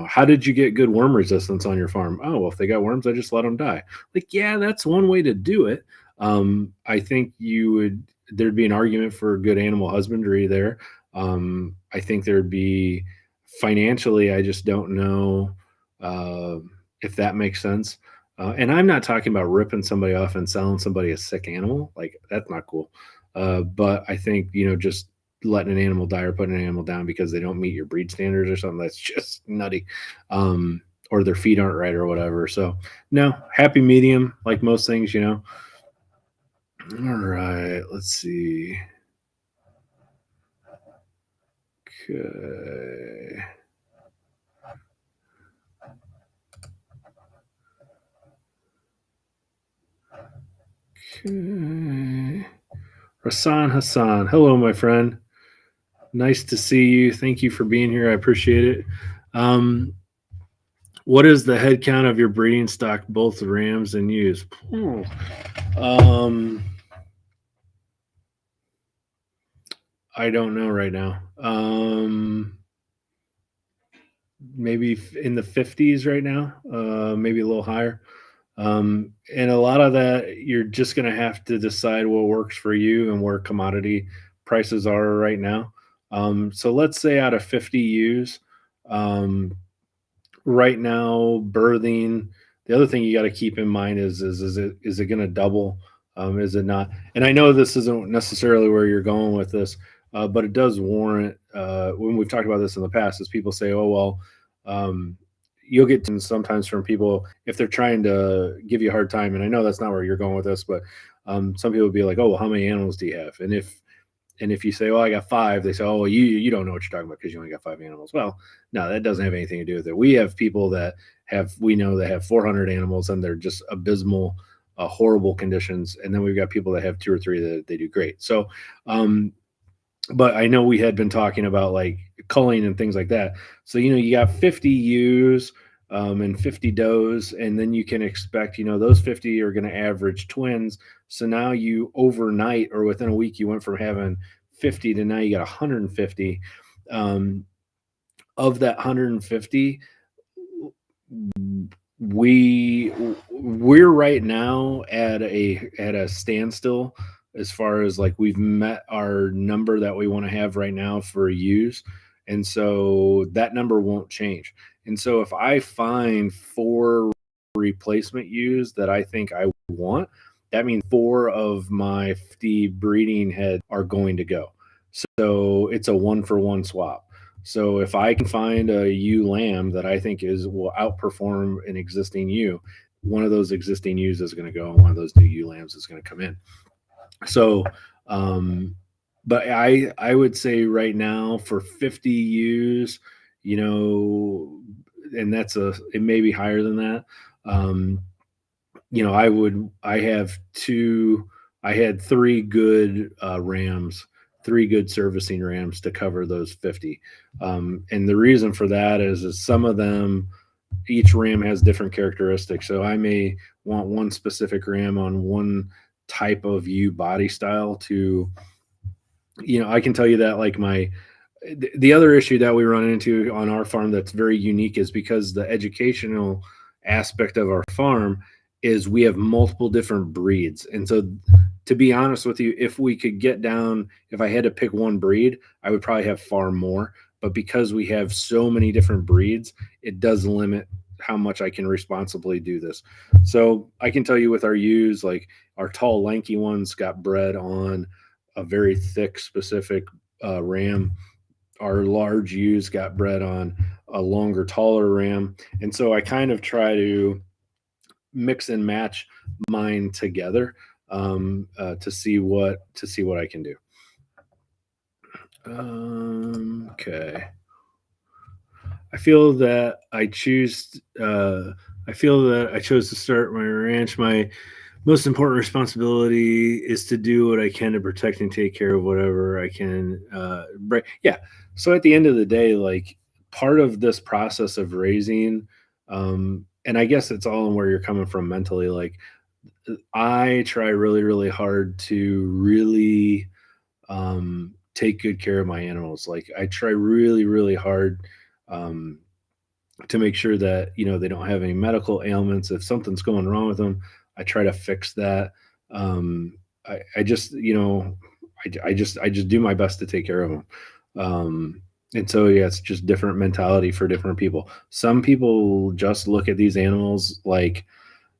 How did you get good worm resistance on your farm? Oh, well, if they got worms, I just let them die. Like, yeah, that's one way to do it. I think there'd be an argument for good animal husbandry there. I think there'd be financially, I just don't know, if that makes sense. And I'm not talking about ripping somebody off and selling somebody a sick animal. Like, that's not cool. But I think, just letting an animal die or putting an animal down because they don't meet your breed standards or something, that's just nutty. Or their feet aren't right or whatever. So, no, happy medium, like most things. All right, let's see. Okay. Okay. Hassan. Hello, my friend. Nice to see you. Thank you for being here. I appreciate it. What is the head count of your breeding stock, both rams and ewes? I don't know right now. Maybe in the 50s right now, maybe a little higher. And a lot of that, you're just going to have to decide what works for you and where commodity prices are right now. So let's say out of 50 ewes, right now, birthing. The other thing you got to keep in mind is it going to double? Is it not? And I know this isn't necessarily where you're going with this, but it does warrant. When we've talked about this in the past, is people say, "Oh well." You'll get sometimes from people if they're trying to give you a hard time, and I know that's not where you're going with this, but some people will be like, "Oh, well, how many animals do you have?" And And if you say, "Oh, I got 5," they say, "Oh, well, you don't know what you're talking about because you only got 5 animals." Well, no, that doesn't have anything to do with it. We have people that we know that have 400 animals and they're just abysmal, horrible conditions, and then we've got people that have 2 or 3 that they do great. So, um, but I know we had been talking about like culling and things like that. So, you got 50 ewes and 50 does, and then you can expect, those 50 are going to average twins. So now you overnight or within a week, you went from having 50 to now you got 150. Um, of that 150, we we're right now at a standstill as far as like we've met our number that we want to have right now for use, and so that number won't change. And so if I find 4 replacement ewes that I think I want, that means 4 of my 50 breeding heads are going to go. So it's a 1-for-1 swap. So if I can find a ewe lamb that I think will outperform an existing ewe, one of those existing ewes is going to go, and one of those new ewe lambs is going to come in. So, but I would say right now for 50 ewes, and it may be higher than that. I had 3 good rams, 3 good servicing rams to cover those 50. And the reason for that is some of them, each ram has different characteristics. So I may want one specific ram on one type of ewe body style to, I can tell you that like the other issue that we run into on our farm that's very unique is because the educational aspect of our farm is we have multiple different breeds. And so to be honest with you, if I had to pick one breed, I would probably have far more. But because we have so many different breeds, it does limit how much I can responsibly do this. So I can tell you with our ewes, like our tall, lanky ones got bred on a very thick, specific ram. Our large ewes got bred on a longer, taller ram. And so I kind of try to mix and match mine together to see what I can do. Okay. I feel that I chose to start my ranch. My most important responsibility is to do what I can to protect and take care of whatever I can. Yeah. So at the end of the day, like part of this process of raising, and I guess it's all in where you're coming from mentally. Like I try really, really hard to really take good care of my animals. Like I try really, really hard um, to make sure that they don't have any medical ailments. If something's going wrong with them, I try to fix that. I just I just do my best to take care of them. And so yeah, it's just different mentality for different people. Some people just look at these animals like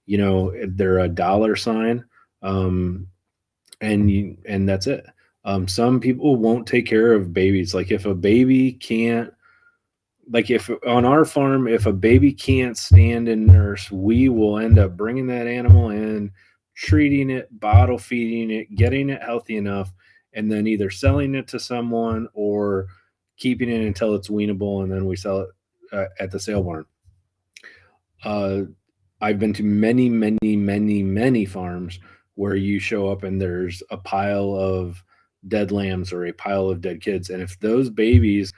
they're a dollar sign, and that's it. Some people won't take care of babies. Like if a baby can't, like if on our farm, if a baby can't stand and nurse, we will end up bringing that animal in, treating it, bottle feeding it, getting it healthy enough, and then either selling it to someone or keeping it until it's weanable, and then we sell it at the sale barn. I've been to many, many, many, many farms where you show up and there's a pile of dead lambs or a pile of dead kids. And if those babies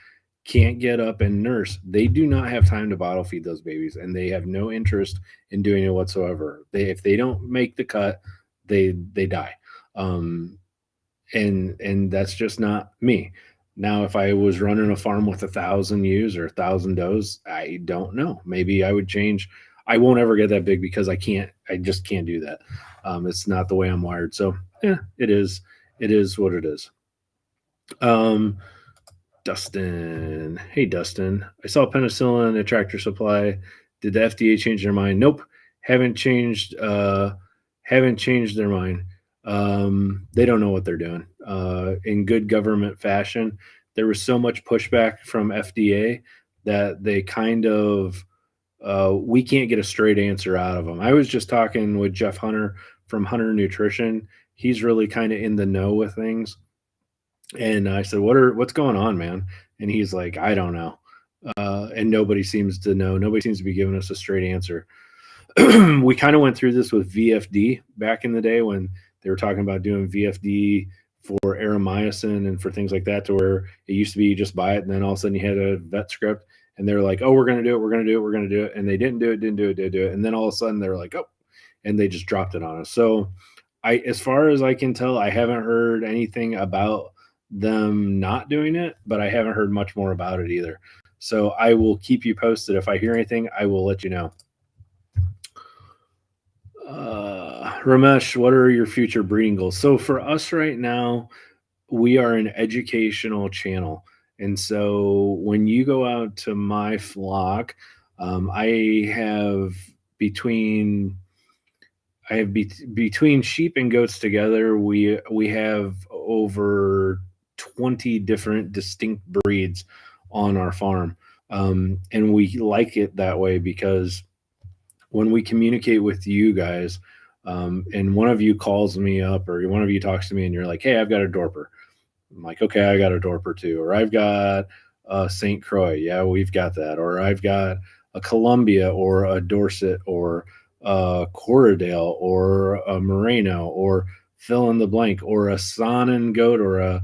can't get up and nurse, they do not have time to bottle feed those babies, and they have no interest in doing it whatsoever. If they don't make the cut, they die. And that's just not me. Now, if I was running a farm with 1,000 ewes or 1,000 does, I don't know. Maybe I would change. I won't ever get that big because I just can't do that. It's not the way I'm wired. So yeah, it is what it is. Dustin. Hey, Dustin. I saw penicillin at Tractor Supply. Did the FDA change their mind? Nope. Haven't changed their mind. They don't know what they're doing. In good government fashion, there was so much pushback from FDA that they kind of we can't get a straight answer out of them. I was just talking with Jeff Hunter from Hunter Nutrition. He's really kind of in the know with things. And I said, what's going on, man? And he's like, I don't know. And nobody seems to know. Nobody seems to be giving us a straight answer. We kind of went through this with VFD back in the day when they were talking about doing VFD for aeromycin and for things like that, to where it used to be you just buy it and then all of a sudden you had a vet script and they were like, oh, we're going to do it, we're going to do it, we're going to do it. And they didn't do it, didn't do it. And then all of a sudden they're like, oh, and they just dropped it on us. So as far as I can tell, I haven't heard anything about them not doing it, but I haven't heard much more about it either. So I will keep you posted. If I hear anything, I will let you know. Ramesh, what are your future breeding goals? So for us right now, we are an educational channel. And so when you go out to my flock, I have between between sheep and goats together, we have over 20 different distinct breeds on our farm. And we like it that way because when we communicate with you guys, and one of you calls me up or one of you talks to me and you're like, hey, I've got a Dorper. I'm like, okay, I got a Dorper too. Or I've got a St. Croix. Yeah, we've got that. Or I've got a Columbia or a Dorset or a Corriedale or a Merino or fill in the blank, or a Saanen goat or a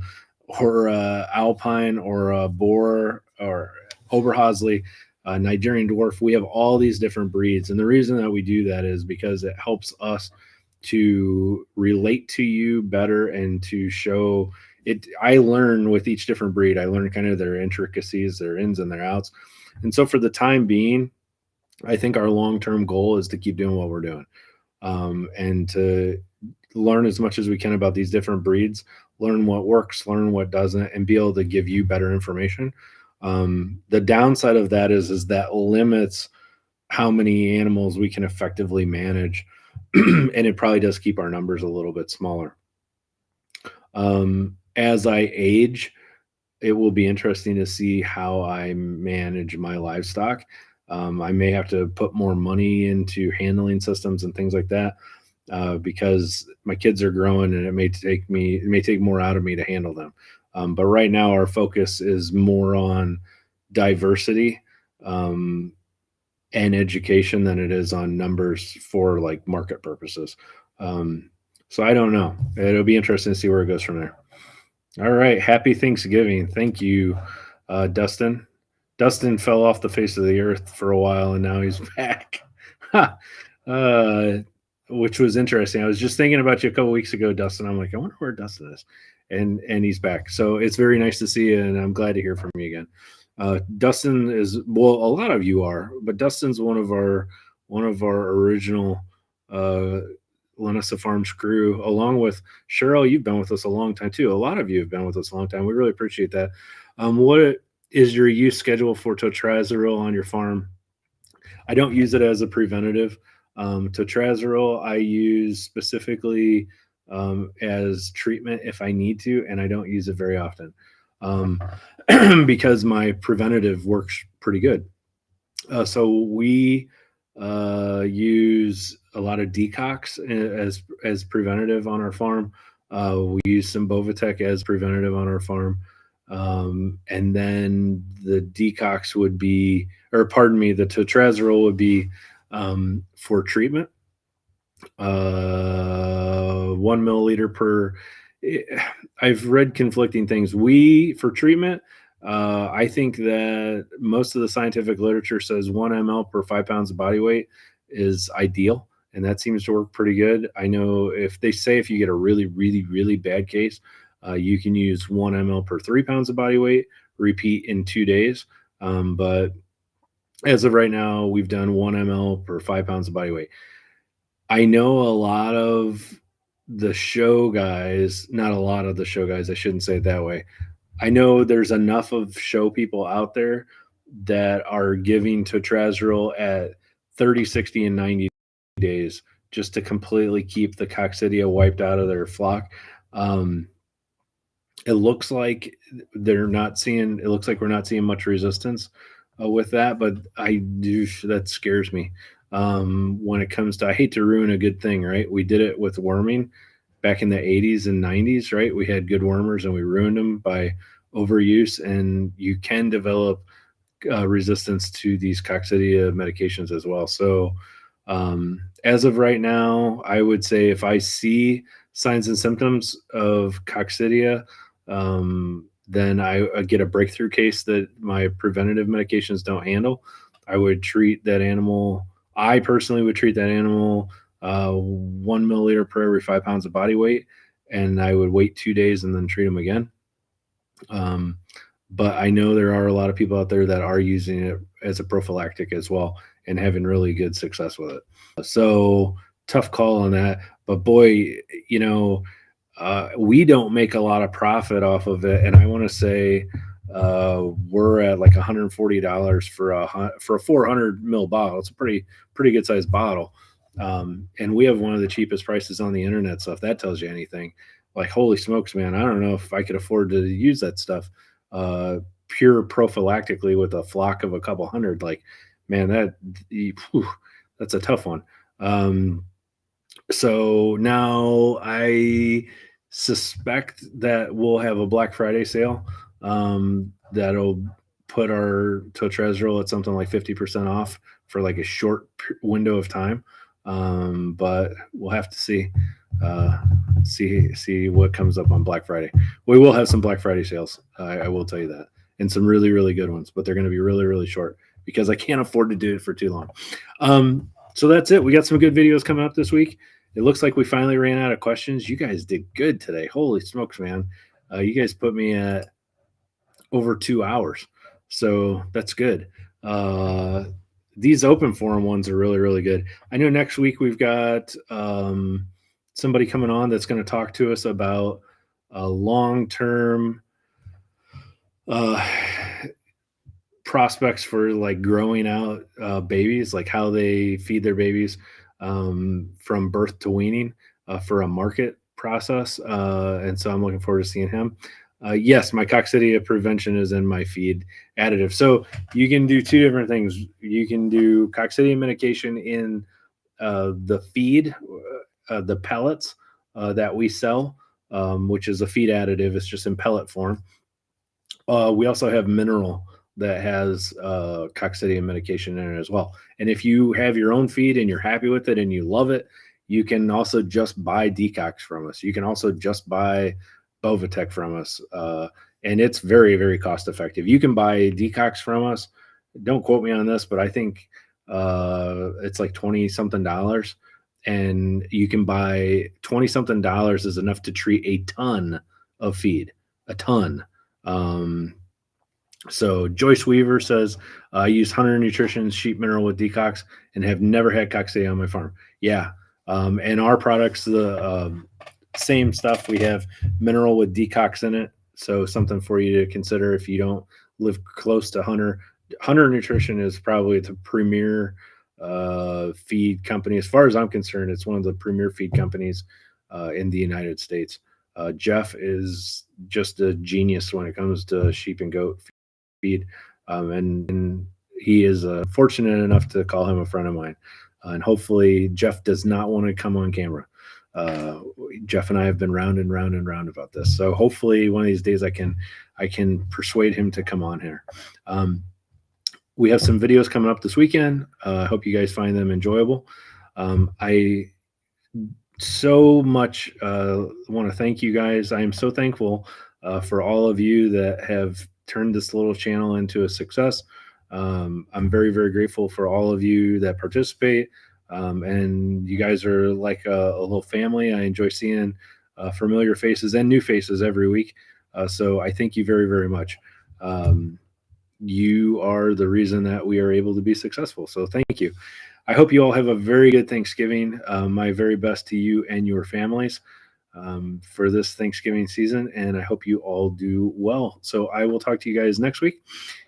Alpine or a Boer or Oberhausley, Nigerian dwarf. We have all these different breeds. And the reason that we do that is because it helps us to relate to you better and to show it. I learn with each different breed. I learn kind of their intricacies, their ins and their outs. And so for the time being, I think our long-term goal is to keep doing what we're doing, and to learn as much as we can about these different breeds, learn what works, learn what doesn't, and be able to give you better information. The downside of that is that limits how many animals we can effectively manage, and it probably does keep our numbers a little bit smaller. As I age, it will be interesting to see how I manage my livestock. I may have to put more money into handling systems and things like that, because my kids are growing and it may take more out of me to handle them. But right now our focus is more on diversity, and education than it is on numbers for like market purposes. So I don't know. It'll be interesting to see where it goes from there. All right. Happy Thanksgiving. Thank you, Dustin. Dustin fell off the face of the earth for a while and now he's back. Which was interesting. I was just thinking about you a couple weeks ago, Dustin. I'm like, I wonder where Dustin is. And he's back. So it's very nice to see you, and I'm glad to hear from you again. Dustin is, well, a lot of you are, but Dustin's one of our original Linessa Farms crew, along with Cheryl. You've been with us a long time too. A lot of you have been with us a long time. We really appreciate that. What is your use schedule for totrazeril on your farm? I don't use it as a preventative. Totrazeril I use specifically as treatment if I need to, and I don't use it very often, because my preventative works pretty good. So we use a lot of Decox as preventative on our farm. We use some Bovatec as preventative on our farm. And then the Decox would be, or pardon me, the totrazeril would be for treatment. 1 milliliter per. I've read conflicting things. For treatment, I think that most of the scientific literature says 1 ml per 5 pounds of body weight is ideal, and that seems to work pretty good. I know if you get a really, really, really bad case, you can use 1 ml per 3 pounds of body weight, repeat in 2 days. But as of right now, we've done 1 ml per 5 pounds of body weight. I know a lot of the show guys, not a lot of the show guys, I shouldn't say it that way. I know there's enough of show people out there that are giving totrazeril at 30, 60, and 90 days just to completely keep the Coccidia wiped out of their flock. It looks like we're not seeing much resistance with that, but that scares me. When it comes to, I hate to ruin a good thing, right? We did it with worming. back in the 80s and 90s, right? We had good wormers and we ruined them by overuse, and you can develop resistance to these Coccidia medications as well. So as of right now, I would say if I see signs and symptoms of Coccidia, then I get a breakthrough case that my preventative medications don't handle. I would treat that animal. I personally would treat that animal 1 milliliter per every 5 pounds of body weight, and I would wait 2 days and then treat them again. But I know there are a lot of people out there that are using it as a prophylactic as well and having really good success with it. So tough call on that. But boy, we don't make a lot of profit off of it. And I want to say we're at like $140 for a 400 ml bottle. It's a pretty good sized bottle. And we have one of the cheapest prices on the internet. So if that tells you anything, like, holy smokes, man, I don't know if I could afford to use that stuff pure prophylactically with a flock of a couple hundred. Like, man, that's a tough one. So now I suspect that we'll have a Black Friday sale that'll put our totrezril at something like 50% off for like a short window of time. But we'll have to see what comes up on Black Friday. We will have some Black Friday sales. I will tell you that, and some really, really good ones, but they're going to be really, really short because I can't afford to do it for too long. So that's it. We got some good videos coming up this week. It looks like we finally ran out of questions. You guys did good today. Holy smokes, man. You guys put me at over 2 hours. So that's good. These open forum ones are really, really good. I know next week we've got somebody coming on that's going to talk to us about long-term prospects for like growing out babies, like how they feed their babies from birth to weaning for a market process. And so I'm looking forward to seeing him. Yes, my Coccidia prevention is in my feed additive. So you can do two different things. You can do Coccidia medication in the feed, the pellets that we sell, which is a feed additive. It's just in pellet form. We also have mineral that has Coccidia medication in it as well. And if you have your own feed and you're happy with it and you love it, you can also just buy decox from us. You can also just buy Bovatec from us. And it's very, very cost effective. You can buy decox from us. Don't quote me on this, but I think it's like 20 something dollars. And you can buy 20 something dollars is enough to treat a ton of feed, a ton. So Joyce Weaver says, I use Hunter Nutrition sheep mineral with decox and have never had Coccidia on my farm. Yeah. And our products, the same stuff. We have mineral with decox in it. So something for you to consider if you don't live close to Hunter. Hunter Nutrition is probably the premier feed company. As far as I'm concerned, it's one of the premier feed companies in the United States. Jeff is just a genius when it comes to sheep and goat feed. And he is fortunate enough to call him a friend of mine. And hopefully Jeff does not want to come on camera. Jeff and I have been round and round and round about this. So hopefully one of these days I can persuade him to come on here. We have some videos coming up this weekend. I hope you guys find them enjoyable. I so much want to thank you guys. I am so thankful for all of you that have turned this little channel into a success. I'm very, very grateful for all of you that participate. And you guys are like a little family. I enjoy seeing familiar faces and new faces every week. So I thank you very, very much. You are the reason that we are able to be successful. So thank you. I hope you all have a very good Thanksgiving. My very best to you and your families for this Thanksgiving season. And I hope you all do well. So I will talk to you guys next week.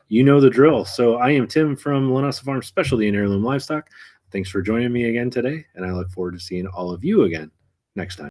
You know the drill. So I am Tim from Linessa Farms, Specialty in Heirloom Livestock. Thanks for joining me again today. And I look forward to seeing all of you again next time.